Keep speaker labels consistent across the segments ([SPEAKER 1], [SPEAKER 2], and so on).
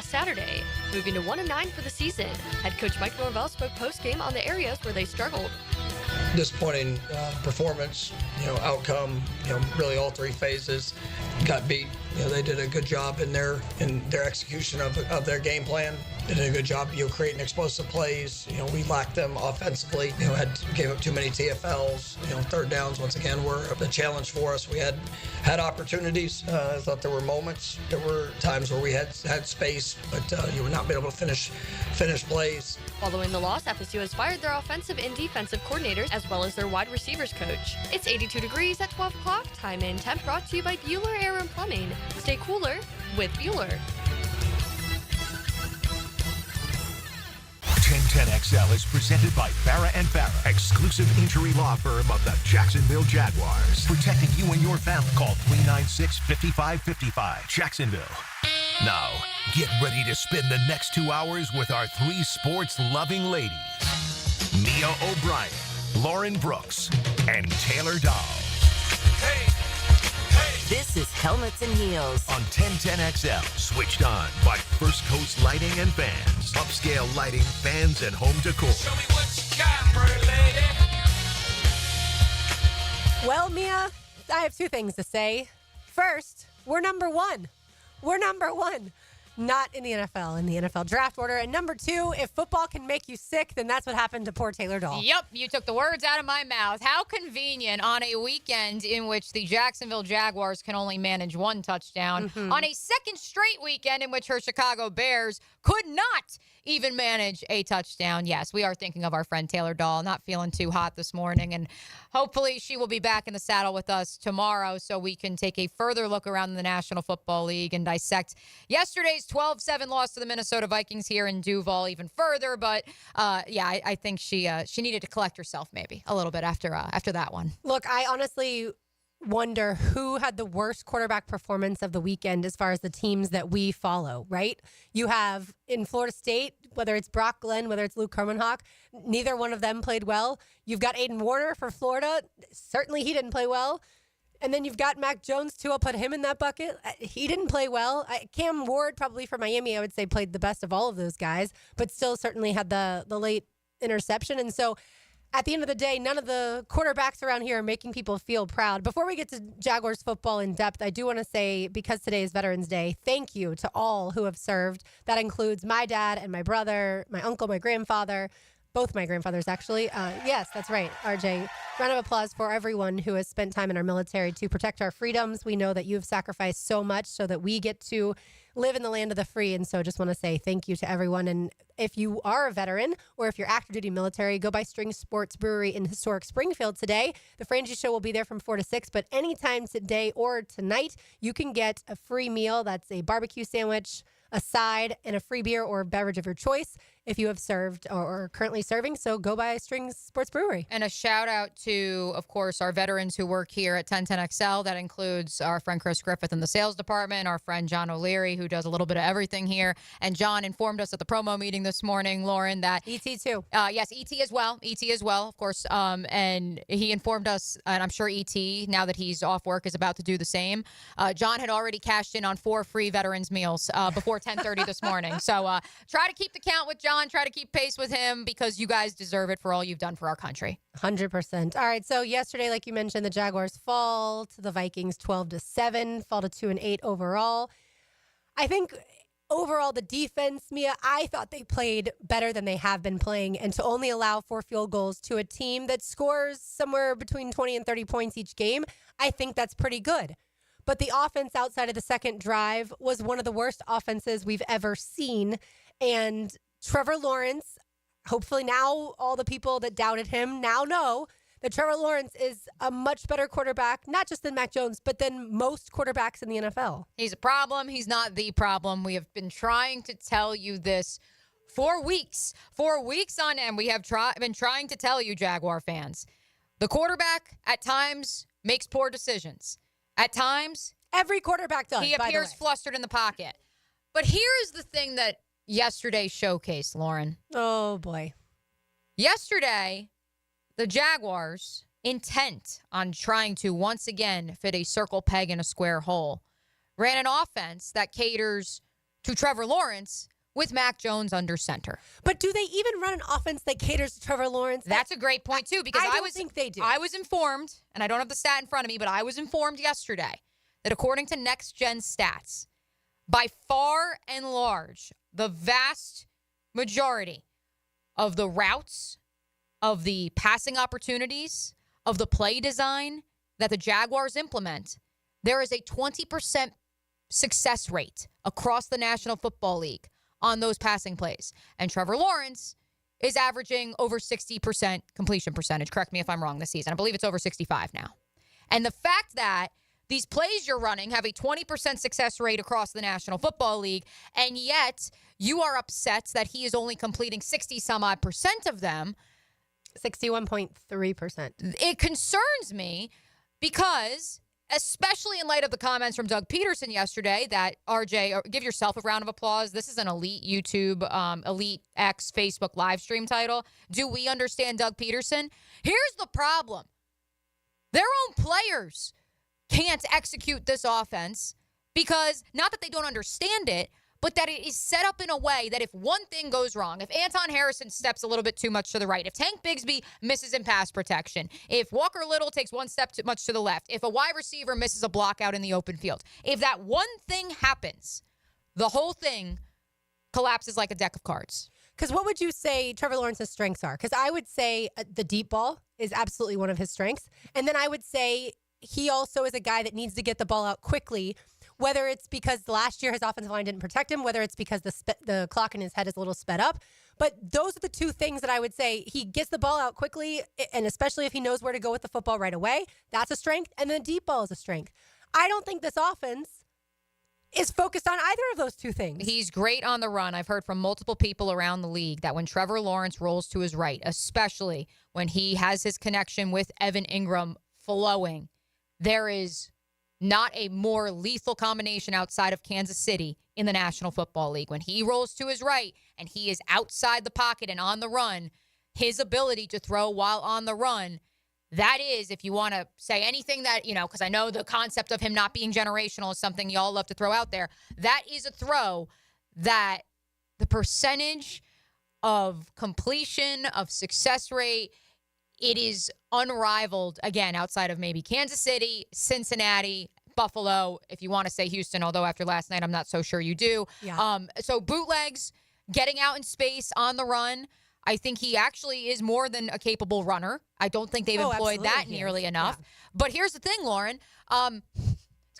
[SPEAKER 1] Saturday, moving to 1-9 for the season. Head coach Mike Norvell spoke post-game on the areas where they struggled.
[SPEAKER 2] Disappointing performance, outcome, really all three phases got beat. They did a good job in their execution of their game plan. They did a good job, creating explosive plays. We lacked them offensively. Gave up too many TFLs. Third downs once again were the challenge for us. We had opportunities. I thought there were moments. There were times where we had space, but you were not being able to finish plays.
[SPEAKER 1] Following the loss, FSU has fired their offensive and defensive coordinators as well as their wide receivers coach. It's 82 degrees at 12 o'clock. Time and temp brought to you by Bueller Air and Plumbing. Stay cooler with Bueller.
[SPEAKER 3] 1010XL is presented by Farah and Farah, exclusive injury law firm of the Jacksonville Jaguars. Protecting you and your family. Call 396-5555. Jacksonville. Now, get ready to spend the next 2 hours with our three sports-loving ladies. Mia O'Brien, Lauren Brooks, and Taylor Dahl.
[SPEAKER 4] Hey!
[SPEAKER 5] This is Helmets and Heels
[SPEAKER 3] on 1010XL. Switched on by First Coast Lighting and Fans. Upscale lighting, fans, and home decor.
[SPEAKER 4] Show me what you got, pretty lady.
[SPEAKER 6] Well, Mia, I have two things to say. First, we're number one. We're number one. Not in the NFL, in the NFL draft order. And number two, if football can make you sick, then that's what happened to poor Taylor Dahl.
[SPEAKER 7] Yep, you took the words out of my mouth. How convenient on a weekend in which the Jacksonville Jaguars can only manage one touchdown, on a second straight weekend in which her Chicago Bears could not even manage a touchdown. Yes, we are thinking of our friend Taylor Dahl, not feeling too hot this morning, and hopefully she will be back in the saddle with us tomorrow so we can take a further look around the National Football League and dissect yesterday's 12-7 loss to the Minnesota Vikings here in Duval even further. But I think she needed to collect herself maybe a little bit after that one.
[SPEAKER 6] Look, I honestly wonder who had the worst quarterback performance of the weekend as far as the teams that we follow, right? You have in Florida State, whether it's Brock Glenn, whether it's Luke Kermanhawk, neither one of them played well. You've got Aiden Warner for Florida. Certainly he didn't play well. And then you've got Mac Jones, too. I'll put him in that bucket. He didn't play well. Cam Ward, probably for Miami, I would say played the best of all of those guys, but still certainly had the late interception. And so at the end of the day, none of the quarterbacks around here are making people feel proud. Before we get to Jaguars football in depth, I do want to say, because today is Veterans Day, thank you to all who have served. That includes my dad and my brother, my uncle, my grandfather, both my grandfathers, actually. Yes, that's right, RJ. Round of applause for everyone who has spent time in our military to protect our freedoms. We know that you've sacrificed so much so that we get to live in the land of the free. And so just want to say thank you to everyone. And if you are a veteran or if you're active duty military, go by String Sports Brewery in historic Springfield today. The Frangie Show will be there from 4 to 6. But anytime today or tonight, you can get a free meal. That's a barbecue sandwich, a side, and a free beer or beverage of your choice if you have served or are currently serving. So go by String Sports Brewery.
[SPEAKER 7] And a shout out to, of course, our veterans who work here at 1010XL. That includes our friend Chris Griffith in the sales department, our friend John O'Leary, who does a little bit of everything here. And John informed us at the promo meeting this morning, Lauren, that
[SPEAKER 6] ET too.
[SPEAKER 7] Yes, ET as well, of course. And he informed us, and I'm sure ET, now that he's off work, is about to do the same. John had already cashed in on 4 free veterans meals before 10:30 this morning. So try to keep the count with John. Try to keep pace with him because you guys deserve it for all you've done for our country.
[SPEAKER 6] 100%. All right. So yesterday, like you mentioned, the Jaguars fall to the Vikings 12-7, fall to 2-8 overall. I think overall the defense, Mia, I thought they played better than they have been playing, and to only allow 4 field goals to a team that scores somewhere between 20 and 30 points each game, I think that's pretty good. But the offense outside of the second drive was one of the worst offenses we've ever seen. And Trevor Lawrence, hopefully now all the people that doubted him now know that Trevor Lawrence is a much better quarterback, not just than Mac Jones, but than most quarterbacks in the NFL.
[SPEAKER 7] He's a problem. He's not the problem. We have been trying to tell you this for weeks. For weeks on end, we have been trying to tell you, Jaguar fans, the quarterback at times makes poor decisions. At times,
[SPEAKER 6] every quarterback does.
[SPEAKER 7] He appears flustered in the pocket. But here's the thing that yesterday showcased, Lauren.
[SPEAKER 6] Oh, boy.
[SPEAKER 7] Yesterday, the Jaguars, intent on trying to once again fit a circle peg in a square hole, ran an offense that caters to Trevor Lawrence with Mac Jones under center.
[SPEAKER 6] But do they even run an offense that caters to Trevor Lawrence?
[SPEAKER 7] That's a great point, too, because
[SPEAKER 6] I think they do.
[SPEAKER 7] I was informed, and I don't have the stat in front of me, but I was informed yesterday that according to Next Gen Stats, by far and large, the vast majority of the routes, of the passing opportunities, of the play design that the Jaguars implement, there is a 20% success rate across the National Football League on those passing plays. And Trevor Lawrence is averaging over 60% completion percentage. Correct me if I'm wrong this season. I believe it's over 65 now. And the fact that these plays you're running have a 20% success rate across the National Football League, and yet you are upset that he is only completing 60-some-odd% of them.
[SPEAKER 6] 61.3%.
[SPEAKER 7] It concerns me because, especially in light of the comments from Doug Pederson yesterday that, RJ, give yourself a round of applause. This is an elite YouTube, elite X Facebook live stream title. Do we understand Doug Pederson? Here's the problem. Their own players can't execute this offense because, not that they don't understand it, but that it is set up in a way that if one thing goes wrong, if Anton Harrison steps a little bit too much to the right, if Tank Bigsby misses in pass protection, if Walker Little takes one step too much to the left, if a wide receiver misses a block out in the open field, if that one thing happens, the whole thing collapses like a deck of cards.
[SPEAKER 6] Because what would you say Trevor Lawrence's strengths are? Because I would say the deep ball is absolutely one of his strengths. And then I would say he also is a guy that needs to get the ball out quickly, whether it's because last year his offensive line didn't protect him, whether it's because the clock in his head is a little sped up. But those are the two things that I would say. He gets the ball out quickly, and especially if he knows where to go with the football right away, that's a strength. And then deep ball is a strength. I don't think this offense is focused on either of those two things.
[SPEAKER 7] He's great on the run. I've heard from multiple people around the league that when Trevor Lawrence rolls to his right, especially when he has his connection with Evan Ingram flowing, there is not a more lethal combination outside of Kansas City in the National Football League. When he rolls to his right and he is outside the pocket and on the run, his ability to throw while on the run, that is, if you want to say anything that, because I know the concept of him not being generational is something y'all love to throw out there. That is a throw that the percentage of completion, of success rate, it is unrivaled, again, outside of maybe Kansas City, Cincinnati, Buffalo, if you want to say Houston, although after last night, I'm not so sure you do.
[SPEAKER 6] Yeah.
[SPEAKER 7] So bootlegs, getting out in space on the run, I think he actually is more than a capable runner. I don't think they've employed that nearly enough. Yeah. But here's the thing, Lauren.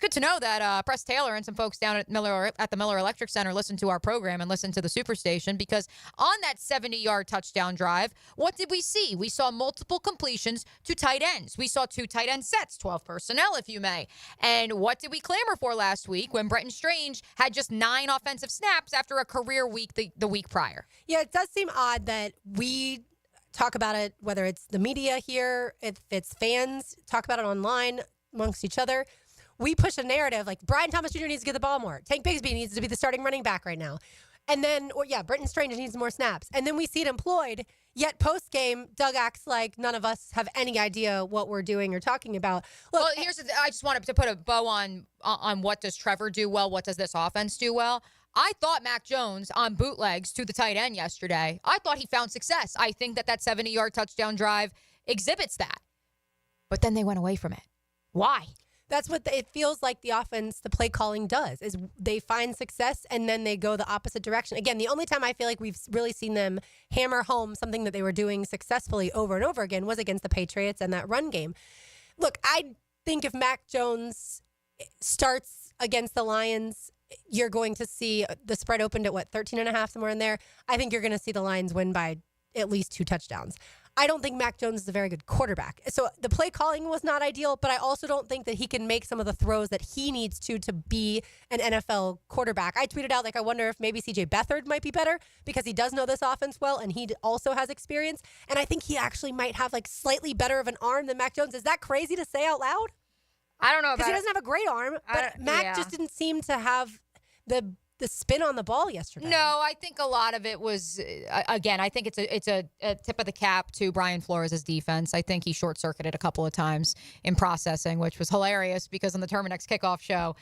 [SPEAKER 7] It's good to know that Press Taylor and some folks down at the Miller Electric Center listen to our program and listen to the Superstation, because on that 70-yard touchdown drive, what did we see? We saw multiple completions to tight ends. We saw 2 tight end sets, 12 personnel, if you may. And what did we clamor for last week when Bretton Strange had just 9 offensive snaps after a career week the week prior?
[SPEAKER 6] Yeah, it does seem odd that we talk about it, whether it's the media here, if it's fans, talk about it online amongst each other. We push a narrative like Brian Thomas Jr. needs to get the ball more. Tank Bigsby needs to be the starting running back right now. And then, Bretton Strange needs more snaps. And then we see it employed. Yet post-game, Doug acts like none of us have any idea what we're doing or talking about. Look,
[SPEAKER 7] well, here's the thing. I just wanted to put a bow on what does Trevor do well, what does this offense do well. I thought Mac Jones on bootlegs to the tight end yesterday, I thought he found success. I think that 70-yard touchdown drive exhibits that. But then they went away from it. Why?
[SPEAKER 6] That's what it feels like the offense, the play calling does, is they find success and then they go the opposite direction. Again, the only time I feel like we've really seen them hammer home something that they were doing successfully over and over again was against the Patriots and that run game. Look, I think if Mac Jones starts against the Lions, you're going to see the spread opened at 13.5, somewhere in there. I think you're going to see the Lions win by at least 2 touchdowns. I don't think Mac Jones is a very good quarterback. So the play calling was not ideal, but I also don't think that he can make some of the throws that he needs to be an NFL quarterback. I tweeted out, I wonder if maybe C.J. Beathard might be better because he does know this offense well and he also has experience. And I think he actually might have slightly better of an arm than Mac Jones. Is that crazy to say out loud?
[SPEAKER 7] I don't know about
[SPEAKER 6] because he doesn't have a great arm, but Mac just didn't seem to have the spin on the ball yesterday.
[SPEAKER 7] No, I think a lot of it was, again, I think it's a tip of the cap to Brian Flores' defense. I think he short-circuited a couple of times in processing, which was hilarious because on the Terminex kickoff show,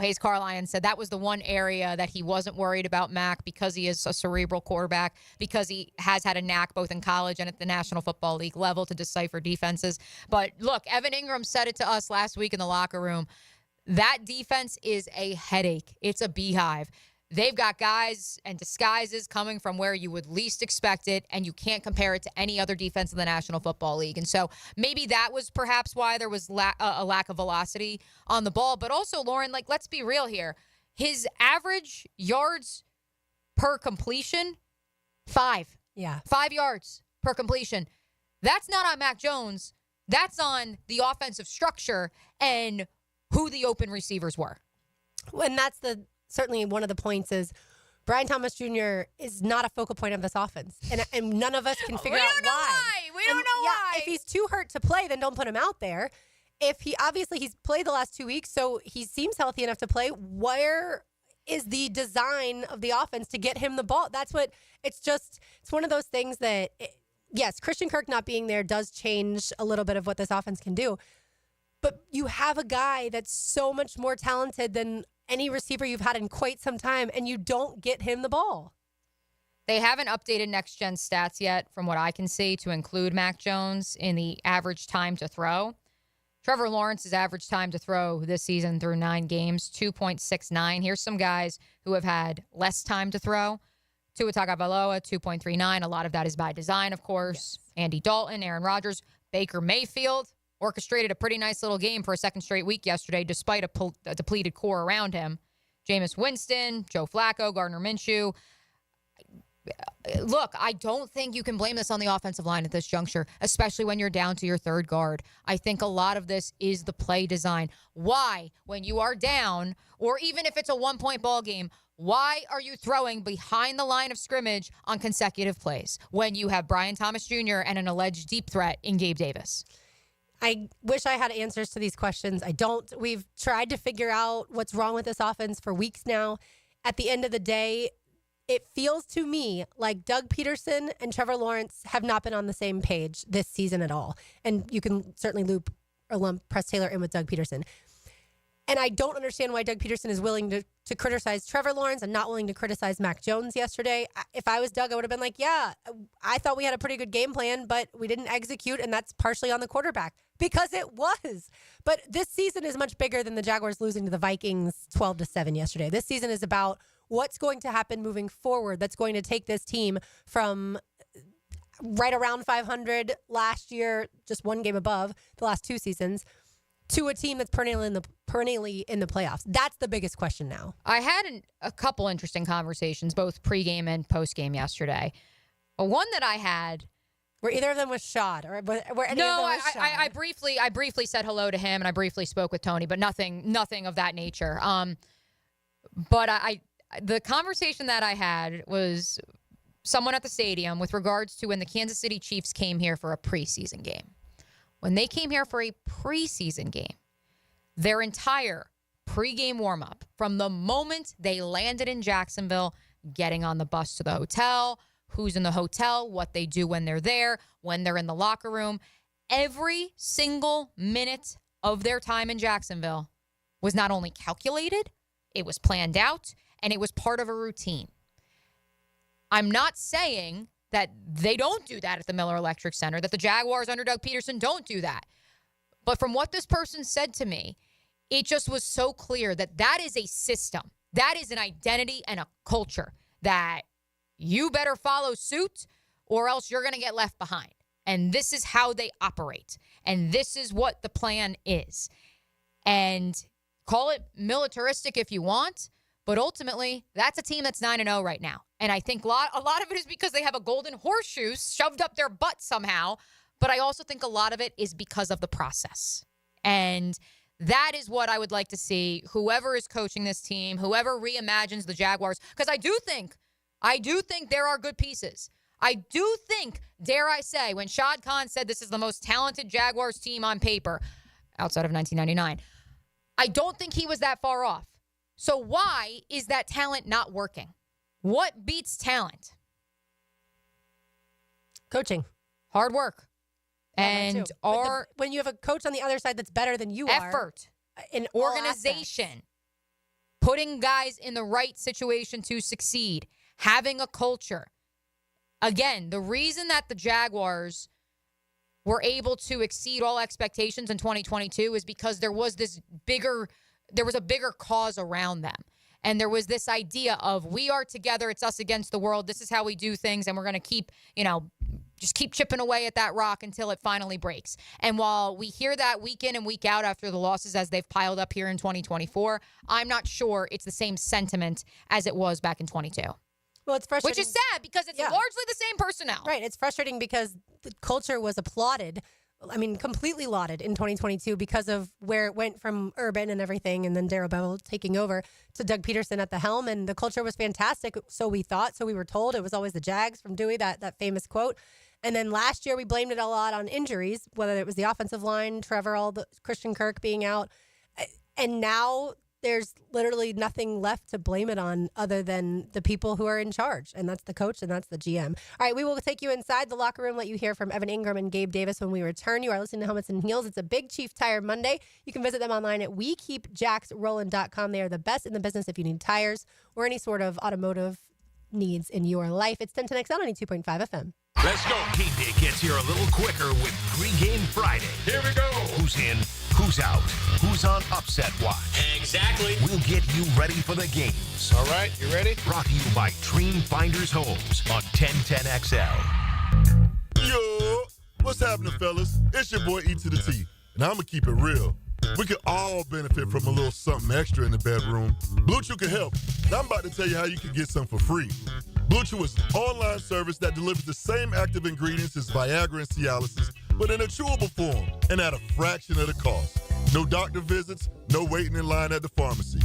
[SPEAKER 7] Hayes Carlyon said that was the one area that he wasn't worried about Mac because he is a cerebral quarterback, because he has had a knack both in college and at the National Football League level to decipher defenses. But look, Evan Ingram said it to us last week in the locker room. That defense is a headache. It's a beehive. They've got guys and disguises coming from where you would least expect it, and you can't compare it to any other defense in the National Football League. And so maybe that was perhaps why there was a lack of velocity on the ball. But also, Lauren, let's be real here. His average yards per completion, 5.
[SPEAKER 6] Yeah.
[SPEAKER 7] 5 yards per completion. That's not on Mac Jones. That's on the offensive structure and who the open receivers were.
[SPEAKER 6] And that's certainly one of the points is Brian Thomas Jr. is not a focal point of this offense. And none of us can figure out why.
[SPEAKER 7] We don't know why.
[SPEAKER 6] If he's too hurt to play, then don't put him out there. If he's played the last 2 weeks, so he seems healthy enough to play, where is the design of the offense to get him the ball? It's one of those things that, yes, Christian Kirk not being there does change a little bit of what this offense can do. But you have a guy that's so much more talented than any receiver you've had in quite some time, and you don't get him the ball.
[SPEAKER 7] They haven't updated next-gen stats yet, from what I can see, to include Mac Jones in the average time to throw. Trevor Lawrence's average time to throw this season through 9 games, 2.69. Here's some guys who have had less time to throw. Tua Tagovailoa, 2.39. A lot of that is by design, of course. Yes. Andy Dalton, Aaron Rodgers, Baker Mayfield orchestrated a pretty nice little game for a second straight week yesterday, despite a depleted core around him. Jameis Winston, Joe Flacco, Gardner Minshew. Look, I don't think you can blame this on the offensive line at this juncture, especially when you're down to your third guard. I think a lot of this is the play design. Why, when you are down, or even if it's a 1-point ball game, why are you throwing behind the line of scrimmage on consecutive plays when you have Brian Thomas Jr. and an alleged deep threat in Gabe Davis?
[SPEAKER 6] I wish I had answers to these questions. I don't. We've tried to figure out what's wrong with this offense for weeks now. At the end of the day, it feels to me like Doug Pederson and Trevor Lawrence have not been on the same page this season at all. And you can certainly lump Press Taylor in with Doug Pederson. And I don't understand why Doug Pederson is willing to criticize Trevor Lawrence and not willing to criticize Mac Jones yesterday. If I was Doug, I would have been like, yeah, I thought we had a pretty good game plan, but we didn't execute, and that's partially on the quarterback. Because it was. But this season is much bigger than the Jaguars losing to the Vikings 12-7 yesterday. This season is about what's going to happen moving forward that's going to take this team from right around 500 last year, just one game above the last 2 seasons, to a team that's perennially in the playoffs. That's the biggest question now.
[SPEAKER 7] I had a couple interesting conversations, both pregame and postgame yesterday. One that I had,
[SPEAKER 6] were either of them with Shad, or were any of them with Shad?
[SPEAKER 7] I briefly said hello to him, and I briefly spoke with Tony, but nothing of that nature. But the conversation that I had was someone at the stadium with regards to when the Kansas City Chiefs came here for a preseason game. When they came here for a preseason game, their entire pregame warm-up, from the moment they landed in Jacksonville, getting on the bus to the hotel, who's in the hotel, what they do when they're there, when they're in the locker room, every single minute of their time in Jacksonville was not only calculated, it was planned out, and it was part of a routine. I'm not saying that they don't do that at the Miller Electric Center, that the Jaguars under Doug Pederson don't do that. But from what this person said to me, it just was so clear that that is a system. That is an identity and a culture that you better follow suit or else you're going to get left behind. And this is how they operate. And this is what the plan is. And call it militaristic if you want, but ultimately, that's a team that's 9-0 right now. And I think a lot of it is because they have a golden horseshoe shoved up their butt somehow. But I also think a lot of it is because of the process. And that is what I would like to see whoever is coaching this team, whoever reimagines the Jaguars. Because I do think there are good pieces. I do think, dare I say, when Shad Khan said this is the most talented Jaguars team on paper, outside of 1999, I don't think he was that far off. So why is that talent not working? What beats talent?
[SPEAKER 6] Coaching.
[SPEAKER 7] Hard work.
[SPEAKER 6] And when you have a coach on the other side that's better than you
[SPEAKER 7] effort,
[SPEAKER 6] in
[SPEAKER 7] organization, putting guys in the right situation to succeed, having a culture. Again, the reason that the Jaguars were able to exceed all expectations in 2022 is because there was a bigger cause around them. And there was this idea of we are together, it's us against the world. This is how we do things, and we're going to keep, just keep chipping away at that rock until it finally breaks. And while we hear that week in and week out after the losses as they've piled up here in 2024, I'm not sure it's the same sentiment as it was back in 22.
[SPEAKER 6] Well, it's frustrating.
[SPEAKER 7] Which is sad because it's largely the same personnel.
[SPEAKER 6] Right. It's frustrating because the culture was applauded. I mean, completely lauded in 2022 because of where it went from Urban and everything, and then Darrell Bevell taking over to Doug Pederson at the helm, and the culture was fantastic. So we thought, so we were told. It was always the Jags from Dewey, that famous quote. And then last year we blamed it a lot on injuries, whether it was the offensive line, Trevor, Christian Kirk being out. And now there's literally nothing left to blame it on other than the people who are in charge, and that's the coach and that's the GM. All right, we will take you inside the locker room, let you hear from Evan Ingram and Gabe Davis when we return. You are listening to Helmets and Heels. It's a Big Chief Tire Monday. You can visit them online at wekeepjacksrollin.com. They are the best in the business if you need tires or any sort of automotive needs in your life. It's 1010XL 92.5 FM.
[SPEAKER 3] Let's go. Game day gets here a little quicker with Pregame Friday.
[SPEAKER 4] Here we go.
[SPEAKER 3] Who's in, who's out, who's on upset watch.
[SPEAKER 4] Exactly.
[SPEAKER 3] We'll get you ready for the games.
[SPEAKER 4] All right, you ready?
[SPEAKER 3] Brought to you by Dream Finders Homes on 1010XL.
[SPEAKER 8] Yo, what's happening, fellas? It's your boy E to the T, and I'm going to keep it real. We could all benefit from a little something extra in the bedroom. Blue Chew can help, and I'm about to tell you how you can get some for free. Blue Chew is an online service that delivers the same active ingredients as Viagra and Cialis, but in a chewable form and at a fraction of the cost. No doctor visits, no waiting in line at the pharmacy.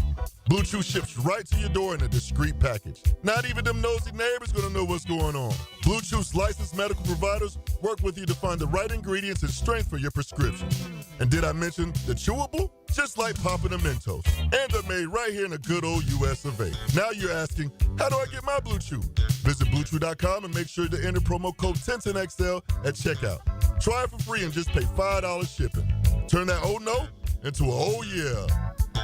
[SPEAKER 8] Blue Chew ships right to your door in a discreet package. Not even them nosy neighbors gonna know what's going on. Blue Chew's licensed medical providers work with you to find the right ingredients and strength for your prescription. And did I mention the chewable? Just like popping a Mentos. And they're made right here in the good old US of A. Now you're asking, how do I get my Blue Chew? Visit BlueChew.com and make sure to enter promo code 1010XL at checkout. Try it for free and just pay $5 shipping. Turn that oh no into a oh yeah.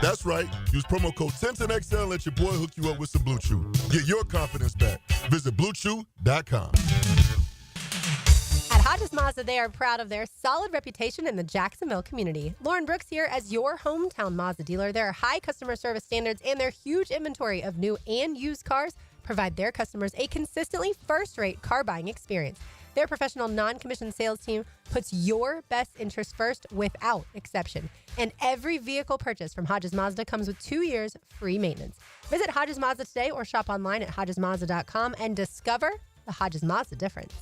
[SPEAKER 8] That's right. Use promo code 1010XL and let your boy hook you up with some Blue Chew. Get your confidence back. Visit BlueChew.com.
[SPEAKER 6] At Hodges Mazda, they are proud of their solid reputation in the Jacksonville community. Lauren Brooks here as your hometown Mazda dealer. Their high customer service standards and their huge inventory of new and used cars provide their customers a consistently first-rate car buying experience. Their professional non-commissioned sales team puts your best interest first without exception. And every vehicle purchase from Hodges Mazda comes with 2 years free maintenance. Visit Hodges Mazda today or shop online at HodgesMazda.com and discover the Hodges Mazda difference.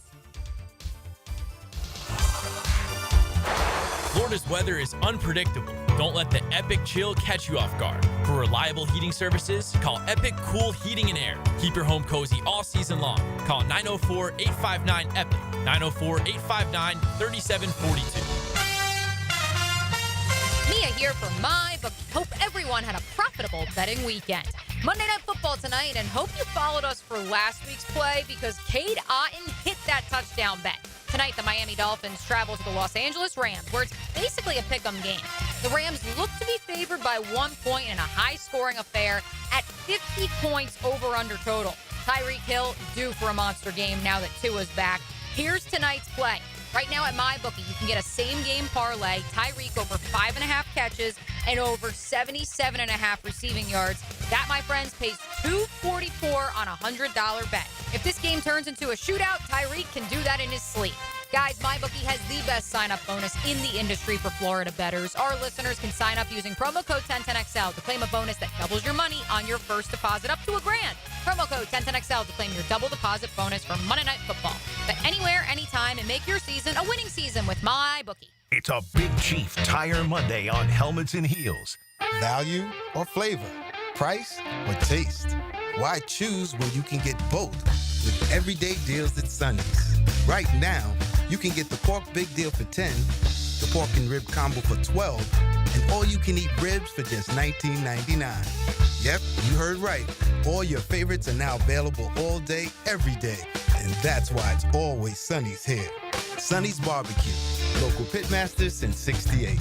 [SPEAKER 9] Florida's weather is unpredictable. Don't let the Epic Chill catch you off guard. For reliable heating services, call Epic Cool Heating and Air. Keep your home cozy all season long. Call 904-859-EPIC, 904-859-3742.
[SPEAKER 7] Mia here for MyBookie. Hope everyone had a profitable betting weekend. Monday Night Football tonight, and hope you followed us for last week's play because Cade Otton hit that touchdown bet. Tonight, the Miami Dolphins travel to the Los Angeles Rams, where it's basically a pick'em game. The Rams look to be favored by 1 point in a high-scoring affair at 50 points over-under total. Tyreek Hill due for a monster game now that Tua's back. Here's tonight's play. Right now at MyBookie, you can get a same-game parlay, Tyreek over 5.5 catches and over 77.5 receiving yards. That, my friends, pays $244 on a $100 bet. If this game turns into a shootout, Tyreek can do that in his sleep. Guys, MyBookie has the best sign-up bonus in the industry for Florida bettors. Our listeners can sign up using promo code 1010XL to claim a bonus that doubles your money on your first deposit up to $1,000. Promo code 1010XL to claim your double deposit bonus for Monday Night Football. Bet anywhere, anytime, and make your season a winning season with MyBookie.
[SPEAKER 3] It's a Big Chief Tire Monday on Helmets and Heels.
[SPEAKER 10] Value or flavor? Price or taste? Why choose when you can get both with everyday deals at Sunny's? Right now, you can get the pork big deal for $10 the pork and rib combo for $12, and all-you-can-eat ribs for just $19.99. Yep, you heard right. All your favorites are now available all day, every day. And that's why it's always Sonny's here. Sonny's Barbecue, local pitmaster since '68.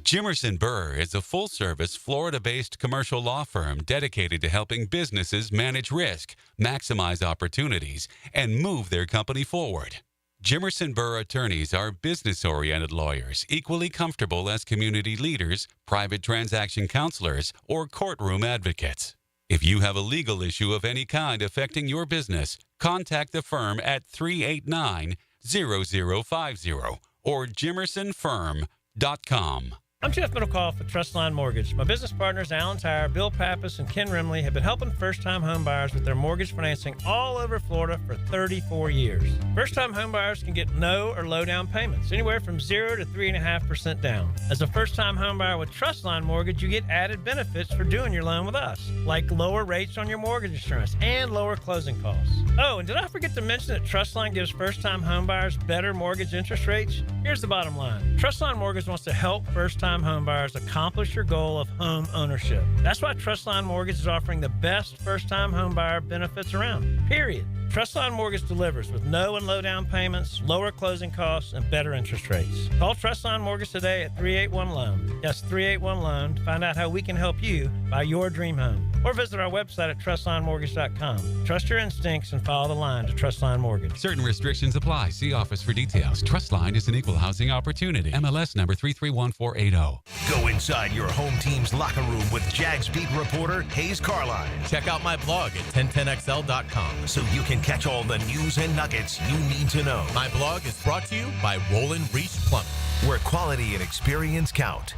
[SPEAKER 11] Jimerson Burr is a full-service, Florida-based commercial law firm dedicated to helping businesses manage risk, maximize opportunities, and move their company forward. Jimerson Burr attorneys are business-oriented lawyers, equally comfortable as community leaders, private transaction counselors, or courtroom advocates. If you have a legal issue of any kind affecting your business, contact the firm at 389-0050 or jimersonfirm.com.
[SPEAKER 12] I'm Jeff Middlecoff with Trustline Mortgage. My business partners, Alan Tyre, Bill Pappas, and Ken Rimley, have been helping first-time homebuyers with their mortgage financing all over Florida for 34 years. First-time homebuyers can get no or low down payments, anywhere from 0 to 3.5% down. As a first-time homebuyer with Trustline Mortgage, you get added benefits for doing your loan with us, like lower rates on your mortgage insurance and lower closing costs. Oh, and did I forget to mention that Trustline gives first-time homebuyers better mortgage interest rates? Here's the bottom line. Trustline Mortgage wants to help first-time homebuyers accomplish your goal of home ownership. That's why Trustline Mortgage is offering the best first-time homebuyer benefits around, period. Trustline Mortgage delivers with no and low down payments, lower closing costs, and better interest rates. Call Trustline Mortgage today at 381-LOAN. That's 381-LOAN to find out how we can help you buy your dream home. Or visit our website at trustlinemortgage.com. Trust your instincts and follow the line to Trustline Mortgage.
[SPEAKER 13] Certain restrictions apply. See office for details. Trustline is an equal housing opportunity. MLS number 331480.
[SPEAKER 3] Go inside your home team's locker room with Jags beat reporter Hayes Carline.
[SPEAKER 9] Check out my blog at 1010XL.com.
[SPEAKER 3] So you can catch all the news and nuggets you need to know.
[SPEAKER 9] My blog is brought to you by Roland Reach Plumbing,
[SPEAKER 3] where quality and experience count.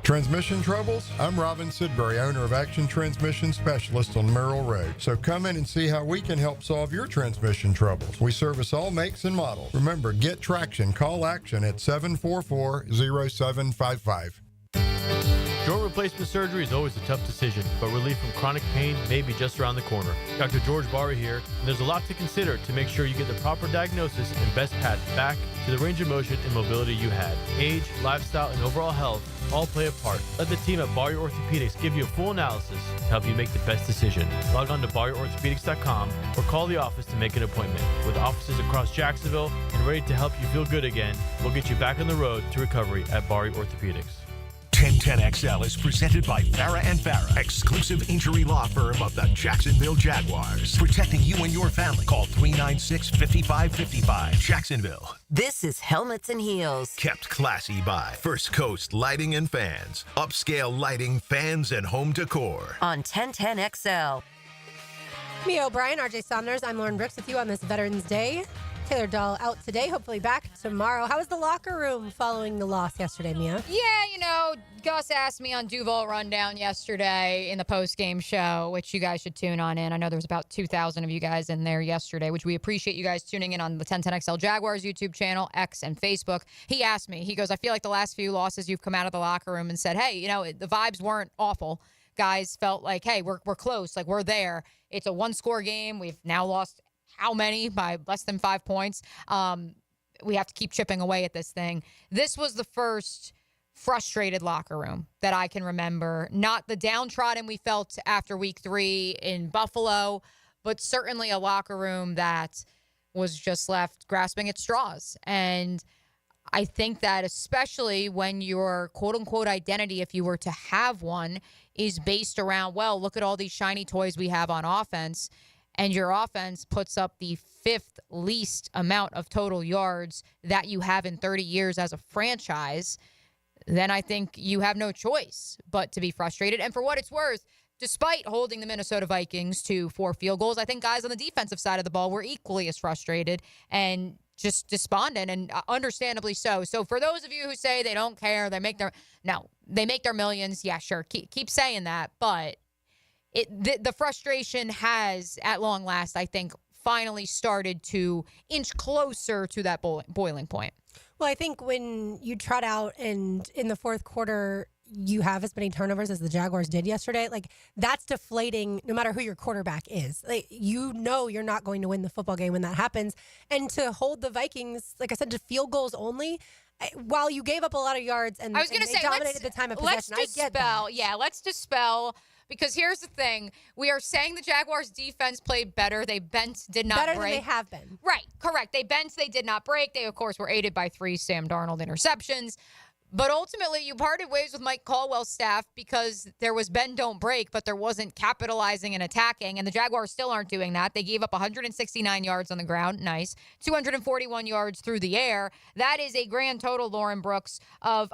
[SPEAKER 14] Transmission troubles? I'm Robin Sidbury, owner of Action Transmission Specialist on Merrill Road. So come in and see how we can help solve your transmission troubles. We service all makes and models. Remember, get traction. Call Action at 744-0755.
[SPEAKER 15] Joint replacement surgery is always a tough decision, but relief from chronic pain may be just around the corner. Dr. George Barra here, and there's a lot to consider to make sure you get the proper diagnosis and best path back to the range of motion and mobility you had. Age, lifestyle, and overall health all play a part. Let the team at Barrier Orthopedics give you a full analysis to help you make the best decision. Log on to barrierorthopedics.com or call the office to make an appointment. With offices across Jacksonville and ready to help you feel good again, we'll get you back on the road to recovery at Barrier Orthopedics.
[SPEAKER 3] 1010XL is presented by Farah and Farah, exclusive injury law firm of the Jacksonville Jaguars. Protecting you and your family. Call 396-5555, Jacksonville.
[SPEAKER 5] This is Helmets and Heels.
[SPEAKER 3] Kept classy by First Coast Lighting and Fans. Upscale lighting, fans, and home decor.
[SPEAKER 5] On 1010XL.
[SPEAKER 6] Mia O'Brien, RJ Saunders. I'm Lauren Brooks with you on this Veterans Day. Taylor Dahl out today, hopefully back tomorrow. How was the locker room following the loss yesterday, Mia?
[SPEAKER 7] Yeah, you know, Gus asked me on Duval Rundown yesterday in the post-game show, which you guys should tune on in. I know there was about 2,000 of you guys in there yesterday, which we appreciate you guys tuning in on the 1010XL Jaguars YouTube channel, X, and Facebook. He asked me, he goes, I feel like the last few losses you've come out of the locker room and said, hey, you know, the vibes weren't awful. Guys felt like, hey, we're close, like we're there. It's a one-score game. We've now lost how many? By less than 5 points. We have to keep chipping away at this thing. This was the first frustrated locker room that I can remember. Not the downtrodden we felt after week 3 in Buffalo, but certainly a locker room that was just left grasping at straws. And I think that especially when your quote-unquote identity, if you were to have one, is based around, well, look at all these shiny toys we have on offense, and your offense puts up the 5th least amount of total yards that you have in 30 years as a franchise, then I think you have no choice but to be frustrated. And for what it's worth, despite holding the Minnesota Vikings to 4 field goals, I think guys on the defensive side of the ball were equally as frustrated and just despondent, and understandably so. So for those of you who say they don't care, they make their millions. Yeah, sure. Keep saying that, but the frustration has, at long last, I think, finally started to inch closer to that boiling point.
[SPEAKER 6] Well, I think when you trot out and in the fourth quarter, you have as many turnovers as the Jaguars did yesterday, like that's deflating no matter who your quarterback is. Like, you know you're not going to win the football game when that happens. And to hold the Vikings, like I said, to field goals only, while you gave up a lot of yards and,
[SPEAKER 7] I was going to say,
[SPEAKER 6] dominated the time of possession, I get that.
[SPEAKER 7] Yeah, let's dispel. Because here's the thing. We are saying the Jaguars' defense played better. They bent, did not break.
[SPEAKER 6] Better than they have been.
[SPEAKER 7] Right, correct. They bent, they did not break. They, of course, were aided by 3 Sam Darnold interceptions. But ultimately, you parted ways with Mike Caldwell's staff because there was bend, don't break, but there wasn't capitalizing and attacking. And the Jaguars still aren't doing that. They gave up 169 yards on the ground. Nice. 241 yards through the air. That is a grand total, Lauren Brooks, of,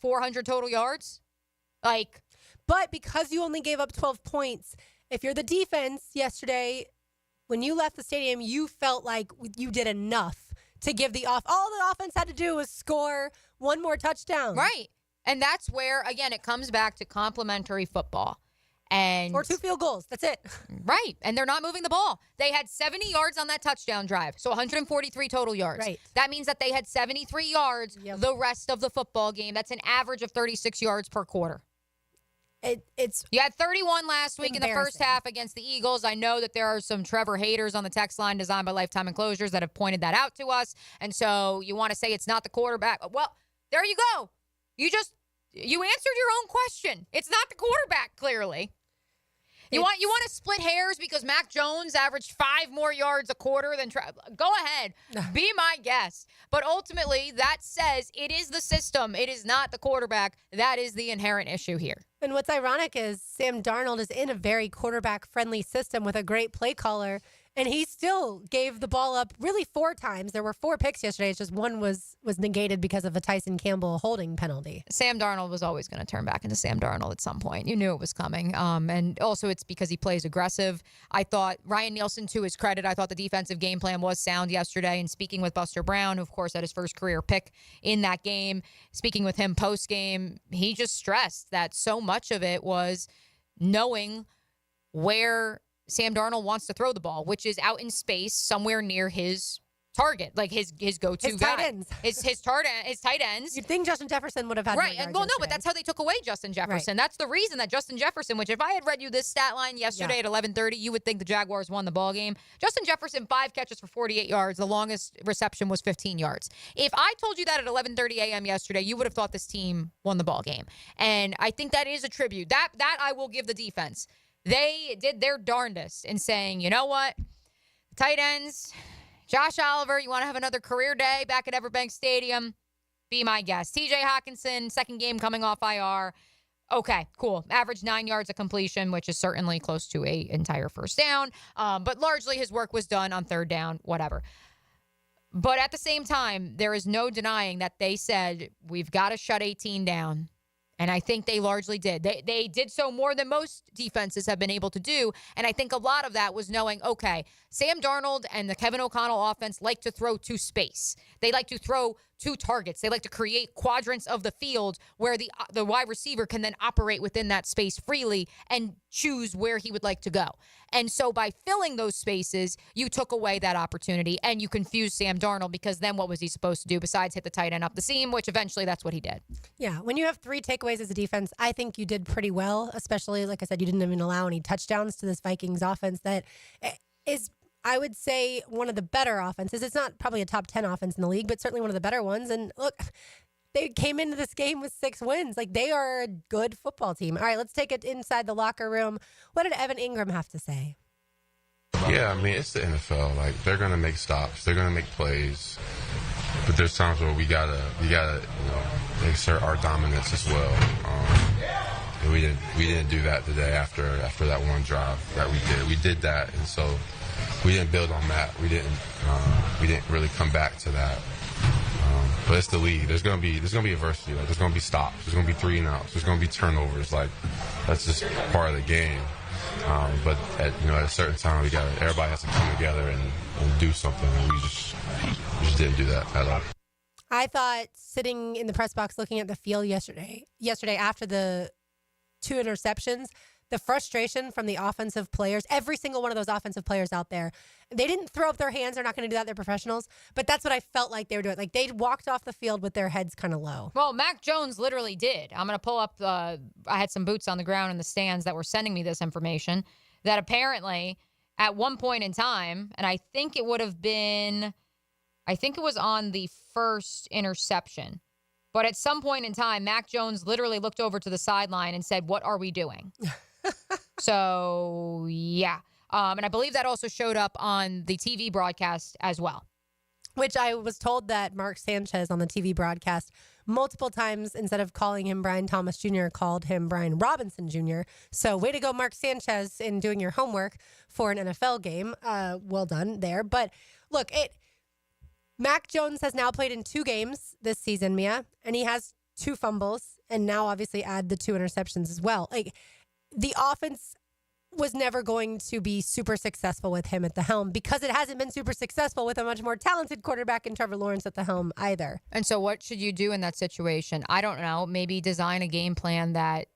[SPEAKER 7] 400 total yards?
[SPEAKER 6] But because you only gave up 12 points, if you're the defense yesterday, when you left the stadium, you felt like you did enough to give all the offense had to do was score one more touchdown.
[SPEAKER 7] Right. And that's where, again, it comes back to complementary football. Or
[SPEAKER 6] 2 field goals. That's it.
[SPEAKER 7] Right. And they're not moving the ball. They had 70 yards on that touchdown drive, so 143 total yards.
[SPEAKER 6] Right.
[SPEAKER 7] That means that they had 73 yards the rest of the football game. That's an average of 36 yards per quarter. You had 31 last week in the first half against the Eagles. I know that there are some Trevor haters on the text line designed by Lifetime Enclosures that have pointed that out to us. And so you want to say it's not the quarterback. Well, there you go. You answered your own question. It's not the quarterback, clearly. You want to split hairs because Mac Jones averaged 5 more yards a quarter than go ahead. Be my guest. But ultimately, that says it is the system. It is not the quarterback. That is the inherent issue here.
[SPEAKER 6] And what's ironic is Sam Darnold is in a very quarterback-friendly system with a great play caller, and he still gave the ball up really 4 times. There were 4 picks yesterday. It's just one was negated because of a Tyson Campbell holding penalty.
[SPEAKER 7] Sam Darnold was always going to turn back into Sam Darnold at some point. You knew it was coming. And also it's because he plays aggressive. I thought Ryan Nielsen, to his credit, I thought the defensive game plan was sound yesterday. And speaking with Buster Brown, who of course had his first career pick in that game, speaking with him post-game, he just stressed that so much of it was knowing where Sam Darnold wants to throw the ball, which is out in space somewhere near his target, like his go-to
[SPEAKER 6] his
[SPEAKER 7] guy.
[SPEAKER 6] Tight ends.
[SPEAKER 7] His tight ends.
[SPEAKER 6] You'd think Justin Jefferson would have had
[SPEAKER 7] right. Well, no, but that's how they took away Justin Jefferson. Right. That's the reason that Justin Jefferson, which if I had read you this stat line yesterday at 11:30, you would think the Jaguars won the ball game. Justin Jefferson, 5 catches for 48 yards. The longest reception was 15 yards. If I told you that at 11:30 a.m. yesterday, you would have thought this team won the ball game. And I think that is a tribute. That I will give the defense. They did their darndest in saying, you know what, tight ends, Josh Oliver, you want to have another career day back at Everbank Stadium? Be my guest. TJ Hawkinson, second game coming off IR. Okay, cool. Average 9 yards of completion, which is certainly close to an entire first down. But largely his work was done on third down, whatever. But at the same time, there is no denying that they said, we've got to shut 18 down. And I think they largely did. They did so more than most defenses have been able to do. And I think a lot of that was knowing, okay, Sam Darnold and the Kevin O'Connell offense like to throw to space. They like to throw to targets. They like to create quadrants of the field where the wide receiver can then operate within that space freely and choose where he would like to go. And so by filling those spaces, you took away that opportunity and you confused Sam Darnold, because then what was he supposed to do besides hit the tight end up the seam, which eventually that's what he did.
[SPEAKER 6] Yeah, when you have 3 takeaways as a defense, I think you did pretty well, especially, like I said, you didn't even allow any touchdowns to this Vikings offense that is, I would say, one of the better offenses. It's not probably a top 10 offense in the league, but certainly one of the better ones. And look, they came into this game with 6 wins. Like, they are a good football team. All right, let's take it inside the locker room. What did Evan Ingram have to say?
[SPEAKER 16] Yeah, I mean, it's the NFL. Like, they're going to make stops. They're going to make plays. But there's times where we gotta, exert our dominance as well. And we didn't do that today after that one drive that we did. We did that, and so we didn't build on that. We didn't really come back to that. But it's the league. There's gonna be adversity. Like, there's gonna be stops. There's gonna be 3 and outs. There's gonna be turnovers. Like, that's just part of the game. But at a certain time, everybody has to come together and do something. And we just didn't do that at all.
[SPEAKER 6] I thought sitting in the press box looking at the field yesterday after the 2 interceptions, the frustration from the offensive players, every single one of those offensive players out there, they didn't throw up their hands. They're not going to do that. They're professionals. But that's what I felt like they were doing. Like, they walked off the field with their heads kind of low.
[SPEAKER 7] Well, Mac Jones literally did. I'm going to pull up I had some boots on the ground in the stands that were sending me this information, that apparently at one point in time, and I think it was on the first interception, but at some point in time, Mac Jones literally looked over to the sideline and said, "What are we doing?" So, yeah. And I believe that also showed up on the TV broadcast as well.
[SPEAKER 6] Which I was told that Mark Sanchez on the TV broadcast multiple times, instead of calling him Brian Thomas Jr., called him Brian Robinson Jr. So way to go, Mark Sanchez, in doing your homework for an NFL game. Well done there. But look, Mac Jones has now played in 2 games this season, Mia, and he has 2 fumbles, and now obviously add the 2 interceptions as well. Like, the offense was never going to be super successful with him at the helm, because it hasn't been super successful with a much more talented quarterback in Trevor Lawrence at the helm either.
[SPEAKER 7] And so what should you do in that situation? I don't know. Maybe design a game plan that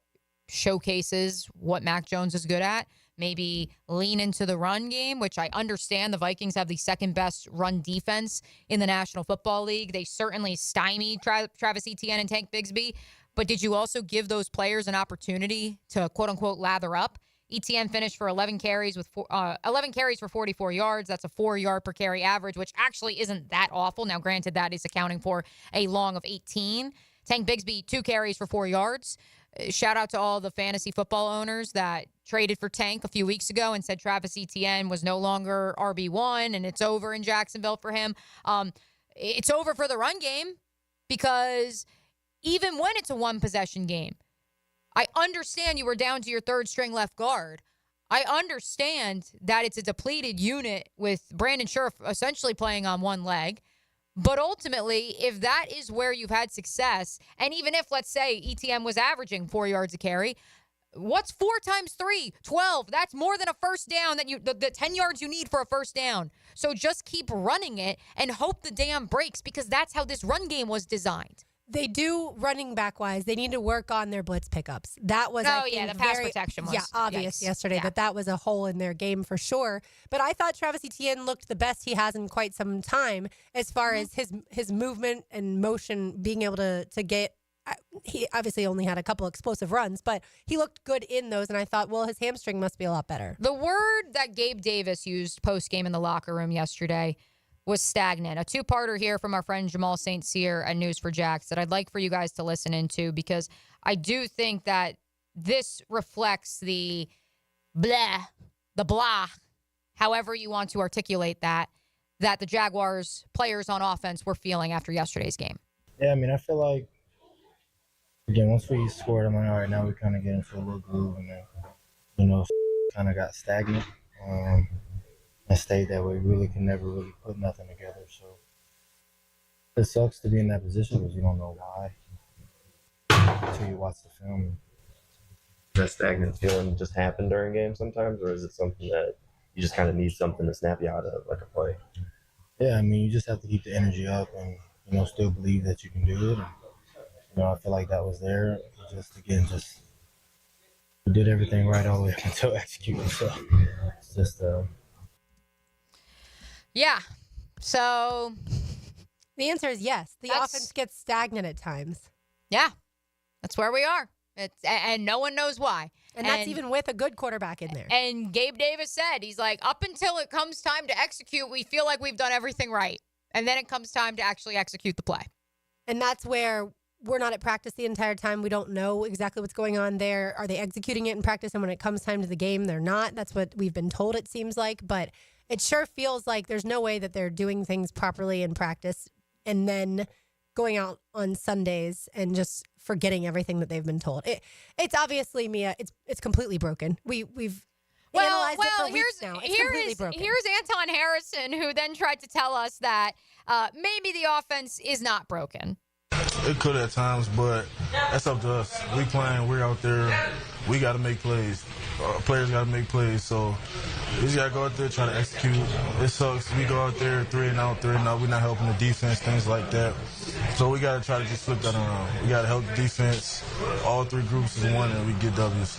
[SPEAKER 7] showcases what Mac Jones is good at. Maybe lean into the run game, which I understand the Vikings have the second best run defense in the National Football League. They certainly stymied Travis Etienne and Tank Bigsby. But did you also give those players an opportunity to, quote-unquote, lather up? Etienne finished for 11 carries for 44 yards. That's a 4-yard per carry average, which actually isn't that awful. Now, granted, that is accounting for a long of 18. Tank Bigsby, 2 carries for 4 yards. Shout out to all the fantasy football owners that traded for Tank a few weeks ago and said Travis Etienne was no longer RB1 and it's over in Jacksonville for him. It's over for the run game, because even when it's a one-possession game, I understand you were down to your 3rd-string left guard. I understand that it's a depleted unit with Brandon Scherf essentially playing on one leg. But ultimately, if that is where you've had success, and even if, let's say, ETM was averaging 4 yards a carry, what's 4 times 3? 12. That's more than a first down, the 10 yards you need for a first down. So just keep running it and hope the dam breaks, because that's how this run game was designed.
[SPEAKER 6] They do, running back-wise, they need to work on their blitz pickups. That was, I think,
[SPEAKER 7] the pass protection was
[SPEAKER 6] obvious yesterday that was a hole in their game for sure. But I thought Travis Etienne looked the best he has in quite some time as far as his movement and motion, being able to get. He obviously only had a couple explosive runs, but he looked good in those, and I thought, well, his hamstring must be a lot better.
[SPEAKER 7] The word that Gabe Davis used post-game in the locker room yesterday was stagnant. A 2-parter here from our friend Jamal St. Cyr at News4Jax that I'd like for you guys to listen into, because I do think that this reflects the blah, however you want to articulate that the Jaguars players on offense were feeling after yesterday's game.
[SPEAKER 17] Yeah, I mean, I feel like, again, once we scored, I'm like, all right, now we kind of get into a little groove, and then, kind of got stagnant. And stayed that way. Really can never really put nothing together. So it sucks to be in that position, because you don't know why until you watch the film.
[SPEAKER 18] That stagnant feeling just happen during games sometimes, or is it something that you just kind of need something to snap you out of, like a play?
[SPEAKER 17] Yeah, I mean, you just have to keep the energy up and still believe that you can do it. And, I feel like that was there. We did everything right all the way up until executing. So it's just
[SPEAKER 7] Yeah. So
[SPEAKER 6] the answer is yes. The offense gets stagnant at times.
[SPEAKER 7] Yeah. That's where we are. And no one knows why.
[SPEAKER 6] And that's even with a good quarterback in there.
[SPEAKER 7] And Gabe Davis said, he's like, up until it comes time to execute, we feel like we've done everything right. And then it comes time to actually execute the play.
[SPEAKER 6] And that's where we're not at practice the entire time. We don't know exactly what's going on there. Are they executing it in practice? And when it comes time to the game, they're not. That's what we've been told, it seems like. But it sure feels like there's no way that they're doing things properly in practice and then going out on Sundays and just forgetting everything that they've been told. It's obviously, Mia, it's completely broken. We've analyzed it for weeks now. It's completely broken.
[SPEAKER 7] Here's Anton Harrison, who then tried to tell us that maybe the offense is not broken.
[SPEAKER 19] It could at times, but that's up to us. We playing, we're out there. We got to make plays. Players got to make plays. So we just got to go out there, try to execute. It sucks. We go out there 3 and out. We're not helping the defense, things like that. So we got to try to just flip that around. We got to help the defense. All 3 groups is one, and we get W's.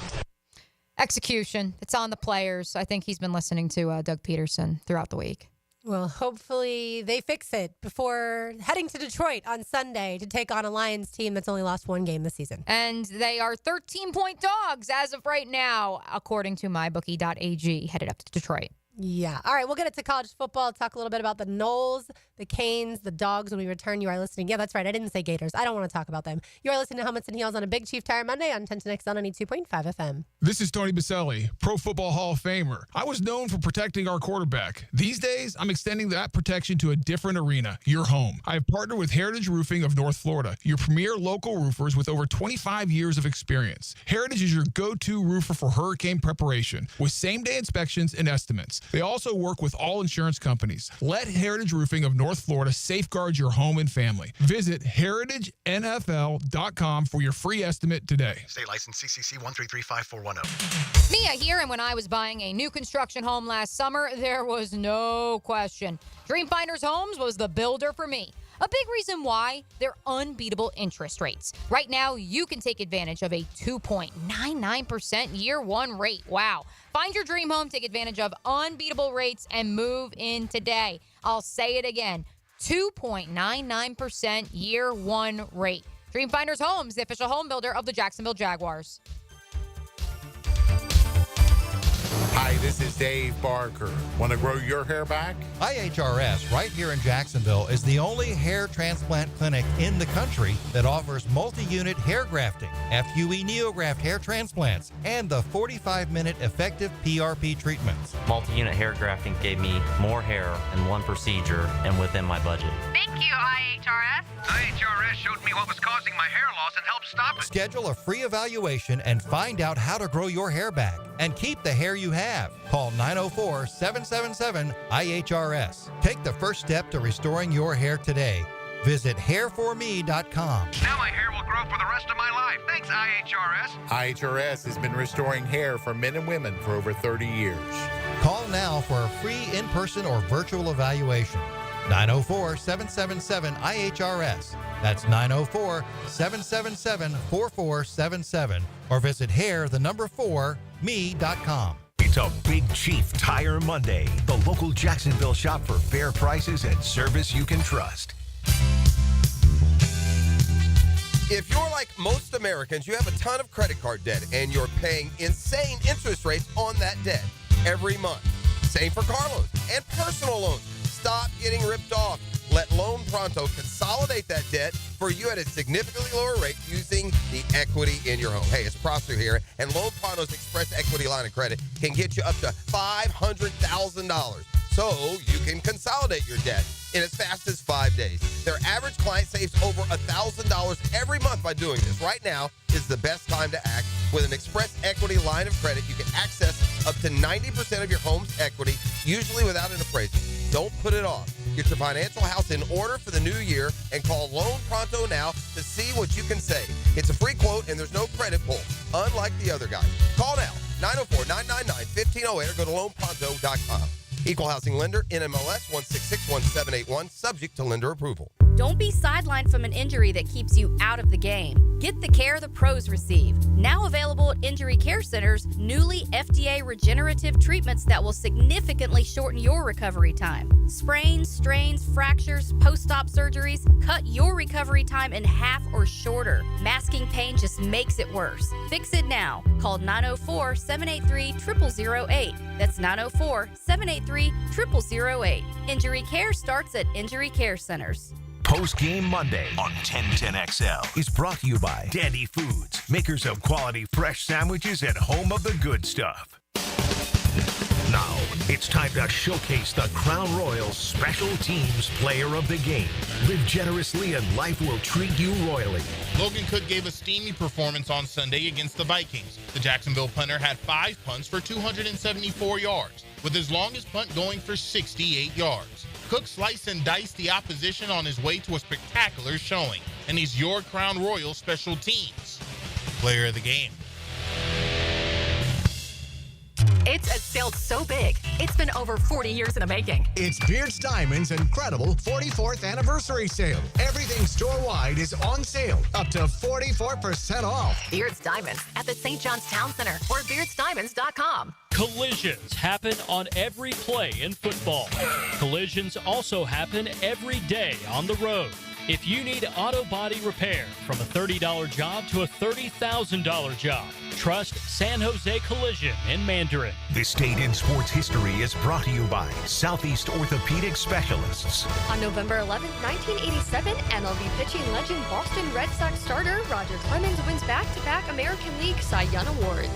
[SPEAKER 7] Execution. It's on the players. I think he's been listening to Doug Pederson throughout the week.
[SPEAKER 6] Well, hopefully they fix it before heading to Detroit on Sunday to take on a Lions team that's only lost one game this season.
[SPEAKER 7] And they are 13-point dogs as of right now, according to mybookie.ag, headed up to Detroit.
[SPEAKER 6] Yeah. All right, we'll get it to college football, talk a little bit about the Noles, the Canes, the Dogs when we return. You are listening. Yeah, that's right. I didn't say Gators. I don't want to talk about them. You are listening to Helmets and Heels on a Big Chief Tire Monday on 1010XL 92.5 FM.
[SPEAKER 20] This is Tony Baselli, Pro Football Hall of Famer. I was known for protecting our quarterback. These days, I'm extending that protection to a different arena, your home. I have partnered with Heritage Roofing of North Florida, your premier local roofers with over 25 years of experience. Heritage is your go-to roofer for hurricane preparation with same-day inspections and estimates. They also work with all insurance companies. Let Heritage Roofing of North Florida safeguard your home and family. Visit heritagenfl.com for your free estimate today.
[SPEAKER 21] State license CCC 1335410.
[SPEAKER 7] Mia here, and when I was buying a new construction home last summer, there was no question. Dreamfinders Homes was the builder for me. A big reason why, they're unbeatable interest rates. Right now, you can take advantage of a 2.99% year one rate. Wow. Find your dream home, take advantage of unbeatable rates, and move in today. I'll say it again, 2.99% year one rate. Dreamfinders Homes, the official home builder of the Jacksonville Jaguars.
[SPEAKER 22] Hi, this is Dave Barker. Want to grow your hair back?
[SPEAKER 23] IHRS, right here in Jacksonville, is the only hair transplant clinic in the country that offers multi-unit hair grafting, FUE NeoGraft hair transplants, and the 45-minute effective PRP treatments.
[SPEAKER 24] Multi-unit hair grafting gave me more hair in one procedure and within my budget.
[SPEAKER 25] Thank you, IHRS.
[SPEAKER 21] IHRS showed me what was causing my hair loss and helped stop it.
[SPEAKER 23] Schedule a free evaluation and find out how to grow your hair back and keep the hair you have. Call 904-777-IHRS. Take the first step to restoring your hair today. Visit hairforme.com.
[SPEAKER 21] Now my hair will grow for the rest of my life. Thanks, IHRS.
[SPEAKER 22] IHRS has been restoring hair for men and women for over 30 years.
[SPEAKER 23] Call now for a free in-person or virtual evaluation. 904-777-IHRS. That's 904-777-4477. Or visit hair4me.com.
[SPEAKER 3] It's a Big Chief Tire Monday. The local Jacksonville shop for fair prices and service you can trust.
[SPEAKER 26] If you're like most Americans, you have a ton of credit card debt and you're paying insane interest rates on that debt every month. Same for car loans and personal loans. Stop getting ripped off. Let Loan Pronto consolidate that debt for you at a significantly lower rate using the equity in your home. Hey, it's Prosper here, and Loan Pronto's Express Equity Line of Credit can get you up to $500,000. So you can consolidate your debt in as fast as 5 days. Their average client saves over $1,000 every month by doing this. Right now is the best time to act. With an Express Equity Line of Credit, you can access up to 90% of your home's equity, usually without an appraisal. Don't put it off. Get your financial house in order for the new year and call Loan Pronto now to see what you can save. It's a free quote and there's no credit pull, unlike the other guys. Call now, 904-999-1508 or go to loanpronto.com. Equal housing lender, NMLS 1661781, subject to lender approval.
[SPEAKER 25] Don't be sidelined from an injury that keeps you out of the game. Get the care the pros receive. Now available at Injury Care Centers, newly FDA regenerative treatments that will significantly shorten your recovery time. Sprains, strains, fractures, post-op surgeries, cut your recovery time in half or shorter. Masking pain just makes it worse. Fix it now. Call 904-783-0008. That's 904-783-0008. Injury care starts at Injury Care Centers.
[SPEAKER 3] Post-Game Monday on 1010XL is brought to you by Dandy Foods, makers of quality fresh sandwiches and home of the good stuff. Now, it's time to showcase the Crown Royal Special Teams Player of the Game. Live generously and life will treat you royally.
[SPEAKER 27] Logan Cook gave a steamy performance on Sunday against the Vikings. The Jacksonville punter had 5 punts for 274 yards, with his longest punt going for 68 yards. Cook sliced and diced the opposition on his way to a spectacular showing, and he's your Crown Royal Special Teams Player of the Game.
[SPEAKER 1] It's a sale so big, it's been over 40 years in the making.
[SPEAKER 2] It's Beard's Diamonds' incredible 44th anniversary sale. Everything store-wide is on sale, up to 44% off.
[SPEAKER 1] Beard's Diamonds at the St. John's Town Center or beardsdiamonds.com.
[SPEAKER 4] Collisions happen on every play in football. Collisions also happen every day on the road. If you need auto body repair, from a $30 job to a $30,000 job, trust San Jose Collision in Mandarin.
[SPEAKER 3] This date in sports history is brought to you by Southeast Orthopedic Specialists.
[SPEAKER 8] On November 11, 1987, MLB pitching legend Boston Red Sox starter Roger Clemens wins back-to-back American League Cy Young Awards.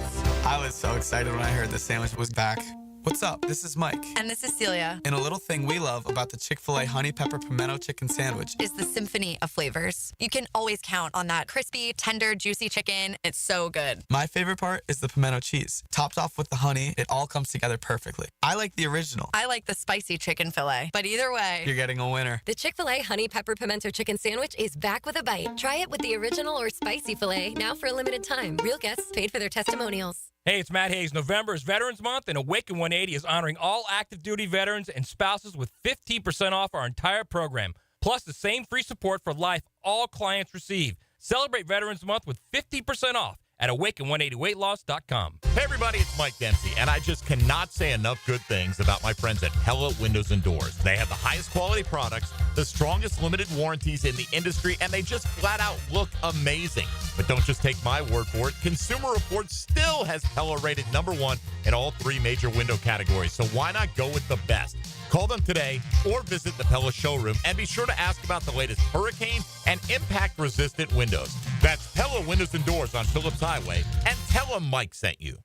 [SPEAKER 10] I was so excited when I heard the sandwich was back. What's up? This is Mike.
[SPEAKER 11] And this is Celia.
[SPEAKER 10] And a little thing we love about the Chick-fil-A Honey Pepper Pimento Chicken Sandwich
[SPEAKER 11] is the symphony of flavors. You can always count on that crispy, tender, juicy chicken. It's so good.
[SPEAKER 10] My favorite part is the pimento cheese. Topped off with the honey, it all comes together perfectly. I like the original.
[SPEAKER 11] I like the spicy chicken filet. But either way,
[SPEAKER 10] you're getting a winner.
[SPEAKER 11] The Chick-fil-A Honey Pepper Pimento Chicken Sandwich is back with a bite. Try it with the original or spicy filet, now for a limited time. Real guests paid for their testimonials.
[SPEAKER 12] Hey, it's Matt Hayes. November is Veterans Month, and Awaken 180 is honoring all active duty veterans and spouses with 15% off our entire program, plus the same free support for life all clients receive. Celebrate Veterans Month with 50% off at awaken180weightloss.com.
[SPEAKER 28] Hey everybody, it's Mike Dempsey, and I just cannot say enough good things about my friends at Pella Windows and Doors. They have the highest quality products, the strongest limited warranties in the industry, and they just flat out look amazing. But don't just take my word for it. Consumer Reports still has Pella rated #1 in all 3 major window categories, so why not go with the best? Call them today or visit the Pella showroom, and be sure to ask about the latest hurricane and impact-resistant windows. That's Pella Windows and Doors on Phillips Highway, and tell them Mike sent you.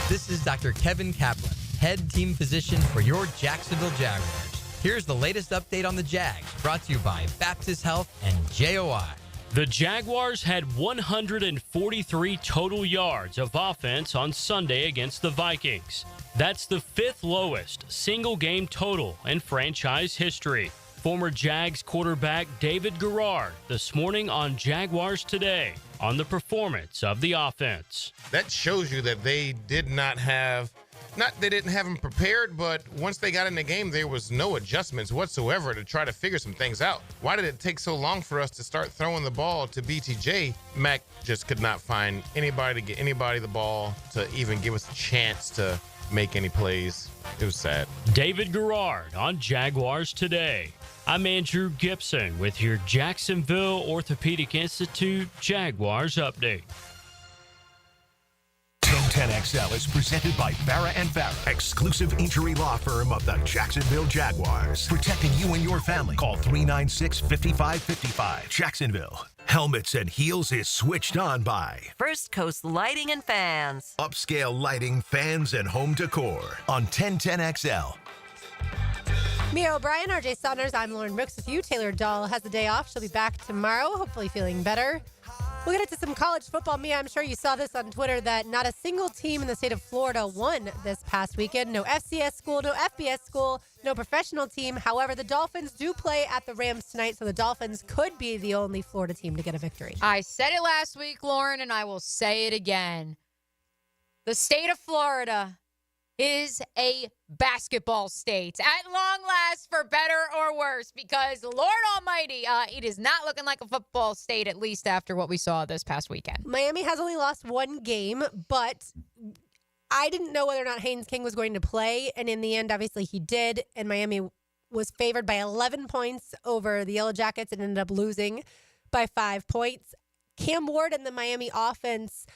[SPEAKER 29] This is Dr. Kevin Kaplan, head team physician for your Jacksonville Jaguars. Here's the latest update on the Jags, brought to you by Baptist Health and JOI.
[SPEAKER 4] The Jaguars had 143 total yards of offense on Sunday against the Vikings. That's the 5th lowest single-game total in franchise history. Former Jags quarterback David Garrard this morning on Jaguars Today on the performance of the offense.
[SPEAKER 30] That shows you that they did not have, they didn't have them prepared, but once they got in the game, there was no adjustments whatsoever to try to figure some things out. Why did it take so long for us to start throwing the ball to BTJ? Mac just could not find anybody to get anybody the ball to even give us a chance to make any plays. It was sad.
[SPEAKER 4] David Garrard on Jaguars Today. I'm Andrew Gibson with your Jacksonville Orthopedic Institute Jaguars Update.
[SPEAKER 3] 1010XL is presented by Farah & Farah, exclusive injury law firm of the Jacksonville Jaguars. Protecting you and your family. Call 396-5555. Jacksonville. Helmets and Heels is switched on by
[SPEAKER 5] First Coast Lighting and Fans.
[SPEAKER 3] Upscale lighting, fans, and home decor on 1010XL.
[SPEAKER 6] Mia O'Brien, RJ Saunders, I'm Lauren Brooks with you. Taylor Dahl has the day off. She'll be back tomorrow, hopefully feeling better. We'll get into some college football. Mia, I'm sure you saw this on Twitter that not a single team in the state of Florida won this past weekend. No FCS school, no FBS school, no professional team. However, the Dolphins do play at the Rams tonight, so the Dolphins could be the only Florida team to get a victory.
[SPEAKER 7] I said it last week, Lauren, and I will say it again. The state of Florida is a basketball state, at long last, for better or worse, because Lord Almighty, it is not looking like a football state, at least after what we saw this past weekend.
[SPEAKER 6] Miami has only lost one game, but I didn't know whether or not Haynes King was going to play, and in the end, obviously he did, and Miami was favored by 11 points over the Yellow Jackets and ended up losing by 5 points. Cam Ward and the Miami offense,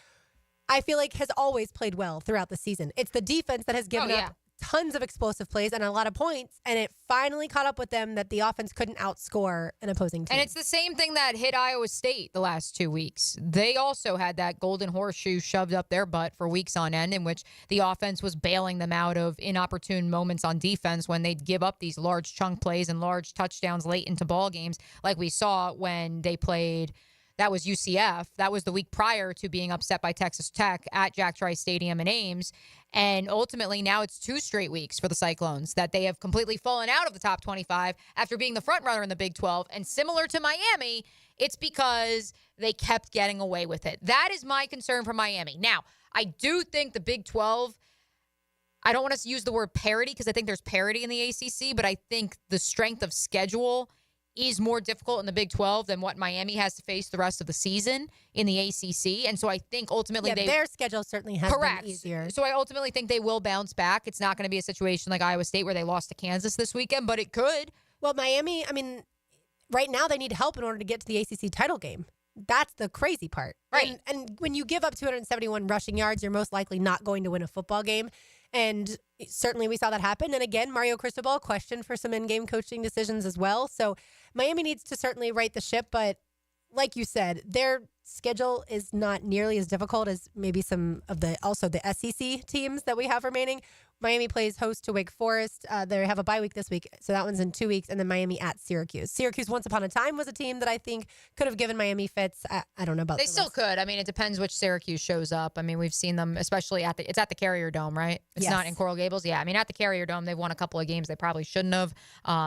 [SPEAKER 6] I feel like, has always played well throughout the season. It's the defense that has given up tons of explosive plays and a lot of points, and it finally caught up with them that the offense couldn't outscore an opposing team.
[SPEAKER 7] And it's the same thing that hit Iowa State the last 2 weeks. They also had that golden horseshoe shoved up their butt for weeks on end, in which the offense was bailing them out of inopportune moments on defense when they'd give up these large chunk plays and large touchdowns late into ball games, like we saw when they played. That was UCF. That was the week prior to being upset by Texas Tech at Jack Trice Stadium in Ames. And ultimately, now it's 2 straight weeks for the Cyclones that they have completely fallen out of the top 25 after being the front runner in the Big 12. And similar to Miami, it's because they kept getting away with it. That is my concern for Miami. Now, I do think the Big 12, I don't want to use the word parity because I think there's parity in the ACC, but I think the strength of schedule is more difficult in the Big 12 than what Miami has to face the rest of the season in the ACC. And so I think ultimately
[SPEAKER 6] their schedule certainly has been easier.
[SPEAKER 7] So I ultimately think they will bounce back. It's not going to be a situation like Iowa State where they lost to Kansas this weekend, but it could.
[SPEAKER 6] Well, Miami, right now they need help in order to get to the ACC title game. That's the crazy part.
[SPEAKER 7] Right.
[SPEAKER 6] And when you give up 271 rushing yards, you're most likely not going to win a football game. And certainly we saw that happen. And again, Mario Cristobal questioned for some in-game coaching decisions as well. So Miami needs to certainly right the ship. But like you said, their schedule is not nearly as difficult as maybe some of the SEC teams that we have remaining. Miami plays host to Wake Forest. They have a bye week this week, so that one's in 2 weeks, and then Miami at Syracuse. Syracuse, once upon a time, was a team that I think could have given Miami fits. I don't know about
[SPEAKER 7] They still could. It depends which Syracuse shows up. We've seen them, especially it's at the Carrier Dome, right? It's not in Coral Gables. Yeah, at the Carrier Dome, they've won a couple of games they probably shouldn't have.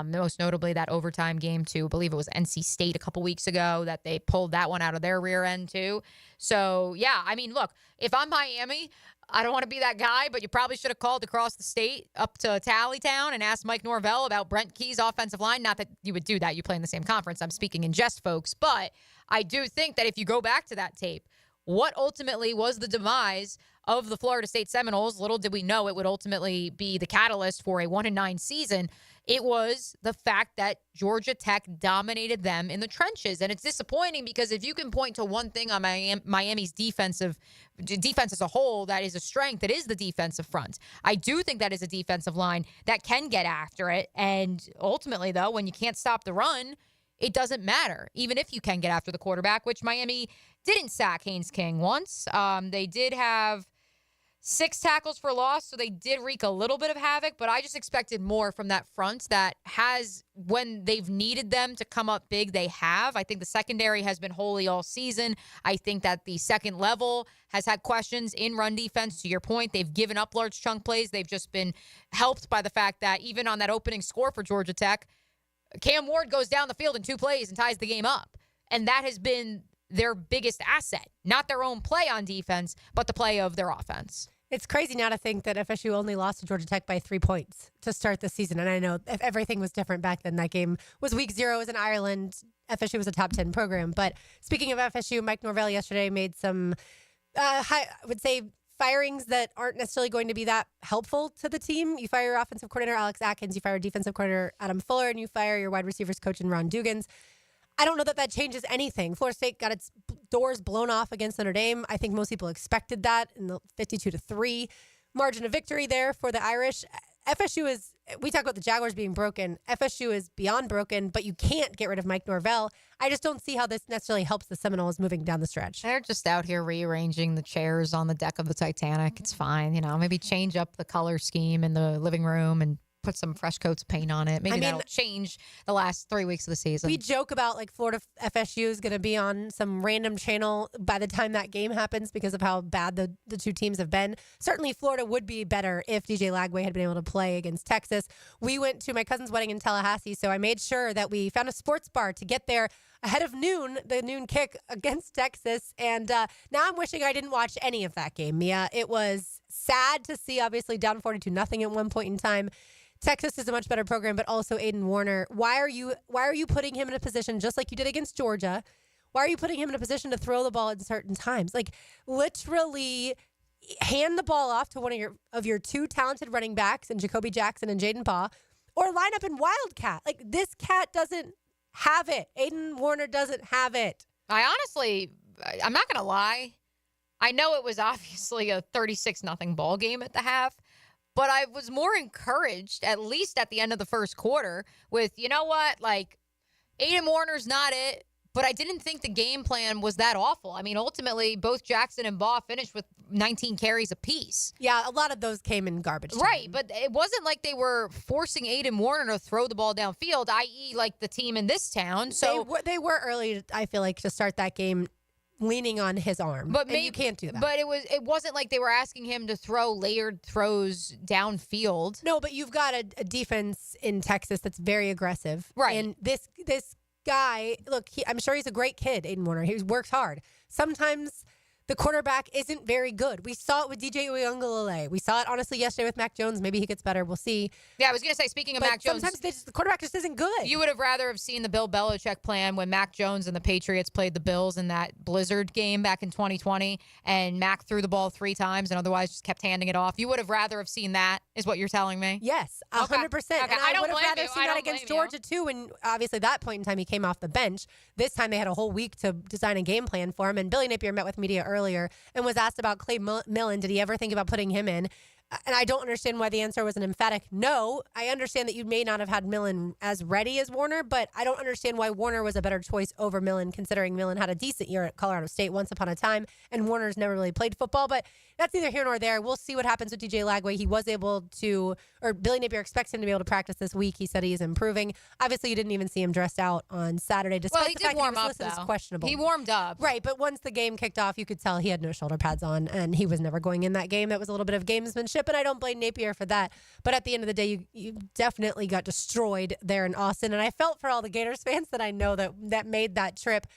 [SPEAKER 7] Most notably, that overtime game to, I believe it was NC State a couple weeks ago, that they pulled that one out of their rear end too. So, yeah, look, if I'm Miami, I don't want to be that guy, but you probably should have called across the state up to Tallytown and asked Mike Norvell about Brent Key's offensive line. Not that you would do that. You play in the same conference. I'm speaking in jest, folks. But I do think that if you go back to that tape, what ultimately was the demise of the Florida State Seminoles, little did we know it would ultimately be the catalyst for a 1-9 season. It was the fact that Georgia Tech dominated them in the trenches. And it's disappointing because if you can point to one thing on Miami's defense as a whole that is a strength, it is the defensive front. I do think that is a defensive line that can get after it. And ultimately, though, when you can't stop the run, it doesn't matter, even if you can get after the quarterback, which Miami didn't sack Haynes King once. They did have 6 tackles for loss, so they did wreak a little bit of havoc, but I just expected more from that front that has, when they've needed them to come up big, they have. I think the secondary has been holy all season. I think that the second level has had questions in run defense. To your point, they've given up large chunk plays. They've just been helped by the fact that even on that opening score for Georgia Tech, Cam Ward goes down the field in 2 plays and ties the game up. And that has been their biggest asset, not their own play on defense, but the play of their offense.
[SPEAKER 6] It's crazy now to think that FSU only lost to Georgia Tech by 3 points to start the season. And I know if everything was different back then. That game was week 0, it was in Ireland. FSU was a top 10 program. But speaking of FSU, Mike Norvell yesterday made some, I would say, firings that aren't necessarily going to be that helpful to the team. You fire your offensive coordinator, Alex Atkins. You fire defensive coordinator, Adam Fuller. And you fire your wide receivers coach, Ron Dugans. I don't know that changes anything. Florida State got its doors blown off against Notre Dame. I think most people expected that in the 52-3 margin of victory there for the Irish. FSU is, we talk about the Jaguars being broken. FSU is beyond broken, but you can't get rid of Mike Norvell. I just don't see how this necessarily helps the Seminoles moving down the stretch.
[SPEAKER 7] They're just out here rearranging the chairs on the deck of the Titanic. It's fine. Maybe change up the color scheme in the living room and put some fresh coats of paint on it. Maybe that'll change the last 3 weeks of the season.
[SPEAKER 6] We joke about Florida FSU is going to be on some random channel by the time that game happens because of how bad the two teams have been. Certainly Florida would be better if DJ Lagway had been able to play against Texas. We went to my cousin's wedding in Tallahassee, so I made sure that we found a sports bar to get there ahead of noon, the noon kick against Texas. And now I'm wishing I didn't watch any of that game, Mia. It was sad to see, obviously, down 42-0 at one point in time. Texas is a much better program, but also Aiden Warner. Why are you putting him in a position just like you did against Georgia? Why are you putting him in a position to throw the ball at certain times? Literally hand the ball off to one of your 2 talented running backs in Jacoby Jackson and Jaden Baugh, or line up in Wildcat. This cat doesn't have it. Aiden Warner doesn't have it.
[SPEAKER 7] I'm not going to lie. I know it was obviously a 36-0 ball game at the half. But I was more encouraged, at least at the end of the first quarter, with, you know what, Aiden Warner's not it, but I didn't think the game plan was that awful. Ultimately, both Jackson and Baugh finished with 19 carries apiece.
[SPEAKER 6] Yeah, a lot of those came in garbage time.
[SPEAKER 7] Right, but it wasn't like they were forcing Aiden Warner to throw the ball downfield, i.e. the team in this town. So
[SPEAKER 6] they were early, I feel like, to start that game leaning on his arm.
[SPEAKER 7] But
[SPEAKER 6] you can't do that.
[SPEAKER 7] But it wasn't like they were asking him to throw layered throws downfield.
[SPEAKER 6] No, but you've got a defense in Texas that's very aggressive.
[SPEAKER 7] Right.
[SPEAKER 6] And this guy, look, I'm sure he's a great kid, Aiden Warner. He works hard. Sometimes the quarterback isn't very good. We saw it with DJ Uiagalelei. We saw it, honestly, yesterday with Mac Jones. Maybe he gets better. We'll see.
[SPEAKER 7] Yeah, I was going to say, speaking of
[SPEAKER 6] But
[SPEAKER 7] Mac Jones.
[SPEAKER 6] sometimes the quarterback just isn't good.
[SPEAKER 7] You would have rather have seen the Bill Belichick plan when Mac Jones and the Patriots played the Bills in that Blizzard game back in 2020, and Mac threw the ball 3 times and otherwise just kept handing it off. You would have rather have seen that, is what you're telling me?
[SPEAKER 6] Yes, 100%.
[SPEAKER 7] Okay.
[SPEAKER 6] And I would have rather seen that against Georgia, too. And obviously, that point in time, he came off the bench. This time, they had a whole week to design a game plan for him. And Billy Napier met with media earlier and was asked about Clay Millen. Did he ever think about putting him in? And I don't understand why the answer was an emphatic no. I understand that you may not have had Millen as ready as Warner, but I don't understand why Warner was a better choice over Millen, considering Millen had a decent year at Colorado State once upon a time, and Warner's never really played football. But that's neither here nor there. We'll see what happens with DJ Lagway. He was able to, or Billy Napier expects him to be able to practice this week. He said he is improving. Obviously, you didn't even see him dressed out on Saturday, despite the fact that he was listed as questionable.
[SPEAKER 7] He warmed up.
[SPEAKER 6] Right, but once the game kicked off, you could tell he had no shoulder pads on, and he was never going in that game. That was a little bit of gamesmanship, and I don't blame Napier for that. But at the end of the day, you definitely got destroyed there in Austin, and I felt for all the Gators fans that I know that made that trip.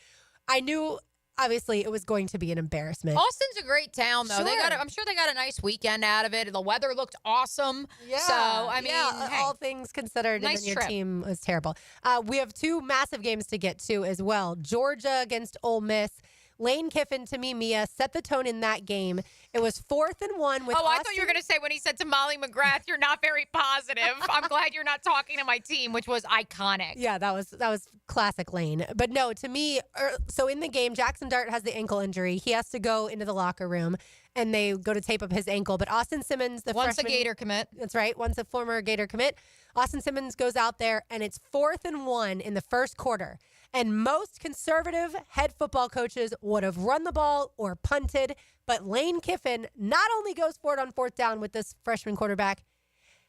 [SPEAKER 6] I knew, obviously, it was going to be an embarrassment.
[SPEAKER 7] Austin's a great town, though.
[SPEAKER 6] Sure.
[SPEAKER 7] I'm sure they got a nice weekend out of it. The weather looked awesome.
[SPEAKER 6] Yeah.
[SPEAKER 7] So, I mean, hey,
[SPEAKER 6] all things considered,
[SPEAKER 7] nice
[SPEAKER 6] and then your
[SPEAKER 7] trip.
[SPEAKER 6] team was terrible. We have 2 massive games to get to as well. Georgia against Ole Miss. Lane Kiffin, to me, Mia, set the tone in that game. It was 4th and 1 with
[SPEAKER 7] I thought you were going to say when he said to Molly McGrath, you're not very positive. I'm glad you're not talking to my team, which was iconic.
[SPEAKER 6] Yeah, that was classic Lane. But no, to me, so in the game, Jackson Dart has the ankle injury. He has to go into the locker room, and they go to tape up his ankle. But Austin Simmons, the
[SPEAKER 7] Once
[SPEAKER 6] freshman,
[SPEAKER 7] a Gator commit.
[SPEAKER 6] That's right, once a former Gator commit. Austin Simmons goes out there, and it's 4th and 1 in the first quarter. And most conservative head football coaches would have run the ball or punted. But Lane Kiffin not only goes for it on 4th down with this freshman quarterback,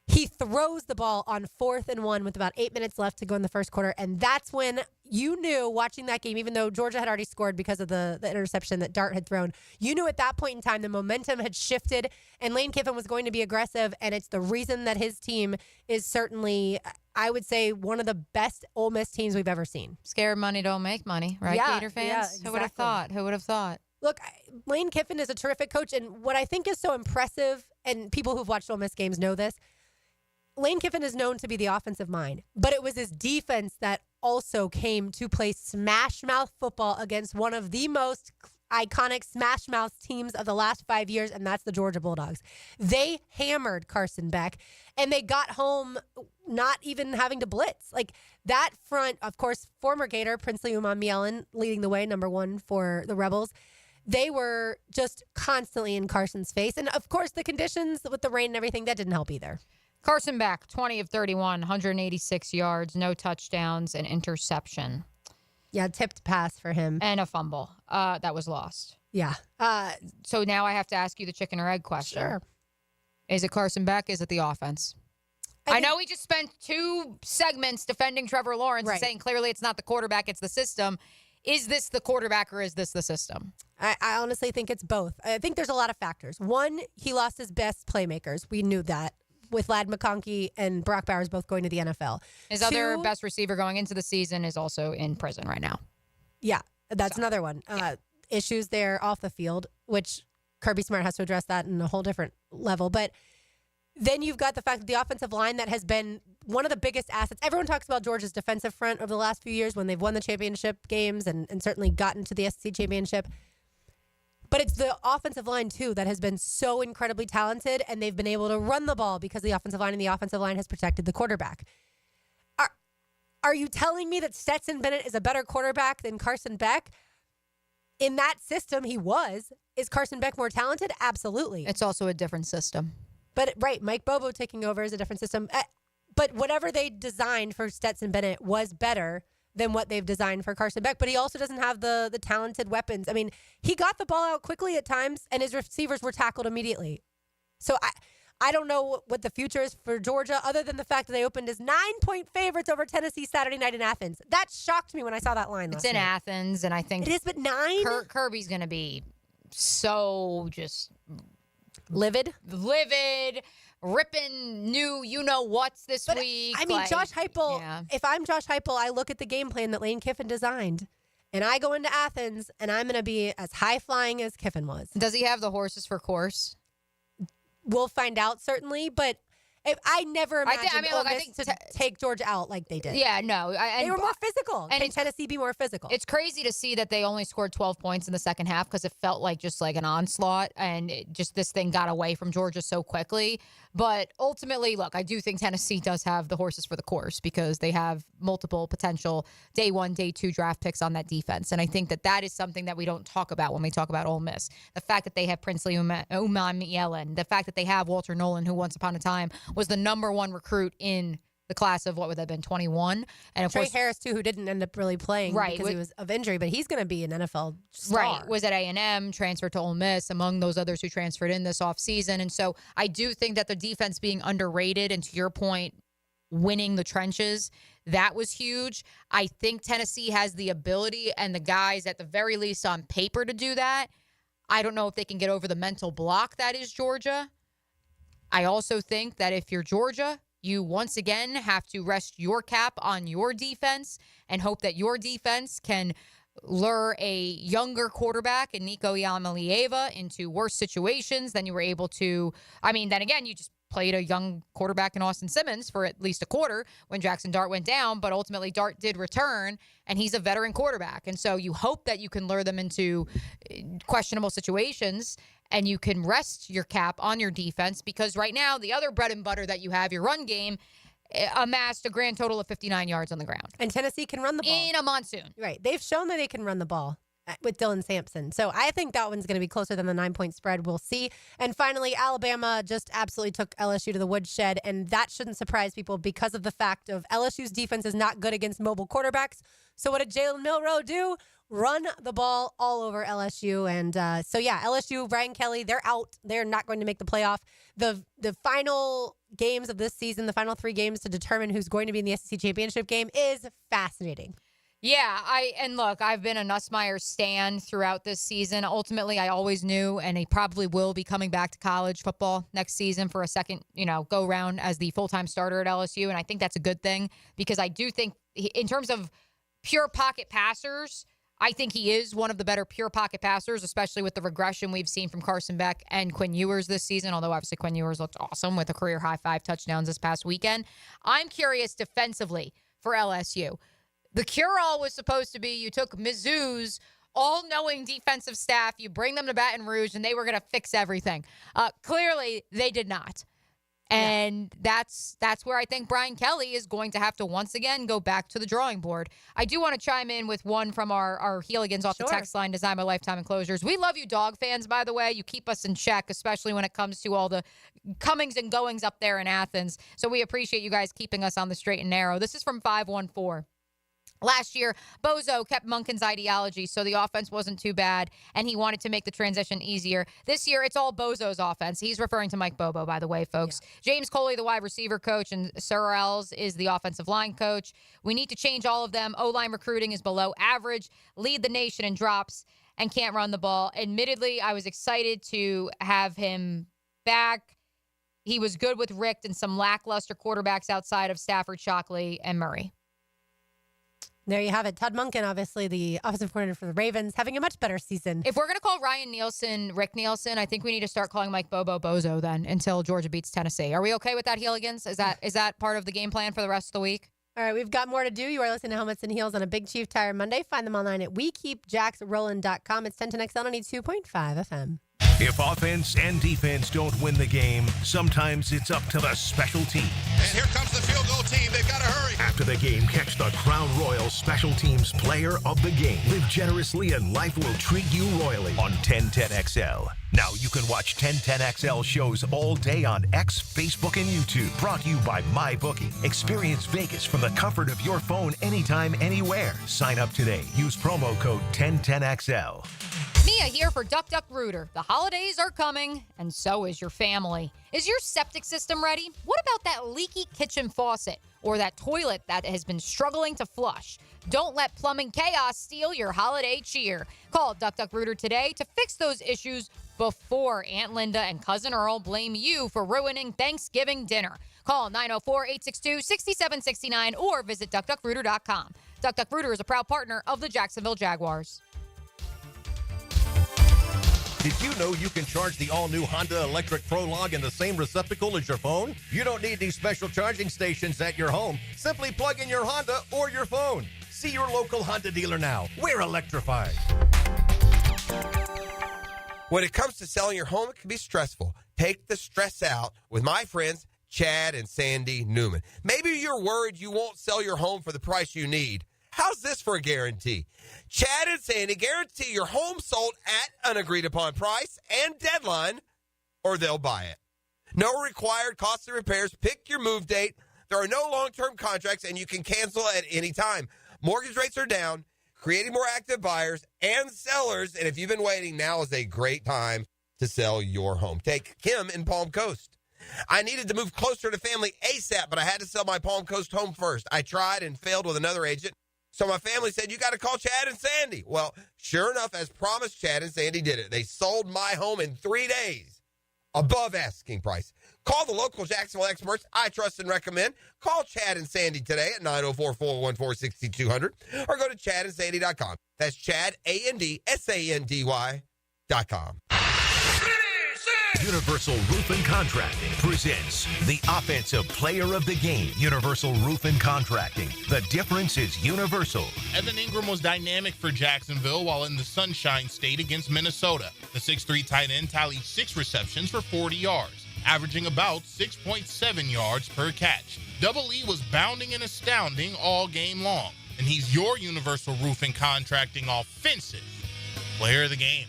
[SPEAKER 6] he throws the ball on 4th and 1 with about 8 minutes left to go in the first quarter. And that's when you knew, watching that game, even though Georgia had already scored because of the interception that Dart had thrown, you knew at that point in time the momentum had shifted and Lane Kiffin was going to be aggressive. And it's the reason that his team is certainly, I would say, one of the best Ole Miss teams we've ever seen.
[SPEAKER 7] Scared money don't make money, right,
[SPEAKER 6] Yeah,
[SPEAKER 7] Gator fans?
[SPEAKER 6] yeah, exactly.
[SPEAKER 7] Who would have thought? Who would have thought?
[SPEAKER 6] Look, Lane Kiffin is a terrific coach. And what I think is so impressive, and people who've watched Ole Miss games know this, Lane Kiffin is known to be the offensive mind, but it was his defense that also came to play smash mouth football against one of the most iconic smash mouth teams of the last 5 years, and that's the Georgia Bulldogs. They hammered Carson Beck, and they got home not even having to blitz. Like that front, of course, former Gator, Princely Umanmielen leading the way, number 1 for the Rebels. They were just constantly in Carson's face. And of course, the conditions with the rain and everything, that didn't help either.
[SPEAKER 7] Carson Beck, 20 of 31, 186 yards, no touchdowns, an interception.
[SPEAKER 6] Yeah, tipped pass for him.
[SPEAKER 7] And a fumble that was lost.
[SPEAKER 6] Yeah.
[SPEAKER 7] So now I have to ask you the chicken or egg question.
[SPEAKER 6] Sure.
[SPEAKER 7] Is it Carson Beck? Is it the offense? I know we just spent 2 segments defending Trevor Lawrence and saying clearly it's not the quarterback, it's the system. Is this the quarterback or is this the system?
[SPEAKER 6] I honestly think it's both. I think there's a lot of factors. One, he lost his best playmakers. We knew that, with Ladd McConkey and Brock Bowers both going to the NFL.
[SPEAKER 7] His other best receiver going into the season is also in prison right now.
[SPEAKER 6] Yeah, that's another one. Issues there off the field, which Kirby Smart has to address that in a whole different level. But then you've got the fact that the offensive line that has been one of the biggest assets. Everyone talks about Georgia's defensive front over the last few years when they've won the championship games and certainly gotten to the SEC championship. But it's the offensive line, too, that has been so incredibly talented, and they've been able to run the ball because of the offensive line, and the offensive line has protected the quarterback. Are you telling me that Stetson Bennett is a better quarterback than Carson Beck? In that system, he was. Is Carson Beck more talented? Absolutely.
[SPEAKER 7] It's also a different system.
[SPEAKER 6] But, right, Mike Bobo taking over is a different system. But whatever they designed for Stetson Bennett was better than what they've designed for Carson Beck, but he also doesn't have the talented weapons. I mean, he got the ball out quickly at times, and his receivers were tackled immediately. So I don't know what the future is for Georgia, other than the fact that they opened as 9-point favorites over Tennessee Saturday night in Athens. That shocked me when I saw that line last night.
[SPEAKER 7] It's in Athens, and I think
[SPEAKER 6] it is, but 9?
[SPEAKER 7] Kirby's going to be so just
[SPEAKER 6] livid,
[SPEAKER 7] ripping new you-know-whats this week.
[SPEAKER 6] I mean, Josh Heupel, if I'm Josh Heupel, I look at the game plan that Lane Kiffin designed, And I go into Athens, and I'm going to be as high-flying as Kiffin was.
[SPEAKER 7] Does he have the horses for course?
[SPEAKER 6] We'll find out, certainly, but I never imagined Ole Miss to take Georgia out like they did.
[SPEAKER 7] Yeah, no.
[SPEAKER 6] They were more physical.
[SPEAKER 7] And
[SPEAKER 6] Can Tennessee be more physical?
[SPEAKER 7] It's crazy to see that they only scored 12 points in the second half because it felt like just like an onslaught, and this thing got away from Georgia so quickly. But ultimately, look, I do think Tennessee does have the horses for the course because they have multiple potential day 1, day 2 draft picks on that defense. And I think that is something that we don't talk about when we talk about Ole Miss. The fact that they have Princely Umanmielen, the fact that they have Walter Nolan, who once upon a time was the number 1 recruit in the class of, what would that have been, 21? And of
[SPEAKER 6] Trey
[SPEAKER 7] course,
[SPEAKER 6] Harris, too, who didn't end up really playing because he was of injury, but he's going to be an NFL star.
[SPEAKER 7] Right. Was at A&M, transferred to Ole Miss, among those others who transferred in this offseason. And so I do think that the defense being underrated, and to your point, winning the trenches, that was huge. I think Tennessee has the ability and the guys, at the very least on paper, to do that. I don't know if they can get over the mental block that is Georgia. I also think that if you're Georgia, you once again have to rest your cap on your defense and hope that your defense can lure a younger quarterback in Nico Iamaleava into worse situations than you were able to. I mean, then again, you just played a young quarterback in Austin Simmons for at least a quarter when Jackson Dart went down, but ultimately Dart did return, and he's a veteran quarterback. And so you hope that you can lure them into questionable situations and you can rest your cap on your defense, because right now the other bread and butter that you have, your run game, amassed a grand total of 59 yards on the ground.
[SPEAKER 6] And Tennessee can run the ball.
[SPEAKER 7] In a monsoon.
[SPEAKER 6] Right. They've shown that they can run the ball with Dylan Sampson. So I think that one's going to be closer than the 9-point spread. We'll see. And finally, Alabama just absolutely took LSU to the woodshed, and that shouldn't surprise people because of the fact of LSU's defense is not good against mobile quarterbacks. So what did Jalen Milroe do? Run the ball all over LSU. And LSU, Brian Kelly, they're out. They're not going to make the playoff. The final games of this season, the final 3 games to determine who's going to be in the SEC championship game, is fascinating.
[SPEAKER 7] Yeah, I've been a Nussmeier stan throughout this season. Ultimately, I always knew, and he probably will be coming back to college football next season for a second, go round as the full-time starter at LSU. And I think that's a good thing, because I do think in terms of pure pocket passers, I think he is one of the better pure pocket passers, especially with the regression we've seen from Carson Beck and Quinn Ewers this season, although obviously Quinn Ewers looked awesome with a career-high 5 touchdowns this past weekend. I'm curious defensively for LSU. The cure-all was supposed to be you took Mizzou's all-knowing defensive staff, you bring them to Baton Rouge, and they were going to fix everything. Clearly, they did not. And that's where I think Brian Kelly is going to have to once again go back to the drawing board. I do want to chime in with one from our Heeligans off the text line, designed by Lifetime Enclosures. We love you dog fans, by the way. You keep us in check, especially when it comes to all the comings and goings up there in Athens. So we appreciate you guys keeping us on the straight and narrow. This is from 514. Last year, Bozo kept Monken's ideology, so the offense wasn't too bad, and he wanted to make the transition easier. This year, it's all Bozo's offense. He's referring to Mike Bobo, by the way, folks. Yeah. James Coley, the wide receiver coach, and Sorrells is the offensive line coach. We need to change all of them. O-line recruiting is below average, lead the nation in drops, and can't run the ball. Admittedly, I was excited to have him back. He was good with Richt and some lackluster quarterbacks outside of Stafford, Shockley, and Murray.
[SPEAKER 6] There you have it. Todd Monken, obviously the offensive coordinator for the Ravens, having a much better season.
[SPEAKER 7] If we're going to call Ryan Nielsen Rick Nielsen, I think we need to start calling Mike Bobo Bozo then until Georgia beats Tennessee. Are we okay with that, Heeligans? Is that part of the game plan for the rest of the week?
[SPEAKER 6] All right, we've got more to do. You are listening to Helmets and Heels on a Big Chief Tire Monday. Find them online at wekeepjacksrollin.com. It's 1010XL 92.5 FM.
[SPEAKER 3] If offense and defense don't win the game, sometimes it's up to the special team.
[SPEAKER 9] And here comes the field goal team. They've got to hurry.
[SPEAKER 3] After the game, catch the Crown Royal Special Teams Player of the Game. Live generously and life will treat you royally on 1010XL. Now you can watch 1010XL shows all day on X, Facebook, and YouTube. Brought to you by MyBookie. Experience Vegas from the comfort of your phone anytime, anywhere. Sign up today. Use promo code 1010XL.
[SPEAKER 7] Mia here for Duck Duck Rooter. The holidays are coming, and so is your family. Is your septic system ready? What about that leaky kitchen faucet or that toilet that has been struggling to flush? Don't let plumbing chaos steal your holiday cheer. Call Duck Duck Rooter today to fix those issues before Aunt Linda and Cousin Earl blame you for ruining Thanksgiving dinner. Call 904-862-6769 or visit DuckDuckRooter.com. Duck Duck Rooter is a proud partner of the Jacksonville Jaguars.
[SPEAKER 3] Did you know you can charge the all-new Honda Electric Prologue in the same receptacle as your phone? You don't need these special charging stations at your home. Simply plug in your Honda or your phone. See your local Honda dealer now. We're electrified.
[SPEAKER 26] When it comes to selling your home, it can be stressful. Take the stress out with my friends, Chad and Sandy Newman. Maybe you're worried you won't sell your home for the price you need. How's this for a guarantee? Chad and Sandy guarantee your home sold at an agreed-upon price and deadline, or they'll buy it. No required costly repairs. Pick your move date. There are no long-term contracts, and you can cancel at any time. Mortgage rates are down, creating more active buyers and sellers, and if you've been waiting, now is a great time to sell your home. Take Kim in Palm Coast. I needed to move closer to family ASAP, but I had to sell my Palm Coast home first. I tried and failed with another agent. So my family said, you got to call Chad and Sandy. Well, sure enough, as promised, Chad and Sandy did it. They sold my home in 3 days, above asking price. Call the local Jacksonville experts I trust and recommend. Call Chad and Sandy today at 904-414-6200 or go to chadandsandy.com. That's Chad, ANDSANDY.com.
[SPEAKER 3] Universal Roof and Contracting presents the Offensive Player of the Game. Universal Roof and Contracting. The difference is universal.
[SPEAKER 27] Evan Ingram was dynamic for Jacksonville while in the Sunshine State against Minnesota. The 6'3" tight end tallied 6 receptions for 40 yards, averaging about 6.7 yards per catch. Double E was bounding and astounding all game long, and he's your Universal Roof and Contracting Offensive Player of the Game.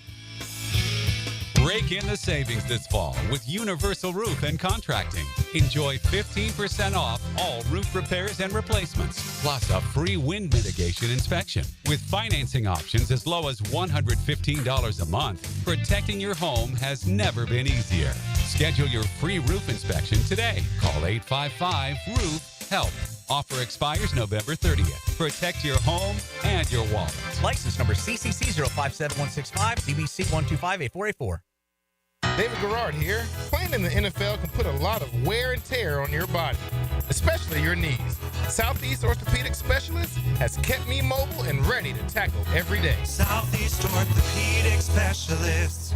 [SPEAKER 13] Break in the savings this fall with Universal Roof and Contracting. Enjoy 15% off all roof repairs and replacements, plus a free wind mitigation inspection. With financing options as low as $115 a month, protecting your home has never been easier. Schedule your free roof inspection today. Call 855-ROOF-HELP. Offer expires November 30th. Protect your home and your wallet.
[SPEAKER 14] License number CCC 057165, CBC 1258484.
[SPEAKER 30] David Garrard here. Playing in the NFL can put a lot of wear and tear on your body, especially your knees. Southeast Orthopedic Specialist has kept me mobile and ready to tackle every day.
[SPEAKER 15] Southeast Orthopedic Specialist.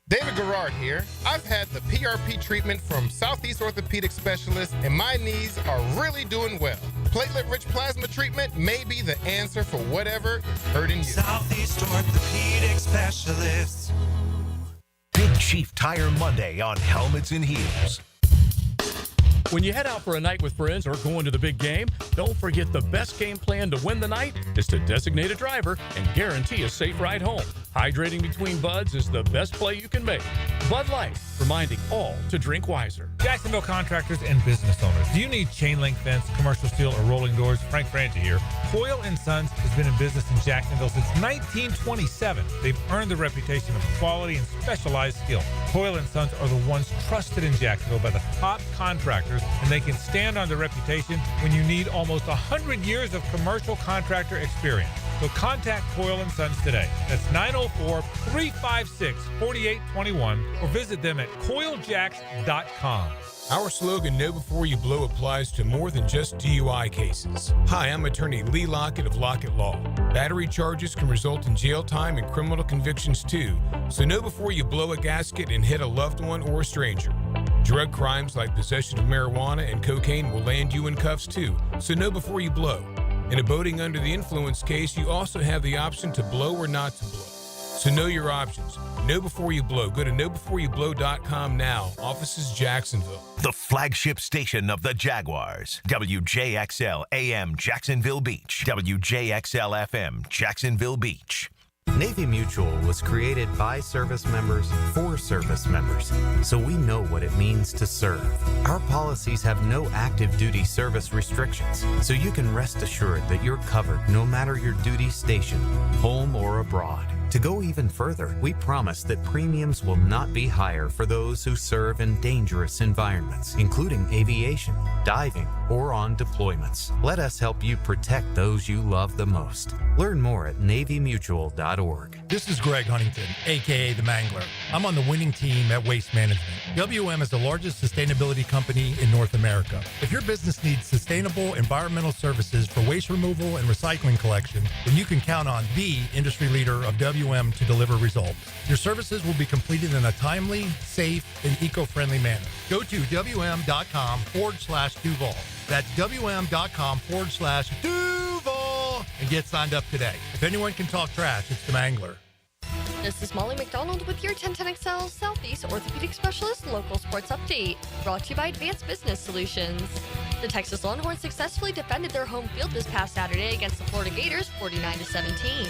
[SPEAKER 30] David Garrard here. I've had the PRP treatment from Southeast Orthopedic Specialist, and my knees are really doing well. Platelet-rich plasma treatment may be the answer for whatever is hurting you.
[SPEAKER 15] Southeast Orthopedic Specialist.
[SPEAKER 3] Big Chief Tire Monday on Helmets and Heels.
[SPEAKER 16] When you head out for a night with friends or going to the big game, don't forget the best game plan to win the night is to designate a driver and guarantee a safe ride home. Hydrating between buds is the best play you can make. Bud Light, reminding all to drink wiser.
[SPEAKER 12] Jacksonville contractors and business owners. Do you need chain link fence, commercial steel, or rolling doors? Frank Franchi here. Coyle & Sons has been in business in Jacksonville since 1927. They've earned the reputation of quality and specialized skill. Coyle & Sons are the ones trusted in Jacksonville by the top contractors, and they can stand on their reputation when you need almost 100 years of commercial contractor experience. So contact Coyle & Sons today. That's 904-356-4821 or visit them at coiljacks.com.
[SPEAKER 17] Our slogan, Know Before You Blow, applies to more than just DUI cases. Hi, I'm attorney Lee Lockett of Lockett Law. Battery charges can result in jail time and criminal convictions too, so know before you blow a gasket and hit a loved one or a stranger. Drug crimes like possession of marijuana and cocaine will land you in cuffs too, so know before you blow. In a boating under the influence case, you also have the option to blow or not to blow. So know your options. Know before you blow. Go to knowbeforeyouBlow.com now. Offices Jacksonville.
[SPEAKER 3] The flagship station of the Jaguars. WJXL AM Jacksonville Beach. WJXL FM Jacksonville Beach.
[SPEAKER 18] Navy Mutual was created by service members for service members, so we know what it means to serve. Our policies have no active duty service restrictions, so you can rest assured that you're covered no matter your duty station, home or abroad. To go even further, we promise that premiums will not be higher for those who serve in dangerous environments, including aviation, diving, or on deployments. Let us help you protect those you love the most. Learn more at NavyMutual.org.
[SPEAKER 19] This is Greg Huntington, a.k.a. The Mangler.
[SPEAKER 1] I'm on the winning team at Waste Management. WM is the largest sustainability company in North America. If your business needs sustainable environmental services for waste removal and recycling collection, then you can count on the industry leader of WM to deliver results. Your services will be completed in a timely, safe, and eco-friendly manner. Go to WM.com/Duval. That's WM.com/Duval and get signed up today. If anyone can talk trash, it's the Mangler.
[SPEAKER 2] This is Molly McDonald with your 1010XL Southeast Orthopedic Specialist Local Sports Update, brought to you by Advanced Business Solutions. The Texas Longhorns successfully defended their home field this past Saturday against the Florida Gators 49-17.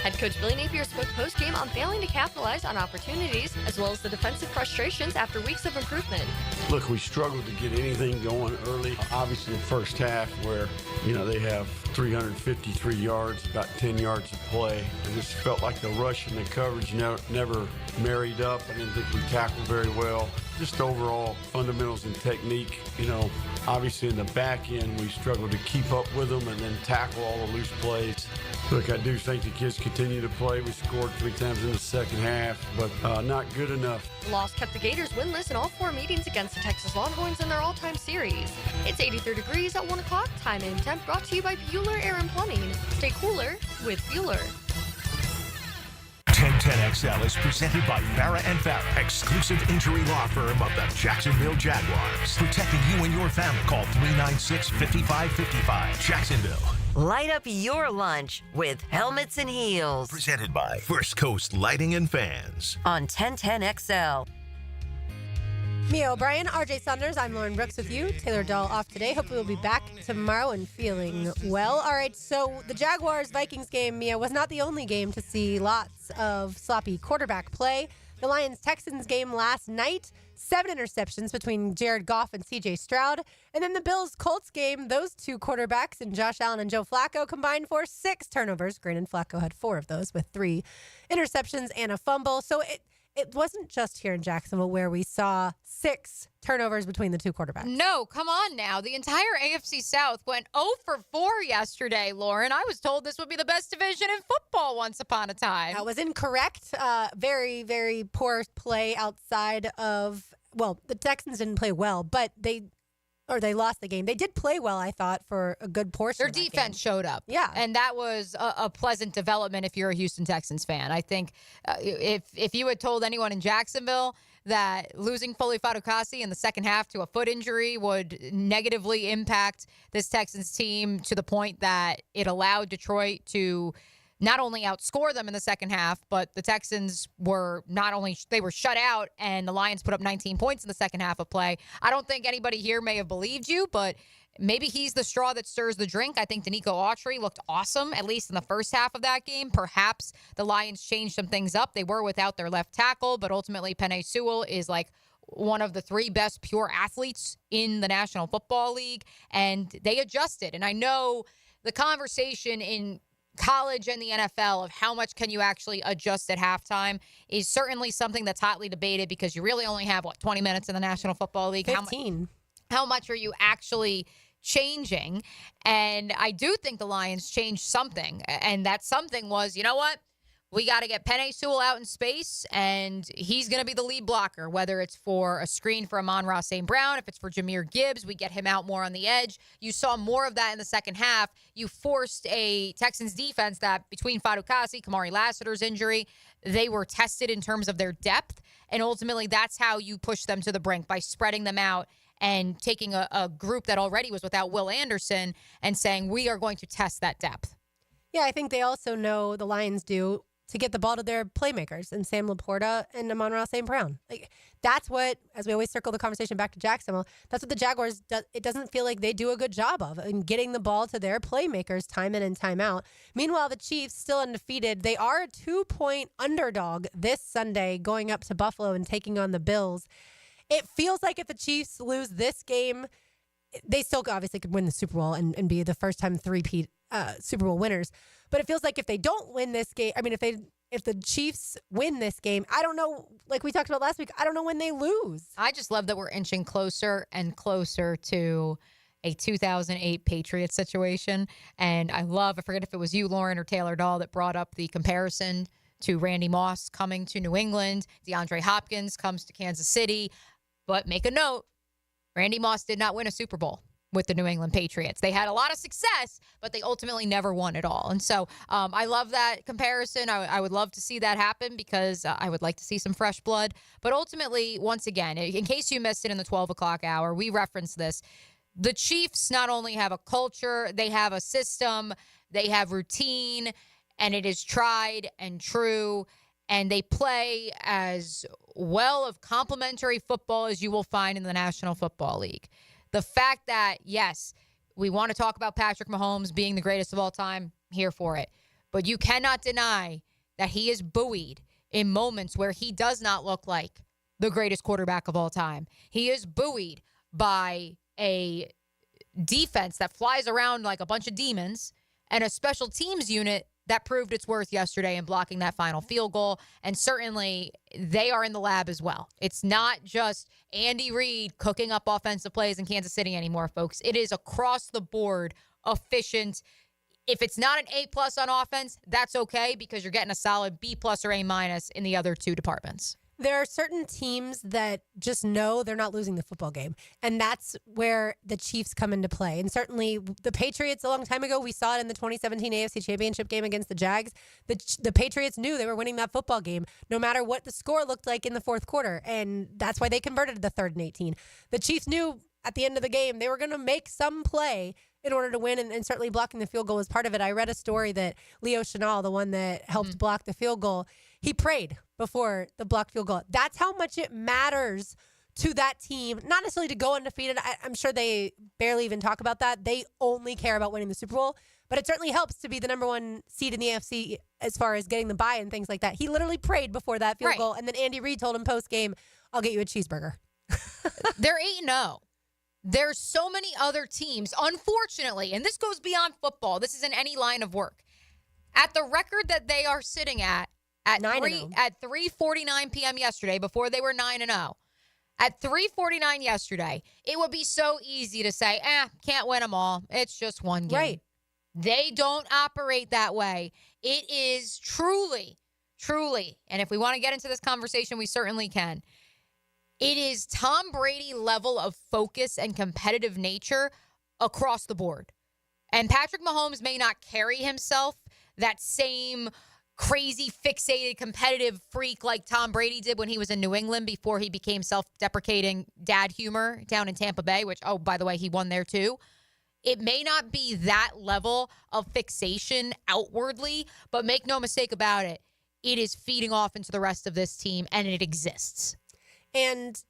[SPEAKER 2] Head coach Billy Napier spoke post-game on failing to capitalize on opportunities, as well as the defensive frustrations after weeks of improvement.
[SPEAKER 8] Look, we struggled to get anything going early. Obviously, the first half where, they have 353 yards, about 10 yards of play. It just felt like the rush and the coverage never married up. I didn't think we tackled very well. Just overall fundamentals and technique, obviously in the back end, we struggled to keep up with them and then tackle all the loose plays. Look, I do think the kids continue to play. We scored 3 times in the second half, but not good enough.
[SPEAKER 2] The loss kept the Gators winless in all 4 meetings against the Texas Longhorns in their all-time series. It's 83 degrees at 1 o'clock. Time and temp brought to you by Bueller Air and Plumbing. Stay cooler with Bueller.
[SPEAKER 3] 1010XL is presented by Farah & Farah, exclusive injury law firm of the Jacksonville Jaguars. Protecting you and your family. Call 396-5555. Jacksonville.
[SPEAKER 5] Light up your lunch with Helmets and Heels.
[SPEAKER 3] Presented by First Coast Lighting and Fans.
[SPEAKER 5] On 1010XL.
[SPEAKER 6] Mia O'Brien, RJ Saunders, I'm Lauren Brooks with you. Taylor Dahl off today. Hopefully we'll be back tomorrow and feeling well. All right, so the Jaguars-Vikings game, Mia, was not the only game to see lots of sloppy quarterback play. The Lions-Texans game last night, 7 interceptions between Jared Goff and C.J. Stroud. And then the Bills-Colts game, those 2 quarterbacks, and Josh Allen and Joe Flacco, combined for 6 turnovers. Granted, Flacco had 4 of those with 3 interceptions and a fumble. So it wasn't just here in Jacksonville where we saw 6 turnovers between the 2 quarterbacks.
[SPEAKER 7] No, come on now. The entire AFC South went 0 for 4 yesterday, Lauren. I was told this would be the best division in football once upon a time.
[SPEAKER 6] That was incorrect. Very, very poor play outside of, the Texans didn't play well, but they lost the game. They did play well, I thought, for a good portion
[SPEAKER 7] Their
[SPEAKER 6] of that
[SPEAKER 7] defense
[SPEAKER 6] game.
[SPEAKER 7] showed up.
[SPEAKER 6] Yeah.
[SPEAKER 7] And that was a pleasant development if you're a Houston Texans fan. I think if you had told anyone in Jacksonville that losing Foley Fatukasi in the second half to a foot injury would negatively impact this Texans team to the point that it allowed Detroit to not only outscore them in the second half, but the Texans were they were shut out and the Lions put up 19 points in the second half of play. I don't think anybody here may have believed you, but maybe he's the straw that stirs the drink. I think Danico Autry looked awesome, at least in the first half of that game. Perhaps the Lions changed some things up. They were without their left tackle, but ultimately Penei Sewell is like one of the 3 best pure athletes in the National Football League, and they adjusted. And I know the conversation in college and the NFL of how much can you actually adjust at halftime is certainly something that's hotly debated because you really only have, 20 minutes in the National Football League?
[SPEAKER 6] 15.
[SPEAKER 7] How much are you actually changing? And I do think the Lions changed something. And that something was, you know what? We got to get Penei Sewell out in space, and he's going to be the lead blocker, whether it's for a screen for Amon-Ra St. Brown, if it's for Jahmyr Gibbs, we get him out more on the edge. You saw more of that in the second half. You forced a Texans defense that between Fatukasi, Kamari Lassiter's injury, they were tested in terms of their depth, and ultimately that's how you push them to the brink, by spreading them out and taking a group that already was without Will Anderson and saying, we are going to test that depth.
[SPEAKER 6] Yeah, I think they also know, the Lions do, to get the ball to their playmakers and Sam Laporta and Amon-Ra St. Brown. That's what, as we always circle the conversation back to Jacksonville, that's what the Jaguars, it doesn't feel like they do a good job of in getting the ball to their playmakers time in and time out. Meanwhile, the Chiefs, still undefeated, they are a 2-point underdog this Sunday going up to Buffalo and taking on the Bills. It feels like if the Chiefs lose this game, they still obviously could win the Super Bowl and be the first-time three-peat Super Bowl winners. But it feels like if they don't win this game, if the Chiefs win this game, I don't know, like we talked about last week, I don't know when they lose.
[SPEAKER 7] I just love that we're inching closer and closer to a 2008 Patriots situation. And I forget if it was you, Lauren, or Taylor Dahl that brought up the comparison to Randy Moss coming to New England. DeAndre Hopkins comes to Kansas City. But make a note, Randy Moss did not win a Super Bowl with the New England Patriots. They had a lot of success, but they ultimately never won it all. And so I love that comparison. I would love to see that happen because I would like to see some fresh blood. But ultimately, once again, in case you missed it in the 12 o'clock hour, we referenced this. The Chiefs not only have a culture, they have a system, they have routine, and it is tried and true. And they play as well of complementary football as you will find in the National Football League. The fact that, yes, we want to talk about Patrick Mahomes being the greatest of all time, here for it. But you cannot deny that he is buoyed in moments where he does not look like the greatest quarterback of all time. He is buoyed by a defense that flies around like a bunch of demons and a special teams unit that proved its worth yesterday in blocking that final field goal. And certainly they are in the lab as well. It's not just Andy Reid cooking up offensive plays in Kansas City anymore, folks. It is across the board efficient. If it's not an A+ on offense, that's okay because you're getting a solid B+ or A- in the other two departments.
[SPEAKER 6] There are certain teams that just know they're not losing the football game. And that's where the Chiefs come into play. And certainly the Patriots a long time ago, we saw it in the 2017 AFC Championship game against the Jags. The Patriots knew they were winning that football game no matter what the score looked like in the fourth quarter. And that's why they converted the 3rd and 18. The Chiefs knew at the end of the game they were going to make some play in order to win, and certainly blocking the field goal was part of it. I read a story that Leo Chenal, the one that helped block the field goal, he prayed before the blocked field goal. That's how much it matters to that team, not necessarily to go undefeated. I'm sure they barely even talk about that. They only care about winning the Super Bowl, but it certainly helps to be the number 1 seed in the AFC as far as getting the bye and things like that. He literally prayed before that field goal, and then Andy Reid told him post-game, I'll get you a cheeseburger.
[SPEAKER 7] They're 8-0. There's so many other teams, unfortunately, and this goes beyond football. This isn't any line of work. At the record that they are sitting at 3:49 p.m. yesterday, before they were 9-0, at 3:49 yesterday, it would be so easy to say, can't win them all. It's just one game.
[SPEAKER 6] Right.
[SPEAKER 7] They don't operate that way. It is truly, and if we want to get into this conversation, we certainly can. It is Tom Brady level of focus and competitive nature across the board. And Patrick Mahomes may not carry himself that same crazy, fixated, competitive freak like Tom Brady did when he was in New England before he became self-deprecating dad humor down in Tampa Bay, which, oh, by the way, he won there too. It may not be that level of fixation outwardly, but make no mistake about it, it is feeding off into the rest of this team, and it exists.
[SPEAKER 6] And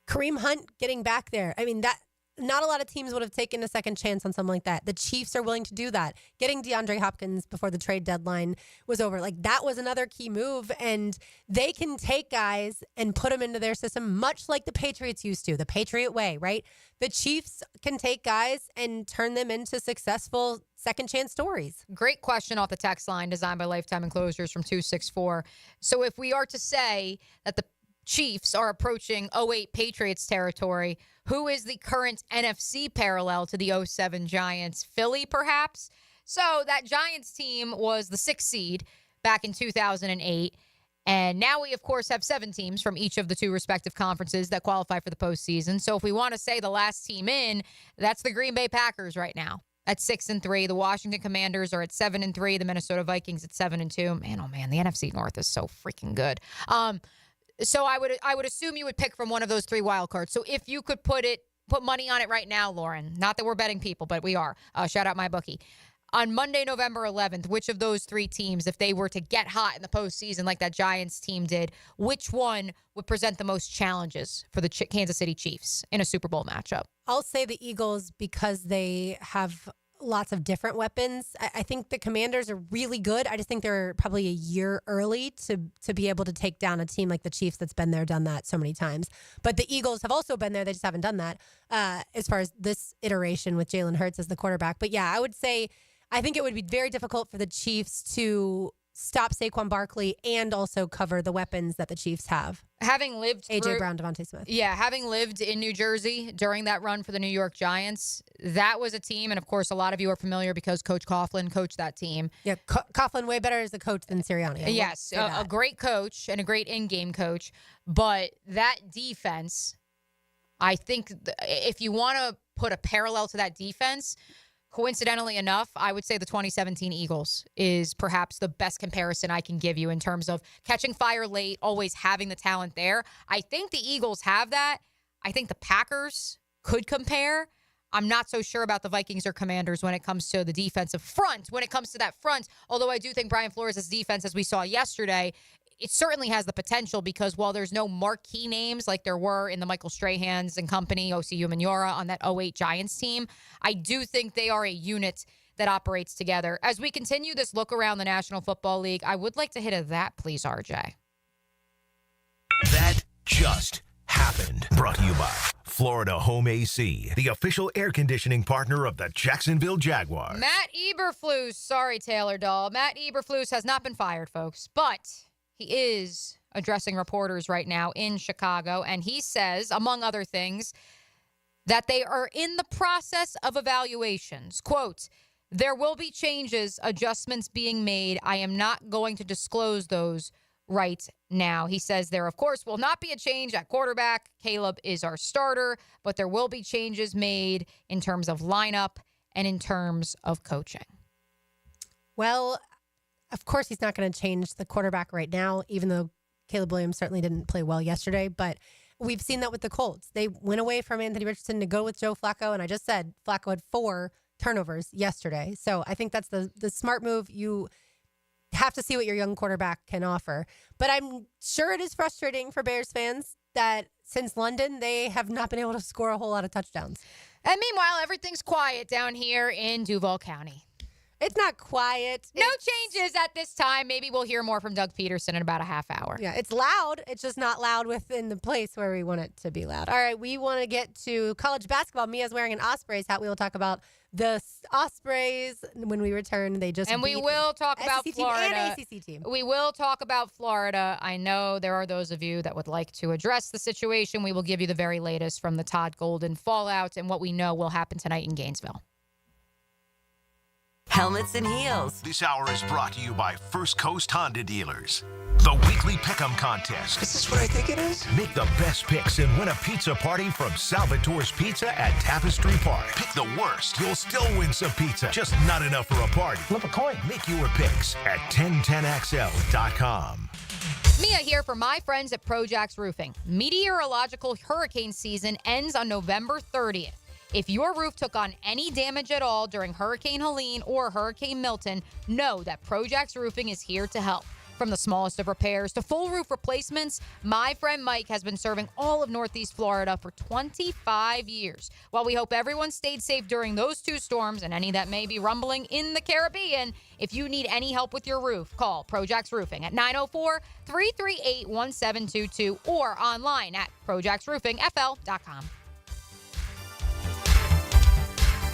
[SPEAKER 6] Kareem Hunt getting back there. I mean, that not a lot of teams would have taken a second chance on something like that. The Chiefs are willing to do that. Getting DeAndre Hopkins before the trade deadline was over, like that was another key move. And they can take guys and put them into their system, much like the Patriots used to, the Patriot way, right? The Chiefs can take guys and turn them into successful second chance stories.
[SPEAKER 7] Great question off the text line designed by Lifetime Enclosures from 264. So if we are to say that the Chiefs are approaching 08 Patriots territory, who is the current NFC parallel to the 07 Giants? Philly, perhaps? So that Giants team was the 6th seed back in 2008. And now we, of course, have 7 teams from each of the 2 respective conferences that qualify for the postseason. So if we want to say the last team in, that's the Green Bay Packers right now at 6-3. The Washington Commanders are at 7-3. The Minnesota Vikings at 7-2. Man, oh man, the NFC North is so freaking good. So I would assume you would pick from one of those 3 wild cards. So if you could put money on it right now, Lauren, not that we're betting people, but we are. Shout out my bookie. On Monday, November 11th, which of those 3 teams, if they were to get hot in the postseason like that Giants team did, which one would present the most challenges for the Kansas City Chiefs in a Super Bowl matchup?
[SPEAKER 6] I'll say the Eagles because they have lots of different weapons. I think the Commanders are really good. I just think they're probably a year early to be able to take down a team like the Chiefs that's been there, done that so many times. But the Eagles have also been there. They just haven't done that as far as this iteration with Jalen Hurts as the quarterback. But yeah, I would say I think it would be very difficult for the Chiefs to stop Saquon Barkley and also cover the weapons that the Chiefs have.
[SPEAKER 7] Having lived
[SPEAKER 6] A.J. Brown, Devontae Smith.
[SPEAKER 7] Yeah, having lived in New Jersey during that run for the New York Giants, that was a team, and of course, a lot of you are familiar because Coach Coughlin coached that team.
[SPEAKER 6] Yeah, Coughlin way better as a coach than Sirianni.
[SPEAKER 7] Yes, a great coach and a great in-game coach, but that defense, I think if you want to put a parallel to that defense, coincidentally enough, I would say the 2017 Eagles is perhaps the best comparison I can give you in terms of catching fire late, always having the talent there. I think the Eagles have that. I think the Packers could compare. I'm not so sure about the Vikings or Commanders when it comes to the defensive front. When it comes to that front, although I do think Brian Flores' defense, as we saw yesterday, it certainly has the potential because while there's no marquee names like there were in the Michael Strahans and company, Osi Umenyiora on that 08 Giants team, I do think they are a unit that operates together. As we continue this look around the National Football League, I would like to hit a that, please, RJ.
[SPEAKER 3] That just happened. Brought to you by Florida Home AC, the official air conditioning partner of the Jacksonville Jaguars.
[SPEAKER 7] Matt Eberflus, sorry, Taylor Doll. Matt Eberflus has not been fired, folks, but he is addressing reporters right now in Chicago, and he says, among other things, that they are in the process of evaluations. Quote, there will be changes, adjustments being made. I am not going to disclose those right now. He says there, of course, will not be a change at quarterback. Caleb is our starter, but there will be changes made in terms of lineup and in terms of coaching.
[SPEAKER 6] Well, of course, he's not going to change the quarterback right now, even though Caleb Williams certainly didn't play well yesterday. But we've seen that with the Colts. They went away from Anthony Richardson to go with Joe Flacco. And I just said Flacco had 4 turnovers yesterday. So I think that's the smart move. You have to see what your young quarterback can offer. But I'm sure it is frustrating for Bears fans that since London, they have not been able to score a whole lot of touchdowns.
[SPEAKER 7] And meanwhile, everything's quiet down here in Duval County.
[SPEAKER 6] It's not quiet.
[SPEAKER 7] No changes at this time. Maybe we'll hear more from Doug Pederson in about a half hour.
[SPEAKER 6] Yeah, it's loud. It's just not loud within the place where we want it to be loud. All right, we want to get to college basketball. Mia's wearing an Ospreys hat. We will talk about the Ospreys when we return. They just
[SPEAKER 7] and we will talk about
[SPEAKER 6] SEC
[SPEAKER 7] Florida
[SPEAKER 6] team and ACC team.
[SPEAKER 7] We will talk about Florida. I know there are those of you that would like to address the situation. We will give you the very latest from the Todd Golden fallout and what we know will happen tonight in Gainesville.
[SPEAKER 5] Helmets and heels.
[SPEAKER 3] This hour is brought to you by First Coast Honda Dealers. The weekly Pick'em contest.
[SPEAKER 15] Is this what I think it is?
[SPEAKER 3] Make the best picks and win a pizza party from Salvatore's Pizza at Tapestry Park. Pick the worst. You'll still win some pizza. Just not enough for a party. Flip a coin. Make your picks at 1010XL.com.
[SPEAKER 7] Mia here for my friends at Projax Roofing. Meteorological hurricane season ends on November 30th. If your roof took on any damage at all during Hurricane Helene or Hurricane Milton, know that Projax Roofing is here to help. From the smallest of repairs to full roof replacements, my friend Mike has been serving all of Northeast Florida for 25 years. While we hope everyone stayed safe during those 2 storms and any that may be rumbling in the Caribbean, if you need any help with your roof, call Projax Roofing at 904-338-1722 or online at projaxroofingfl.com.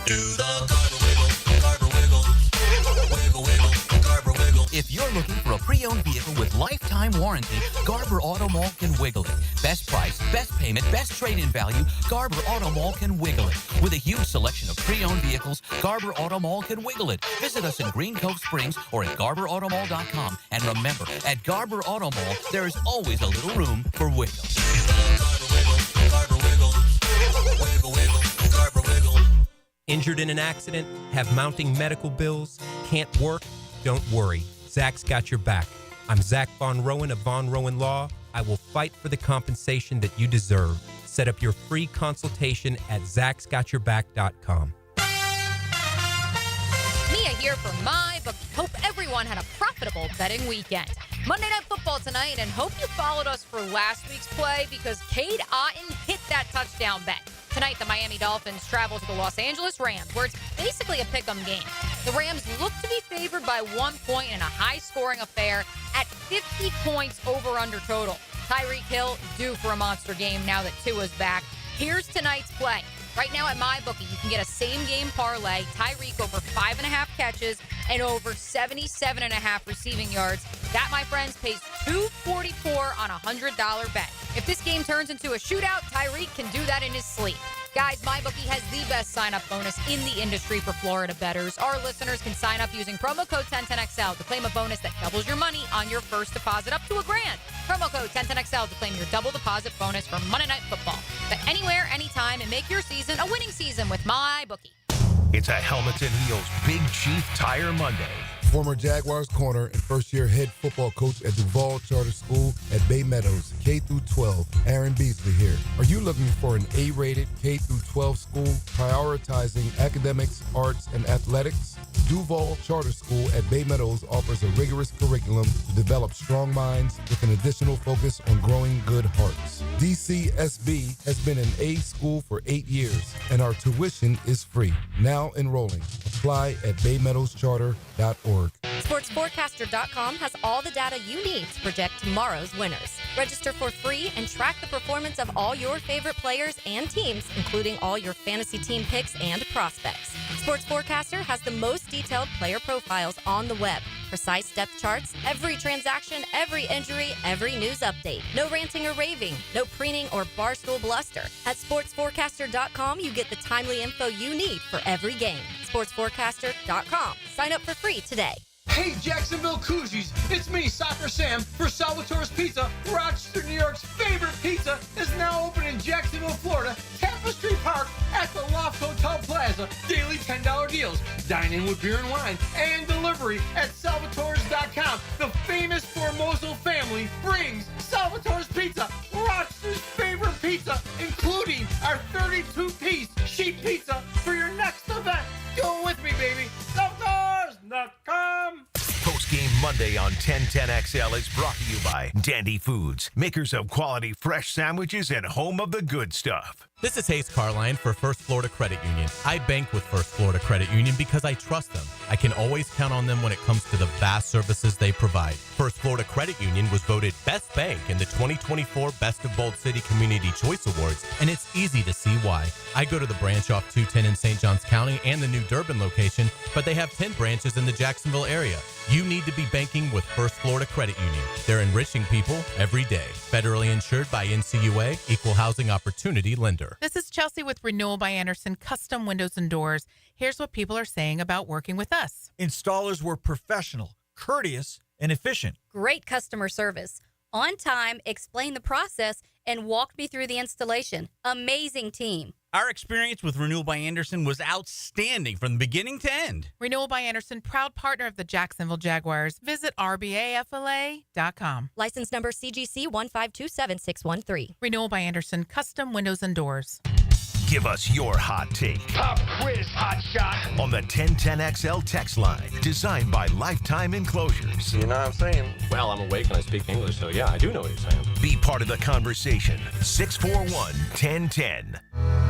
[SPEAKER 15] Do the Garber wiggle, Garber wiggle, wiggle, wiggle, Garber wiggle.
[SPEAKER 10] If you're looking for a pre-owned vehicle with lifetime warranty, Garber Auto Mall can wiggle it. Best price, best payment, best trade-in value, Garber Auto Mall can wiggle it. With a huge selection of pre-owned vehicles, Garber Auto Mall can wiggle it. Visit us in Green Cove Springs or at GarberAutomall.com. And remember, at Garber Auto Mall, there is always a little room for wiggle.
[SPEAKER 15] Garber wiggle, Garber wiggle, wiggle, wiggle, Garber wiggle.
[SPEAKER 11] Injured in an accident? Have mounting medical bills? Can't work? Don't worry. Zach's got your back. I'm Zach Von Rowan of Von Rowan Law. I will fight for the compensation that you deserve. Set up your free consultation at zachsgotyourback.com.
[SPEAKER 7] Mia here for my book. Hope everyone had a profitable betting weekend. Monday Night Football tonight, and hope you followed us for last week's play because Cade Otton hit that touchdown bet. Tonight, the Miami Dolphins travel to the Los Angeles Rams, where it's basically a pick'em game. The Rams look to be favored by 1 point in a high-scoring affair at 50 points over-under total. Tyreek Hill due for a monster game now that Tua's back. Here's tonight's play. Right now at MyBookie, you can get a same-game parlay, Tyreek over 5.5 catches and over 77.5 receiving yards. That, my friends, pays $244 on a $100 bet. If this game turns into a shootout, Tyreek can do that in his sleep. Guys, MyBookie has the best sign-up bonus in the industry for Florida bettors. Our listeners can sign up using promo code 1010XL to claim a bonus that doubles your money on your first deposit up to $1,000. Promo code 1010XL to claim your double deposit bonus for Monday Night Football. Bet anywhere, anytime, and make your season a winning season with MyBookie.
[SPEAKER 3] It's a Helmets and Heels Big Chief Tire Monday.
[SPEAKER 4] Former Jaguars corner and first-year head football coach at Duval Charter School at Bay Meadows, K-12, Aaron Beasley here. Are you looking for an A-rated K-12 school prioritizing academics, arts, and athletics? Duval Charter School at Bay Meadows offers a rigorous curriculum to develop strong minds with an additional focus on growing good hearts. DCSB has been an A school for 8 years, and our tuition is free. Now enrolling. Apply at baymeadowscharter.org.
[SPEAKER 2] SportsForecaster.com has all the data you need to project tomorrow's winners. Register for free and track the performance of all your favorite players and teams, including all your fantasy team picks and prospects. Sports Forecaster has the most detailed player profiles on the web, precise depth charts, every transaction, every injury, every news update. No ranting or raving, no preening or barstool bluster. At SportsForecaster.com, you get the timely info you need for every game. SportsForecaster.com. Sign up for free today.
[SPEAKER 19] Hey, Jacksonville Koozies, it's me, Soccer Sam, for Salvatore's Pizza. Rochester, New York's favorite pizza is now open in Jacksonville, Florida, Tapestry Park at the Loft Hotel Plaza. Daily $10 deals, dine in with beer and wine, and delivery at salvatores.com. The famous Formoso family brings Salvatore's Pizza, Rochester's favorite pizza, including our 32-piece sheet pizza for your next event. Go with me, baby. Salvatores.com.
[SPEAKER 3] Post-game Monday on 1010XL is brought to you by Dandy Foods, makers of quality fresh sandwiches and home of the good stuff.
[SPEAKER 20] This is Hayes Carline for First Florida Credit Union. I bank with First Florida Credit Union because I trust them. I can always count on them when it comes to the vast services they provide. First Florida Credit Union was voted Best Bank in the 2024 Best of Bold City Community Choice Awards, and it's easy to see why. I go to the branch off 210 in St. Johns County and the new Durbin location, but they have 10 branches in the Jacksonville area. You need to be banking with First Florida Credit Union. They're enriching people every day. Federally insured by NCUA, Equal Housing Opportunity Lender.
[SPEAKER 21] This is Chelsea with Renewal by Anderson Custom Windows and Doors. Here's what people are saying about working with us.
[SPEAKER 22] Installers were professional, courteous, and efficient.
[SPEAKER 23] Great customer service. On time, explained the process, and walked me through the installation. Amazing team.
[SPEAKER 22] Our experience with Renewal by Anderson was outstanding from the beginning to end.
[SPEAKER 21] Renewal by Anderson, proud partner of the Jacksonville Jaguars. Visit rbafla.com.
[SPEAKER 23] License number CGC 1527613.
[SPEAKER 21] Renewal by Anderson, custom windows and doors.
[SPEAKER 3] Give us your hot take.
[SPEAKER 15] Pop quiz, hot shot.
[SPEAKER 3] On the 1010XL text line, designed by Lifetime Enclosures.
[SPEAKER 24] You know what I'm saying? Well, I'm awake and I speak English, so yeah, I do know what you're saying.
[SPEAKER 3] Be part of the conversation. 641-1010.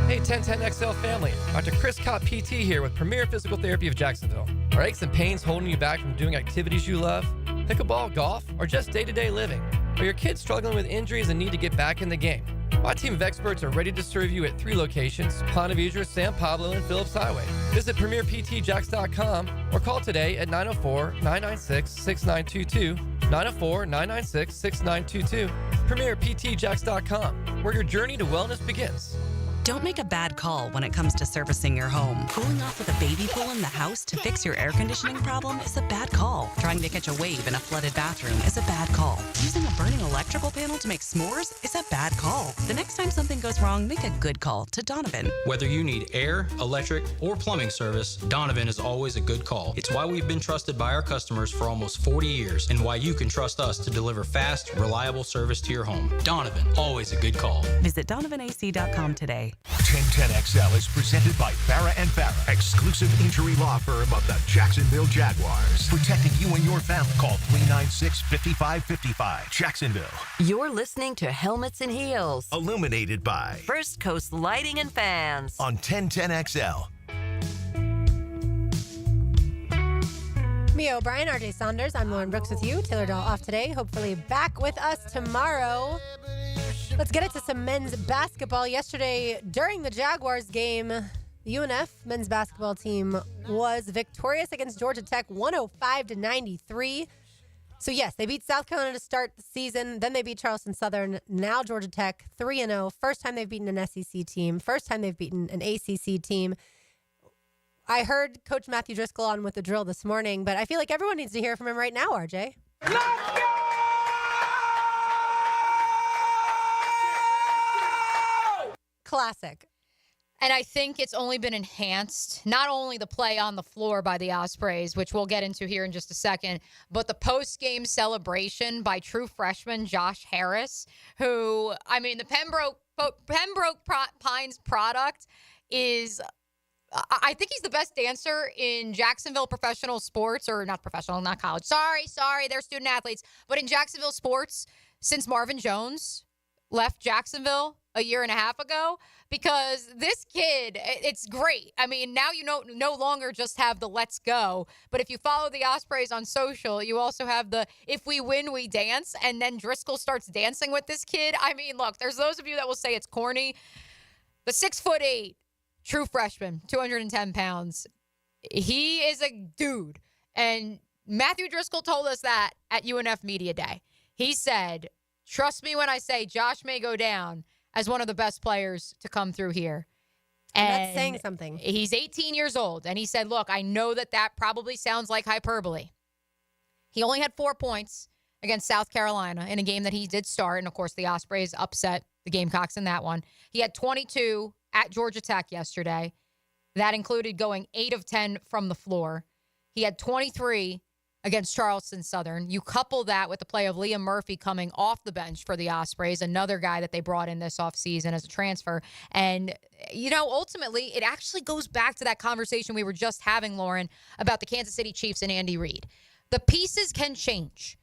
[SPEAKER 25] Hey, 1010XL family. Dr. Chris Cott PT here with Premier Physical Therapy of Jacksonville. Are aches and pains holding you back from doing activities you love? Pickleball, golf, or just day-to-day living? Are your kids struggling with injuries and need to get back in the game? My team of experts are ready to serve you at 3 locations: Ponte Vedra, San Pablo, and Phillips Highway. Visit PremierPTJax.com or call today at 904-996-6922, 904-996-6922. PremierPTJax.com, where your journey to wellness begins.
[SPEAKER 28] Don't make a bad call when it comes to servicing your home. Cooling off with a baby pool in the house to fix your air conditioning problem is a bad call. Trying to catch a wave in a flooded bathroom is a bad call. Using a burning electrical panel to make s'mores is a bad call. The next time something goes wrong, make a good call to Donovan.
[SPEAKER 29] Whether you need air, electric, or plumbing service, Donovan is always a good call. It's why we've been trusted by our customers for almost 40 years and why you can trust us to deliver fast, reliable service to your home. Donovan, always a good call.
[SPEAKER 28] Visit DonovanAC.com today.
[SPEAKER 3] 1010XL is presented by Farah & Farah, exclusive injury law firm of the Jacksonville Jaguars. Protecting you and your family. Call 396-5555. Jacksonville.
[SPEAKER 5] You're listening to Helmets and Heels.
[SPEAKER 3] Illuminated by
[SPEAKER 5] First Coast Lighting and Fans.
[SPEAKER 3] On 1010XL.
[SPEAKER 6] Mia O'Brien, RJ Saunders. I'm Lauren Brooks with you. Taylor Dahl off today. Hopefully back with us tomorrow. Let's get it to some men's basketball. Yesterday, during the Jaguars game, the UNF men's basketball team was victorious against Georgia Tech, 105-93. So, yes, they beat South Carolina to start the season. Then they beat Charleston Southern. Now Georgia Tech, 3-0. First time they've beaten an SEC team. First time they've beaten an ACC team. I heard Coach Matthew Driscoll on with the drill this morning, but I feel like everyone needs to hear from him right now, RJ. Classic.
[SPEAKER 7] And I think it's only been enhanced, not only the play on the floor by the Ospreys, which we'll get into here in just a second, but the post-game celebration by true freshman Josh Harris, who, I mean, the Pembroke Pines product is, I think he's the best dancer in Jacksonville professional sports, or not professional, not college. Sorry, they're student athletes. But in Jacksonville sports, since Marvin Jones left Jacksonville a year and a half ago, because this kid, it's great. I mean, now you no longer just have the let's go, but if you follow the Ospreys on social, you also have the if we win, we dance, and then Driscoll starts dancing with this kid. I mean, look, there's those of you that will say it's corny. The 6'8", true freshman, 210 pounds. He is a dude, and Matthew Driscoll told us that at UNF Media Day. He said, trust me when I say Josh may go down as one of the best players to come through here. And
[SPEAKER 6] that's saying something.
[SPEAKER 7] He's 18 years old, and he said, look, I know that probably sounds like hyperbole. He only had 4 points against South Carolina in a game that he did start, and, of course, the Ospreys upset the Gamecocks in that one. He had 22 at Georgia Tech yesterday. That included going 8 of 10 from the floor. He had 23 against Charleston Southern. You couple that with the play of Liam Murphy coming off the bench for the Ospreys, another guy that they brought in this offseason as a transfer. And, ultimately, it actually goes back to that conversation we were just having, Lauren, about the Kansas City Chiefs and Andy Reid. The pieces can change,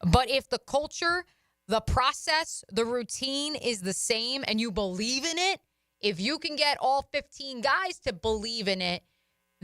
[SPEAKER 7] but if the culture, the process, the routine is the same and you believe in it, if you can get all 15 guys to believe in it,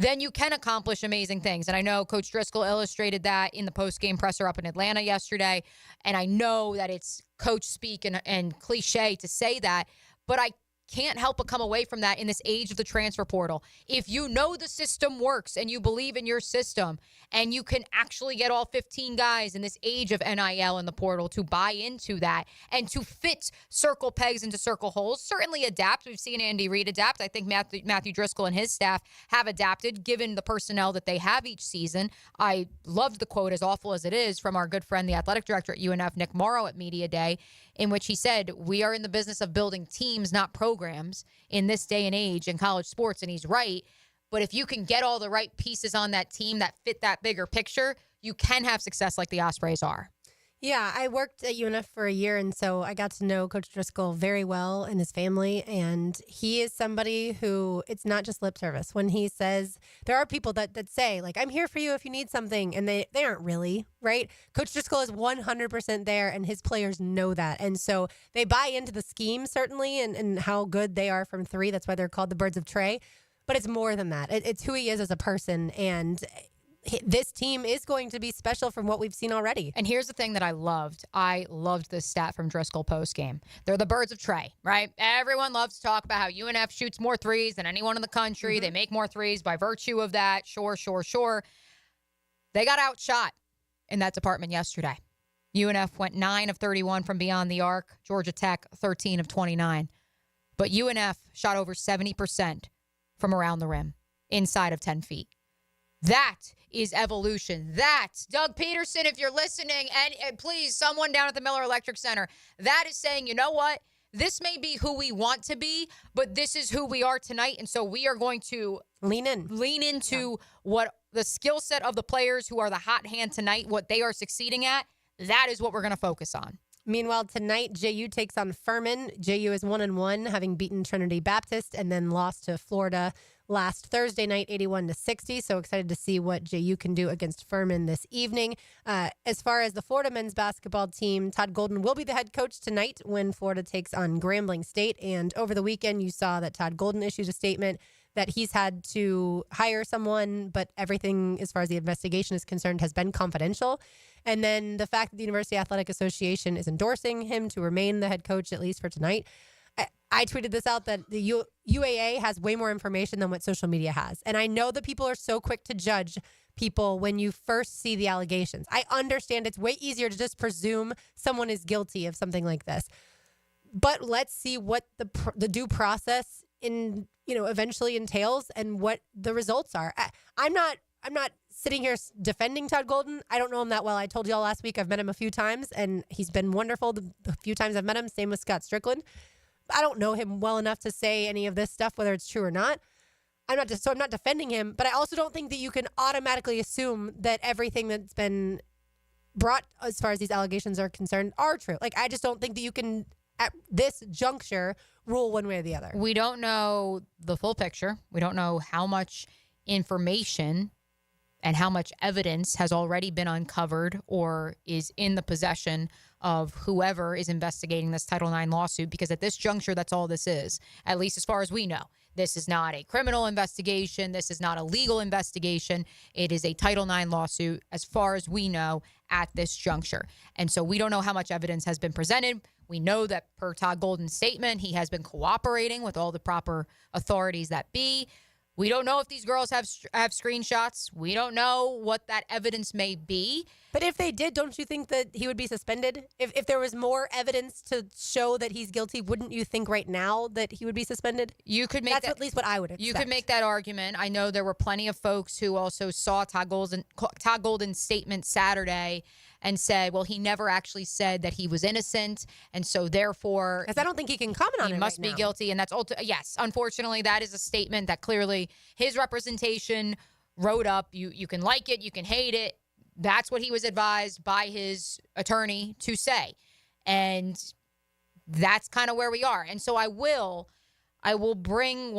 [SPEAKER 7] then you can accomplish amazing things. And I know Coach Driscoll illustrated that in the post-game presser up in Atlanta yesterday. And I know that it's coach speak and cliche to say that, but I can't help but come away from that in this age of the transfer portal. If you know the system works and you believe in your system and you can actually get all 15 guys in this age of NIL in the portal to buy into that and to fit circle pegs into circle holes, certainly adapt. We've seen Andy Reid adapt. I think Matthew Driscoll and his staff have adapted given the personnel that they have each season. I loved the quote, as awful as it is, from our good friend, the athletic director at UNF, Nick Morrow, at Media Day, in which he said, we are in the business of building teams, not programs, in this day and age in college sports. And he's right. But if you can get all the right pieces on that team that fit that bigger picture, you can have success like the Ospreys are.
[SPEAKER 6] Yeah, I worked at UNF for a year, and so I got to know Coach Driscoll very well and his family, and he is somebody who, it's not just lip service. When he says, there are people that say, like, I'm here for you if you need something, and they aren't really, right? Coach Driscoll is 100% there, and his players know that, and so they buy into the scheme, certainly, and how good they are from three. That's why they're called the Birds of Trey, but it's more than that. It's who he is as a person, and this team is going to be special from what we've seen already.
[SPEAKER 7] And here's the thing that I loved. I loved this stat from Driscoll postgame. They're the Birds of Trey, right? Everyone loves to talk about how UNF shoots more threes than anyone in the country. Mm-hmm. They make more threes by virtue of that. Sure. They got outshot in that department yesterday. UNF went 9 of 31 from beyond the arc. Georgia Tech, 13 of 29. But UNF shot over 70% from around the rim, inside of 10 feet. That is evolution. That's Doug Pederson, if you're listening, and please, someone down at the Miller Electric Center, that is saying, you know what? This may be who we want to be, but this is who we are tonight, and so we are going to
[SPEAKER 6] lean
[SPEAKER 7] into what the skill set of the players who are the hot hand tonight, what they are succeeding at. That is what we're going to focus on.
[SPEAKER 6] Meanwhile, tonight, JU takes on Furman. JU is 1-1, having beaten Trinity Baptist and then lost to Florida last Thursday night, 81-60. So excited to see what JU can do against Furman this evening. As far as the Florida men's basketball team, Todd Golden will be the head coach tonight when Florida takes on Grambling State. And over the weekend, you saw that Todd Golden issued a statement that he's had to hire someone, but everything as far as the investigation is concerned has been confidential. And then the fact that the University Athletic Association is endorsing him to remain the head coach, at least for tonight. I tweeted this out that the UAA has way more information than what social media has. And I know that people are so quick to judge people when you first see the allegations. I understand it's way easier to just presume someone is guilty of something like this. But let's see what the due process eventually entails and what the results are. I'm not sitting here defending Todd Golden. I don't know him that well. I told y'all last week I've met him a few times, and he's been wonderful the few times I've met him. Same with Scott Strickland. I don't know him well enough to say any of this stuff, whether it's true or not. I'm not defending him, but I also don't think that you can automatically assume that everything that's been brought as far as these allegations are concerned are true. Like, I just don't think that you can, at this juncture, rule one way or the other.
[SPEAKER 7] We don't know the full picture. We don't know how much information and how much evidence has already been uncovered or is in the possession of whoever is investigating this Title IX lawsuit, because at this juncture, that's all this is, at least as far as we know. This is not a criminal investigation. This is not a legal investigation. It is a Title IX lawsuit as far as we know at this juncture. And so we don't know how much evidence has been presented. We know that per Todd Golden's statement, he has been cooperating with all the proper authorities that be. We don't know if these girls have screenshots. We don't know what that evidence may be.
[SPEAKER 6] But if they did, don't you think that he would be suspended? If there was more evidence to show that he's guilty, wouldn't you think right now that he would be suspended?
[SPEAKER 7] You could make
[SPEAKER 6] That's at least what I would expect.
[SPEAKER 7] You could make that argument. I know there were plenty of folks who also saw Todd Golden's statement Saturday and said, well, he never actually said that he was innocent, and so therefore,
[SPEAKER 6] because I don't think he can comment on it.
[SPEAKER 7] He must be guilty, and that's yes. Unfortunately, that is a statement that clearly his representation wrote up. You can like it, you can hate it. That's what he was advised by his attorney to say, and that's kind of where we are. And so I will bring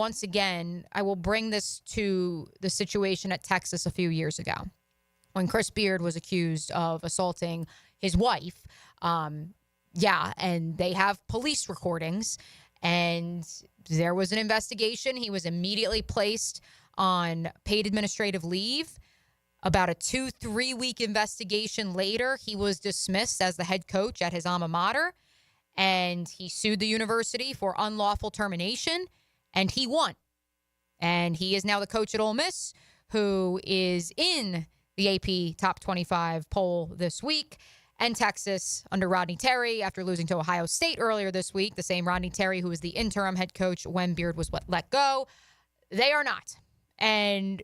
[SPEAKER 7] this to the situation at Texas a few years ago, when Chris Beard was accused of assaulting his wife. And they have police recordings, and there was an investigation. He was immediately placed on paid administrative leave. About a 2-3 week investigation later, he was dismissed as the head coach at his alma mater, and he sued the university for unlawful termination, and he won. And he is now the coach at Ole Miss, who is in the AP Top 25 poll this week. And Texas, under Rodney Terry, after losing to Ohio State earlier this week, the same Rodney Terry who was the interim head coach when Beard was let go, they are not. And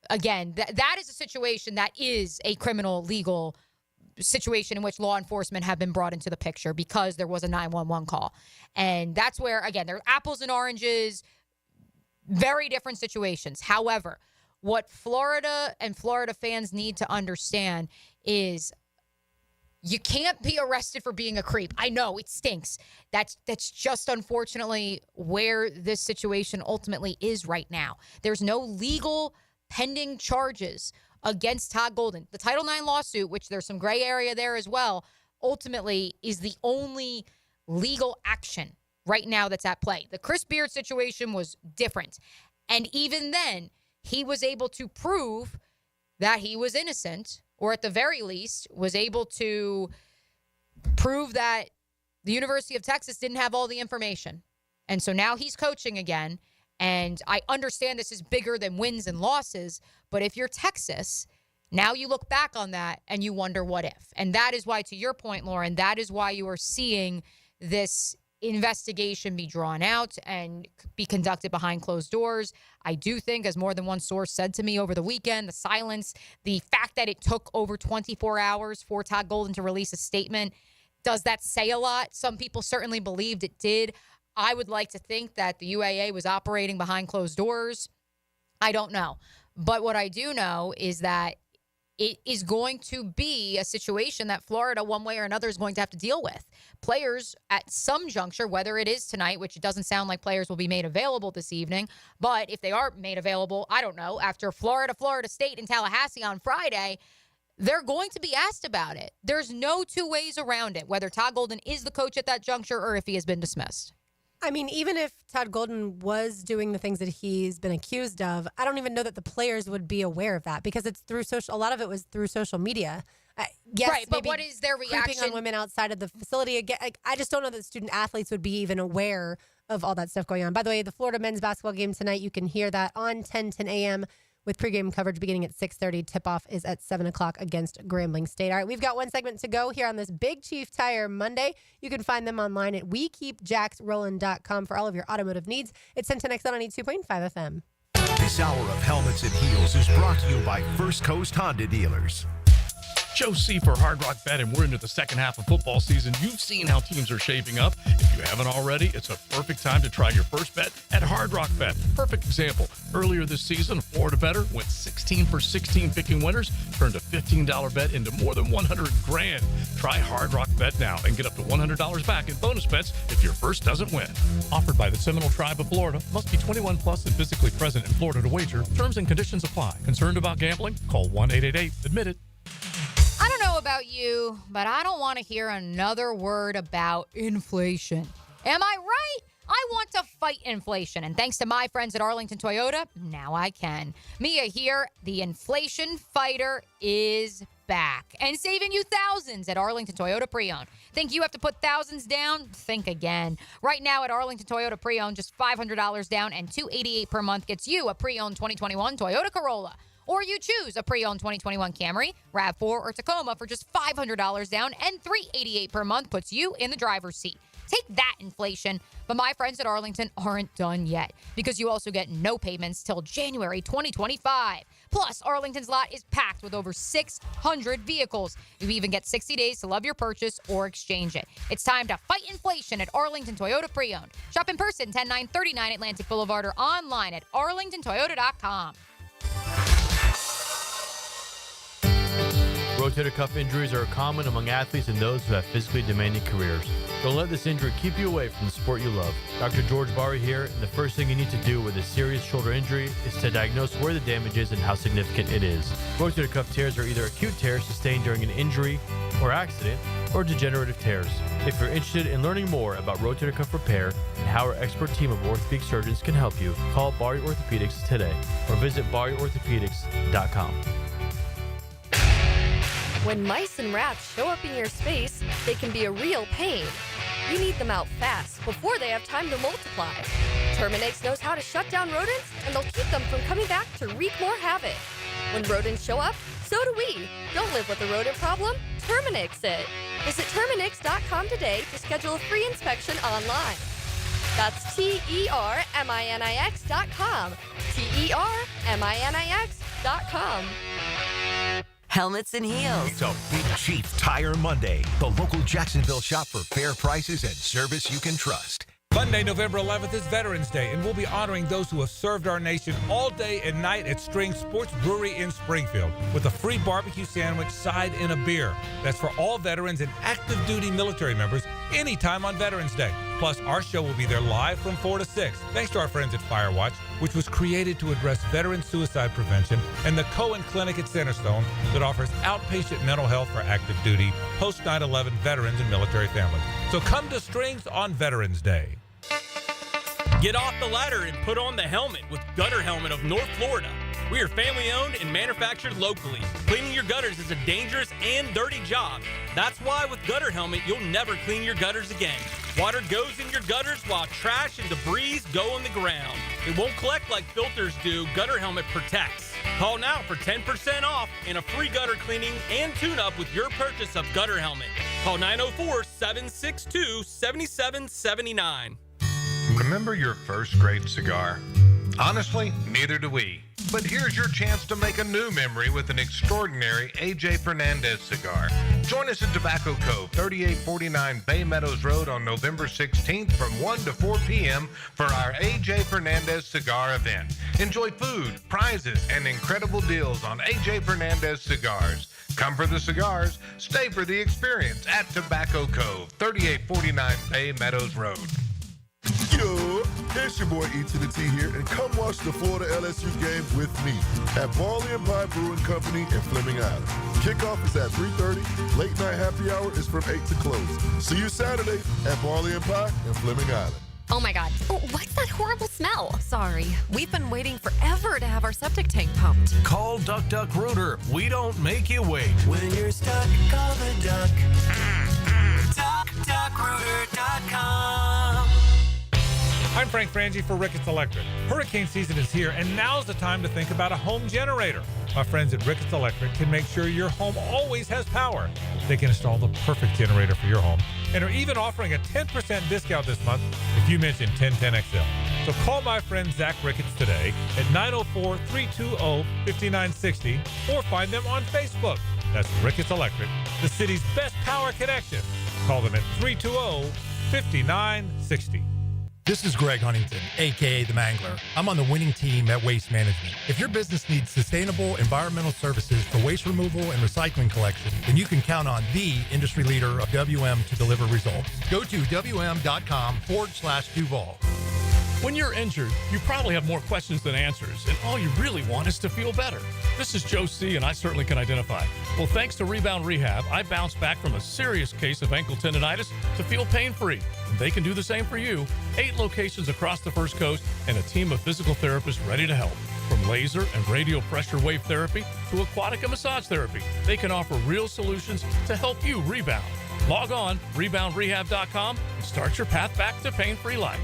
[SPEAKER 7] again, that is a situation that is a criminal legal situation in which law enforcement have been brought into the picture because there was a 911 call. And that's where, again, there are apples and oranges, very different situations. However, what Florida and Florida fans need to understand is you can't be arrested for being a creep. I know it stinks. That's just unfortunately where this situation ultimately is right now. There's no legal pending charges against Todd Golden. The Title IX lawsuit, which there's some gray area there as well, ultimately is the only legal action right now that's at play. The Chris Beard situation was different. And even then, he was able to prove that he was innocent, or at the very least was able to prove that the University of Texas didn't have all the information. And so now he's coaching again. And I understand this is bigger than wins and losses, but if you're Texas, now you look back on that and you wonder what if. And that is why, to your point, Lauren, that is why you are seeing this investigation be drawn out and be conducted behind closed doors. I do think, as more than one source said to me over the weekend, the silence, the fact that it took over 24 hours for Todd Golden to release a statement, does that say a lot? Some people certainly believed it did. I would like to think that the UAA was operating behind closed doors. I don't know. But what I do know is that it is going to be a situation that Florida, one way or another, is going to have to deal with. Players at some juncture, whether it is tonight, which it doesn't sound like players will be made available this evening, but if they are made available, I don't know, after Florida State in Tallahassee on Friday, they're going to be asked about it. There's no two ways around it, whether Todd Golden is the coach at that juncture or if he has been dismissed.
[SPEAKER 6] I mean, even if Todd Golden was doing the things that he's been accused of, I don't even know that the players would be aware of that because it's through social. A lot of it was through social media. Yes,
[SPEAKER 7] right, but what is their reaction?
[SPEAKER 6] Creeping on women outside of the facility. Again, I just don't know that student athletes would be even aware of all that stuff going on. By the way, the Florida men's basketball game tonight, you can hear that on 10 a.m. with pregame coverage beginning at 6:30. Tip-off is at 7 o'clock against Grambling State. All right, we've got one segment to go here on this Big Chief Tire Monday. You can find them online at wekeepjacksrollin.com for all of your automotive needs. It's 1010XL 92.5 FM.
[SPEAKER 3] This hour of Helmets and Heels is brought to you by First Coast Honda Dealers.
[SPEAKER 9] Joe C for Hard Rock Bet, and we're into the second half of football season. You've seen how teams are shaping up. If you haven't already, it's a perfect time to try your first bet at Hard Rock Bet. Perfect example. Earlier this season, a Florida bettor went 16 for 16 picking winners, turned a $15 bet into more than $100,000. Try Hard Rock Bet now and get up to $100 back in bonus bets if your first doesn't win. Offered by the Seminole Tribe of Florida. Must be 21 plus and physically present in Florida to wager. Terms and conditions apply. Concerned about gambling? Call 1-888-ADMIT-IT.
[SPEAKER 7] I don't know about you, but I don't want to hear another word about inflation. Am I right? I want to fight inflation, and thanks to my friends at Arlington Toyota, now I can. Mia here, the inflation fighter is back and saving you thousands at Arlington Toyota Pre-Owned. Think you have to put thousands down? Think again. Right now at Arlington Toyota Pre-Owned, just $500 down and $288 per month gets you a pre-owned 2021 Toyota Corolla. Or you choose a pre-owned 2021 Camry, RAV4, or Tacoma for just $500 down and $388 per month puts you in the driver's seat. Take that, inflation. But my friends at Arlington aren't done yet because you also get no payments till January 2025. Plus, Arlington's lot is packed with over 600 vehicles. You even get 60 days to love your purchase or exchange it. It's time to fight inflation at Arlington Toyota Pre-Owned. Shop in person, 10939 Atlantic Boulevard, or online at arlingtontoyota.com.
[SPEAKER 12] Rotator cuff injuries are common among athletes and those who have physically demanding careers. Don't let this injury keep you away from the sport you love. Dr. George Barry here, and the first thing you need to do with a serious shoulder injury is to diagnose where the damage is and how significant it is. Rotator cuff tears are either acute tears sustained during an injury or accident, or degenerative tears. If you're interested in learning more about rotator cuff repair and how our expert team of orthopedic surgeons can help you, call Barry Orthopedics today or visit barryorthopedics.com.
[SPEAKER 2] When mice and rats show up in your space, they can be a real pain. You need them out fast before they have time to multiply. Terminix knows how to shut down rodents, and they'll keep them from coming back to wreak more havoc. When rodents show up, so do we. Don't live with a rodent problem, Terminix it. Visit Terminix.com today to schedule a free inspection online. That's TERMINIX.com. TERMINIX.com.
[SPEAKER 5] Helmets and heels.
[SPEAKER 3] It's a Big Chief Tire Monday. The local Jacksonville shop for fair prices and service you can trust.
[SPEAKER 13] Monday, November 11th is Veterans Day, and we'll be honoring those who have served our nation all day and night at String Sports Brewery in Springfield with a free barbecue sandwich, side, and a beer. That's for all veterans and active duty military members anytime on Veterans Day. Plus, our show will be there live from 4 to 6, thanks to our friends at Firewatch, which was created to address veteran suicide prevention, and the Cohen Clinic at Centerstone that offers outpatient mental health for active duty, post 9/11 veterans and military families. So come to Strings on Veterans Day.
[SPEAKER 14] Get off the ladder and put on the helmet with Gutter Helmet of North Florida. We are family owned and manufactured locally. Cleaning your gutters is a dangerous and dirty job. That's why with Gutter Helmet, you'll never clean your gutters again. Water goes in your gutters while trash and debris go on the ground. It won't collect like filters do. Gutter Helmet protects. Call now for 10% off and a free gutter cleaning and tune-up with your purchase of Gutter Helmet. Call 904-762-7779.
[SPEAKER 16] Remember your first great cigar? Honestly, neither do we. But here's your chance to make a new memory with an extraordinary A.J. Fernandez cigar. Join us at Tobacco Cove, 3849 Bay Meadows Road on November 16th from 1 to 4 p.m. for our A.J. Fernandez cigar event. Enjoy food, prizes, and incredible deals on A.J. Fernandez cigars. Come for the cigars, stay for the experience at Tobacco Cove, 3849 Bay Meadows Road.
[SPEAKER 17] Yo, it's your boy E to the T here, and come watch the Florida LSU game with me at Barley and Pie Brewing Company in Fleming Island. Kickoff is at 3:30. Late night happy hour is from 8 to close. See you Saturday at Barley and Pie in Fleming Island.
[SPEAKER 2] Oh my God. Oh, what's that horrible smell?
[SPEAKER 1] Sorry, we've been waiting forever to have our septic tank pumped.
[SPEAKER 3] Call Duck Duck Rooter. We don't make you wait.
[SPEAKER 15] When you're stuck, call the duck. DuckDuckRooter.com.
[SPEAKER 13] I'm Frank Frangie for Ricketts Electric. Hurricane season is here, and now's the time to think about a home generator. My friends at Ricketts Electric can make sure your home always has power. They can install the perfect generator for your home and are even offering a 10% discount this month if you mention 1010XL. So call my friend Zach Ricketts today at 904-320-5960 or find them on Facebook. That's Ricketts Electric, the city's best power connection. Call them at 320-5960.
[SPEAKER 4] This is Greg Huntington, a.k.a. The Mangler. I'm on the winning team at Waste Management. If your business needs sustainable environmental services for waste removal and recycling collection, then you can count on the industry leader of WM to deliver results. Go to WM.com/Duval.
[SPEAKER 9] When you're injured, you probably have more questions than answers, and all you really want is to feel better. This is Joe C., and I certainly can identify. Well, thanks to Rebound Rehab, I bounced back from a serious case of ankle tendonitis to feel pain-free. And they can do the same for you. 8 locations across the First Coast and a team of physical therapists ready to help. From laser and radio pressure wave therapy to aquatic and massage therapy, they can offer real solutions to help you rebound. Log on, reboundrehab.com, and start your path back to pain-free life.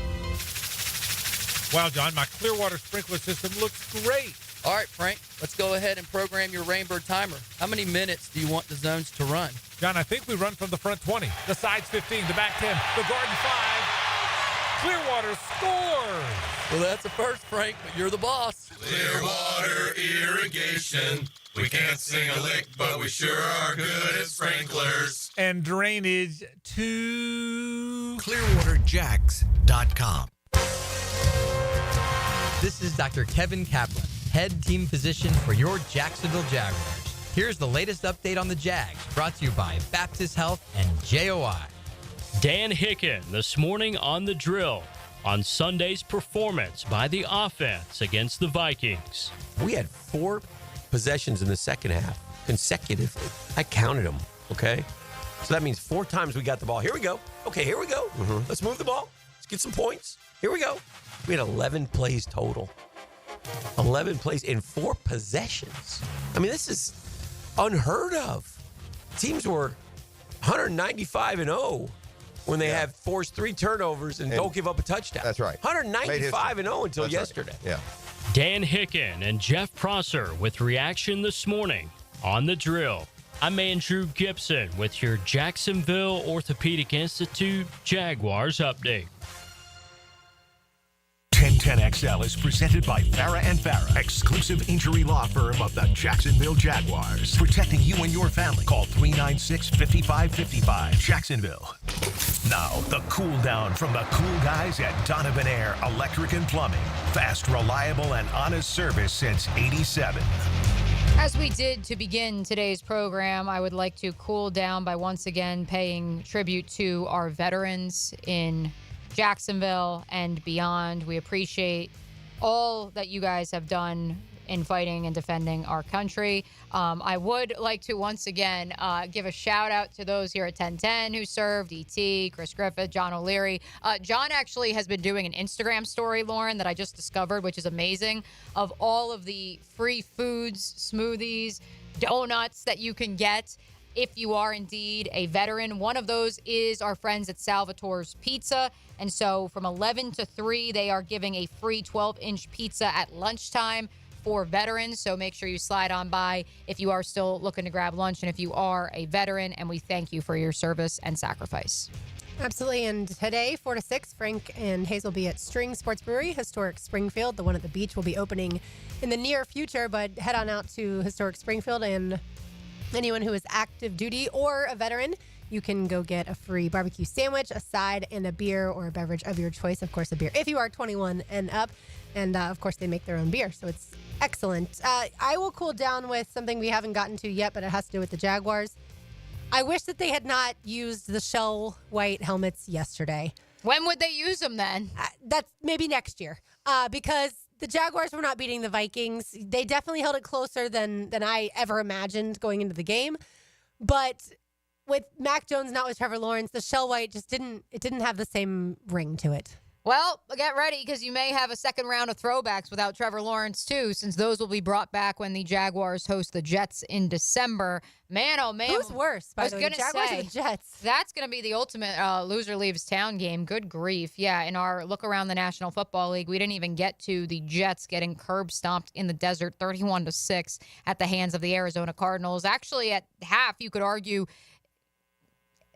[SPEAKER 13] Wow, John, my Clearwater sprinkler system looks great.
[SPEAKER 25] All right, Frank, let's go ahead and program your Rainbird timer. How many minutes do you want the zones to run?
[SPEAKER 13] John, I think we run from the front 20, the sides 15, the back 10, the garden 5. Clearwater scores.
[SPEAKER 25] Well, that's a first, Frank, but you're the boss.
[SPEAKER 15] Clearwater Irrigation. We can't sing a lick, but we sure are good at sprinklers.
[SPEAKER 13] And drainage to
[SPEAKER 3] ClearwaterJax.com.
[SPEAKER 8] This is Dr. Kevin Kaplan, head team physician for your Jacksonville Jaguars. Here's the latest update on the Jags, brought to you by Baptist Health and JOI.
[SPEAKER 10] Dan Hicken this morning on The Drill on Sunday's performance by the offense against the Vikings.
[SPEAKER 11] We had 4 possessions in the second half consecutively. I counted them, okay? So that means 4 times we got the ball. Here we go. Okay, here we go. Let's move the ball. Let's get some points. Here we go. We had 11 plays total. 11 plays in 4 possessions. I mean, this is unheard of. Teams were 195-0 when they have forced 3 turnovers and don't give up a touchdown.
[SPEAKER 18] That's right.
[SPEAKER 11] 195-0 until yesterday.
[SPEAKER 18] Right. Yeah.
[SPEAKER 10] Dan Hicken and Jeff Prosser with reaction this morning on The Drill. I'm Andrew Gibson with your Jacksonville Orthopedic Institute Jaguars update.
[SPEAKER 3] 1010XL is presented by Farah and Farah, exclusive injury law firm of the Jacksonville Jaguars. Protecting you and your family. Call 396-5555. Jacksonville. Now, the cool down from the cool guys at Donovan Air Electric and Plumbing. Fast, reliable, and honest service since '87.
[SPEAKER 7] As we did to begin today's program, I would like to cool down by once again paying tribute to our veterans in Jacksonville and beyond. We appreciate all that you guys have done in fighting and defending our country. I would like to once again give a shout out to those here at 1010 who served, E.T., Chris Griffith, John O'Leary. John actually has been doing an Instagram story, Lauren, that I just discovered, which is amazing, of all of the free foods, smoothies, donuts that you can get if you are indeed a veteran. One of those is our friends at Salvatore's Pizza. And so from 11 to 3, they are giving a free 12-inch pizza at lunchtime for veterans. So make sure you slide on by if you are still looking to grab lunch and if you are a veteran. And we thank you for your service and sacrifice.
[SPEAKER 6] Absolutely. And today, 4 to 6, Frank and Hazel will be at String Sports Brewery, Historic Springfield. The one at the beach will be opening in the near future, but head on out to Historic Springfield, and anyone who is active duty or a veteran, you can go get a free barbecue sandwich, a side, and a beer or a beverage of your choice. Of course, a beer if you are 21 and up. And, of course, they make their own beer, so it's excellent. I will cool down with something we haven't gotten to yet, but it has to do with the Jaguars. I wish that they had not used the shell white helmets yesterday.
[SPEAKER 7] When would they use them then?
[SPEAKER 6] That's maybe next year, because the Jaguars were not beating the Vikings. They definitely held it closer than I ever imagined going into the game. But with Mac Jones, not with Trevor Lawrence, the shell white just didn't have the same ring to it.
[SPEAKER 7] Well, get ready because you may have a second round of throwbacks without Trevor Lawrence, too, since those will be brought back when the Jaguars host the Jets in December. Man, oh, man.
[SPEAKER 6] Who's worse, by the way, the Jaguars or the Jets?
[SPEAKER 7] That's going to be the ultimate loser leaves town game. Good grief. Yeah, in our look around the National Football League, we didn't even get to the Jets getting curb stomped in the desert 31-6 at the hands of the Arizona Cardinals. Actually, at half, you could argue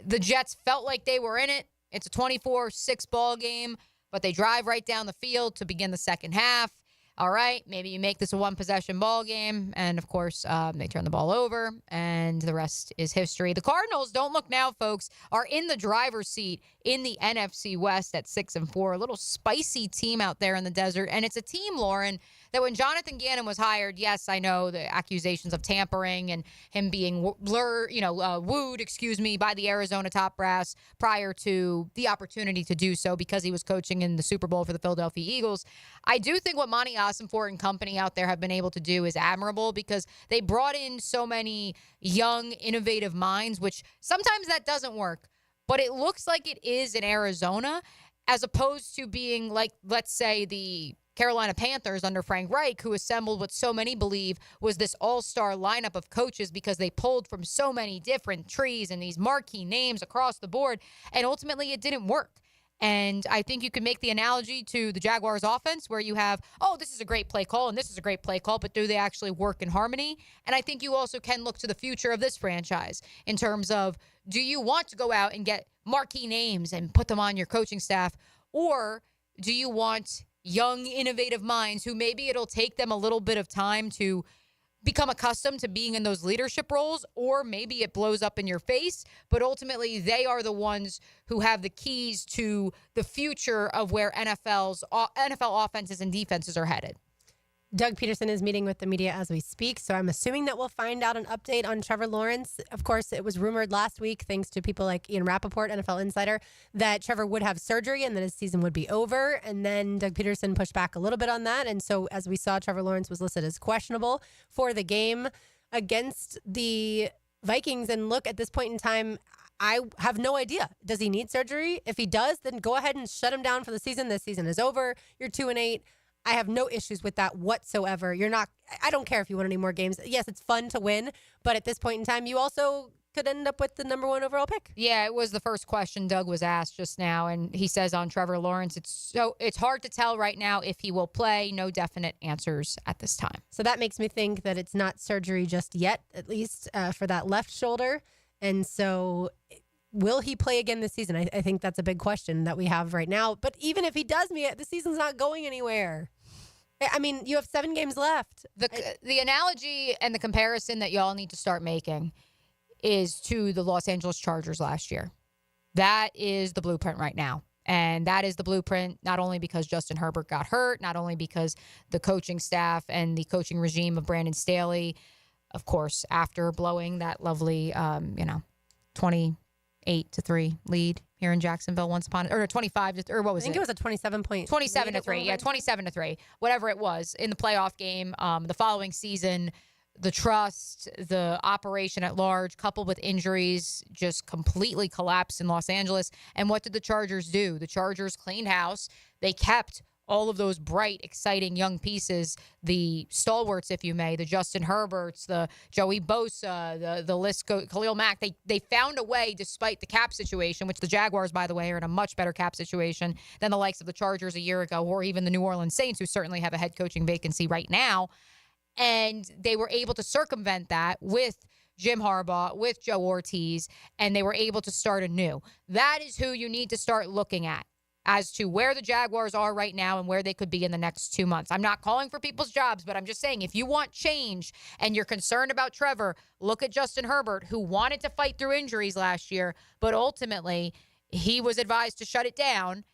[SPEAKER 7] the Jets felt like they were in it. It's a 24-6 ball game, but they drive right down the field to begin the second half. All right, maybe you make this a one-possession ball game, and, of course, they turn the ball over, and the rest is history. The Cardinals, don't look now, folks, are in the driver's seat in the NFC West at 6-4. A little spicy team out there in the desert, and it's a team, Lauren, that when Jonathan Gannon was hired, yes, I know the accusations of tampering and him being wooed, by the Arizona top brass prior to the opportunity to do so because he was coaching in the Super Bowl for the Philadelphia Eagles. I do think what Monty Ossenfort and company out there have been able to do is admirable because they brought in so many young, innovative minds, which sometimes that doesn't work. But it looks like it is in Arizona as opposed to being like, let's say, the Carolina Panthers under Frank Reich, who assembled what so many believe was this all-star lineup of coaches because they pulled from so many different trees and these marquee names across the board, and ultimately it didn't work. And I think you could make the analogy to the Jaguars offense where you have, oh, this is a great play call and this is a great play call, but do they actually work in harmony? And I think you also can look to the future of this franchise in terms of, do you want to go out and get marquee names and put them on your coaching staff, or do you want young, innovative minds who maybe it'll take them a little bit of time to become accustomed to being in those leadership roles, or maybe it blows up in your face, but ultimately they are the ones who have the keys to the future of where NFL offenses and defenses are headed.
[SPEAKER 6] Doug Pederson is meeting with the media as we speak, so I'm assuming that we'll find out an update on Trevor Lawrence. Of course, it was rumored last week, thanks to people like Ian Rappaport, NFL Insider, that Trevor would have surgery and that his season would be over. And then Doug Pederson pushed back a little bit on that. And so, as we saw, Trevor Lawrence was listed as questionable for the game against the Vikings. And look, at this point in time, I have no idea. Does he need surgery? If he does, then go ahead and shut him down for the season. This season is over. You're 2-8. I have no issues with that whatsoever. I don't care if you win any more games. Yes, it's fun to win, but at this point in time, you also could end up with the number 1 overall pick.
[SPEAKER 7] Yeah, it was the first question Doug was asked just now, and he says on Trevor Lawrence, it's hard to tell right now if he will play. No definite answers at this time.
[SPEAKER 6] So that makes me think that it's not surgery just yet, at least for that left shoulder. And so will he play again this season? I think that's a big question that we have right now. But even if he does, the season's not going anywhere. I mean, you have 7 games left.
[SPEAKER 7] The analogy and the comparison that y'all need to start making is to the Los Angeles Chargers last year. That is the blueprint right now. And that is the blueprint not only because Justin Herbert got hurt, not only because the coaching staff and the coaching regime of Brandon Staley, of course, after blowing that lovely, 28-3 lead here in Jacksonville once upon, or 25 to, or what was it?
[SPEAKER 6] I think it was a 27-point.
[SPEAKER 7] 27-3, yeah, 27-3, whatever it was in the playoff game. The following season, the trust, the operation at large, coupled with injuries, just completely collapsed in Los Angeles. And what did the Chargers do? The Chargers cleaned house. They kept all of those bright, exciting young pieces, the stalwarts, if you may, the Justin Herberts, the Joey Bosa, the list, Khalil Mack. They found a way, despite the cap situation, which the Jaguars, by the way, are in a much better cap situation than the likes of the Chargers a year ago, or even the New Orleans Saints, who certainly have a head coaching vacancy right now. And they were able to circumvent that with Jim Harbaugh, with Joe Ortiz, and they were able to start anew. That is who you need to start looking at as to where the Jaguars are right now and where they could be in the next 2 months. I'm not calling for people's jobs, but I'm just saying if you want change and you're concerned about Trevor, look at Justin Herbert, who wanted to fight through injuries last year, but ultimately he was advised to shut it down.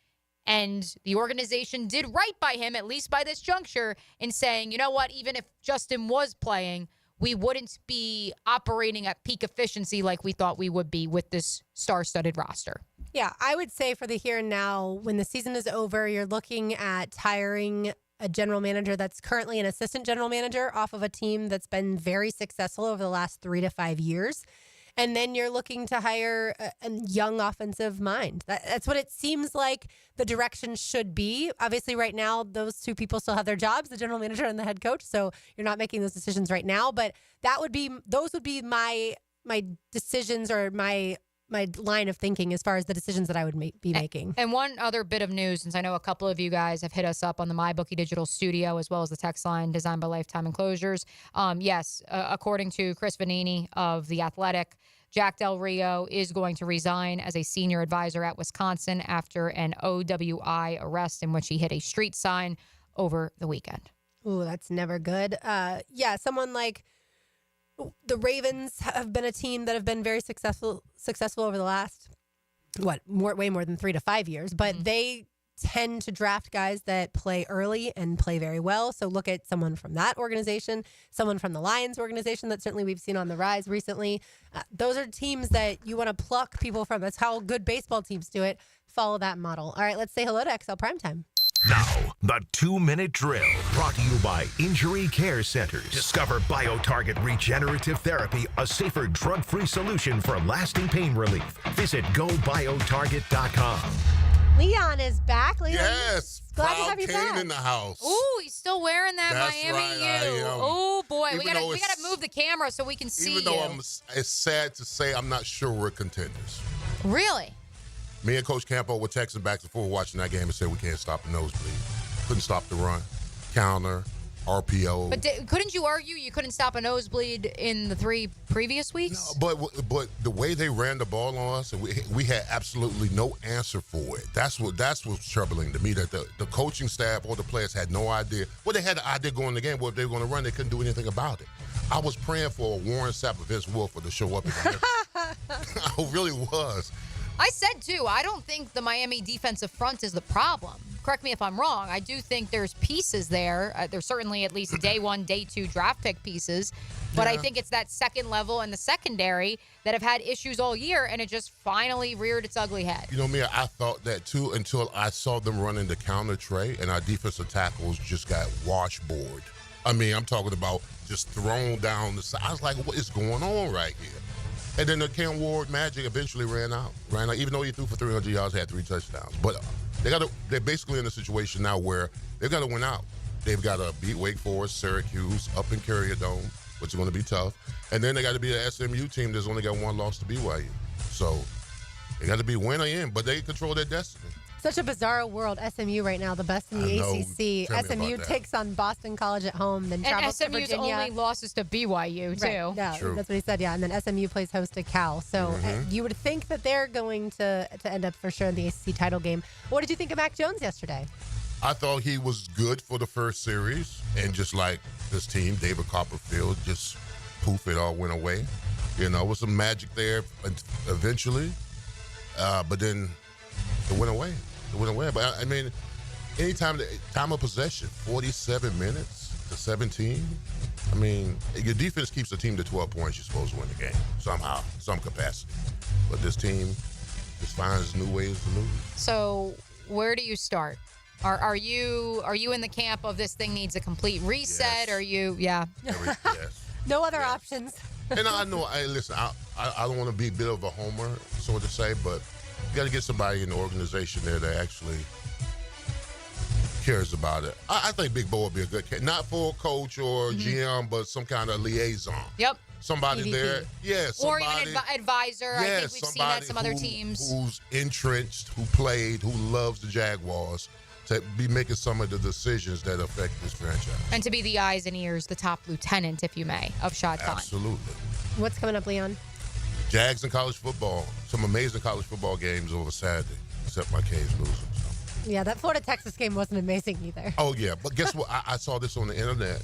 [SPEAKER 7] And the organization did right by him, at least by this juncture, in saying, you know what, even if Justin was playing, we wouldn't be operating at peak efficiency like we thought we would be with this star-studded roster.
[SPEAKER 6] Yeah, I would say for the here and now, when the season is over, you're looking at hiring a general manager that's currently an assistant general manager off of a team that's been very successful over the last 3 to 5 years. and then you're looking to hire a young offensive mind. That's what it seems like the direction should be. Obviously, right now, those two people still have their jobs, the general manager and the head coach, so you're not making those decisions right now. But those would be my decisions or my line of thinking as far as the decisions that I would be making.
[SPEAKER 7] And one other bit of news, since I know a couple of you guys have hit us up on the MyBookie Digital Studio as well as the text line designed by Lifetime Enclosures. Yes, according to Chris Vanini of The Athletic, Jack Del Rio is going to resign as a senior advisor at Wisconsin after an OWI arrest in which he hit a street sign over the weekend.
[SPEAKER 6] Ooh, that's never good. Someone like the Ravens have been a team that have been very successful over the last, way more than 3 to 5 years. But they tend to draft guys that play early and play very well. So look at someone from that organization, someone from the Lions organization that certainly we've seen on the rise recently. Those are teams that you want to pluck people from. That's how good baseball teams do it. Follow that model. All right, let's say hello to XL Primetime.
[SPEAKER 3] Now, the 2-minute drill brought to you by Injury Care Centers. Discover BioTarget Regenerative Therapy, a safer drug-free solution for lasting pain relief. Visit GoBioTarget.com.
[SPEAKER 6] Leon is back. Leon,
[SPEAKER 18] yes.
[SPEAKER 6] glad to have you
[SPEAKER 18] Kane
[SPEAKER 6] back.
[SPEAKER 18] in the house.
[SPEAKER 7] Ooh, he's still wearing that
[SPEAKER 18] That's
[SPEAKER 7] Miami
[SPEAKER 18] right,
[SPEAKER 7] U.
[SPEAKER 18] I am.
[SPEAKER 7] Oh boy, we
[SPEAKER 18] Even
[SPEAKER 7] gotta move the camera so we can see
[SPEAKER 18] Even though it's sad to say, I'm not sure we're contenders.
[SPEAKER 7] Really?
[SPEAKER 18] Me and Coach Campo were texting back and forth watching that game and said we can't stop the nosebleed. Couldn't stop the run, counter, RPO.
[SPEAKER 7] But couldn't you argue you couldn't stop a nosebleed in the 3 previous weeks?
[SPEAKER 18] No, but the way they ran the ball on us, and we had absolutely no answer for it. That's what's troubling to me, that the coaching staff or the players had no idea. Well, they had the idea going in the game, but if they were going to run, they couldn't do anything about it. I was praying for a Warren Sapp or Vince Wilfork to show up. I really was.
[SPEAKER 7] I said, too, I don't think the Miami defensive front is the problem. Correct me if I'm wrong. I do think there's pieces there. There's certainly at least day 1, day 2 draft pick pieces. But I think it's that second level and the secondary that have had issues all year, and it just finally reared its ugly head.
[SPEAKER 18] You know, Mia, I thought that, too, until I saw them running the counter tray, and our defensive tackles just got washboard. I mean, I'm talking about just thrown down the side. I was like, what is going on right here? And then the Cam Ward magic eventually ran out. Even though he threw for 300 yards, had 3 touchdowns. But they're basically in a situation now where they've got to win out. They've got to beat Wake Forest, Syracuse, up in Carrier Dome, which is going to be tough. And then they got to be an SMU team that's only got 1 loss to BYU. So they got to be win or in, but they control their destiny.
[SPEAKER 6] Such a bizarre world. SMU right now, the best in the ACC.
[SPEAKER 18] Tell me
[SPEAKER 6] SMU
[SPEAKER 18] about that.
[SPEAKER 6] takes on Boston College at home, then travels to
[SPEAKER 7] SMU's
[SPEAKER 6] Virginia.
[SPEAKER 7] only losses to BYU, too.
[SPEAKER 6] Right. Yeah,
[SPEAKER 18] True.
[SPEAKER 6] that's what he said, yeah. And then SMU plays host to Cal. So you would think that they're going to end up for sure in the ACC title game. What did you think of Mac Jones yesterday?
[SPEAKER 18] I thought he was good for the first series. And just like this team, David Copperfield, just poof, it all went away. You know, with some magic there eventually. But then it went away. But, I mean, anytime, time of possession, 47 minutes to 17. I mean, your defense keeps the team to 12 points. You're supposed to win the game somehow, some capacity. But this team just finds new ways to lose.
[SPEAKER 7] So where do you start? Are you in the camp of this thing needs a complete reset?
[SPEAKER 18] Yes.
[SPEAKER 7] Are you, yeah.
[SPEAKER 18] Yes.
[SPEAKER 6] No other options.
[SPEAKER 18] And I know, listen, I don't want to be a bit of a homer, so to say, but you got to get somebody in the organization there that actually cares about it. I think Big Bo would be a good case. Not for a coach or GM, but some kind of liaison.
[SPEAKER 7] Yep.
[SPEAKER 18] Somebody
[SPEAKER 6] EVP.
[SPEAKER 18] there. Yeah, somebody.
[SPEAKER 7] Or even advisor. I think we've seen that some other teams.
[SPEAKER 18] Who's entrenched, who played, who loves the Jaguars, to be making some of the decisions that affect this franchise.
[SPEAKER 7] And to be the eyes and ears, the top lieutenant, if you may, of Shad Khan.
[SPEAKER 18] Absolutely.
[SPEAKER 6] What's coming up, Leon?
[SPEAKER 18] Jags and college football. Some amazing college football games over Saturday, except my Canes losing. So.
[SPEAKER 6] Yeah, that Florida-Texas game wasn't amazing either.
[SPEAKER 18] Oh, yeah. But guess what? I saw this on the internet.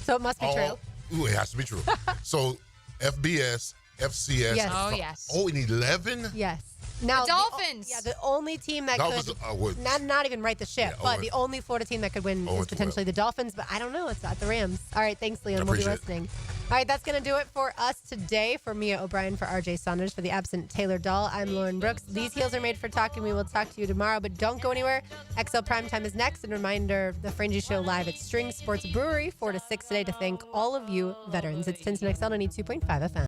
[SPEAKER 6] So it must be true.
[SPEAKER 18] Ooh, it has to be true. So FBS, FCS.
[SPEAKER 6] Yes.
[SPEAKER 7] Oh, yes.
[SPEAKER 18] Oh, in 11?
[SPEAKER 6] Yes. Now,
[SPEAKER 7] The Dolphins.
[SPEAKER 6] The only team that
[SPEAKER 18] Dolphins
[SPEAKER 6] could not even right the ship,
[SPEAKER 18] Yeah,
[SPEAKER 6] but the only Florida team that could win is potentially the Dolphins. But I don't know. It's not the Rams. All right. Thanks, Leon. We'll be listening. All right. That's going to do it for us today. For Mia O'Brien, for RJ Saunders, for the absent Taylor Dahl, I'm Lauren Brooks. These heels are made for talking. We will talk to you tomorrow, but don't go anywhere. XL Primetime is next. And reminder, the Fringy Show live at String Sports Brewery, 4 to 6 today to thank all of you veterans. It's Tinson XL 92.5 FM.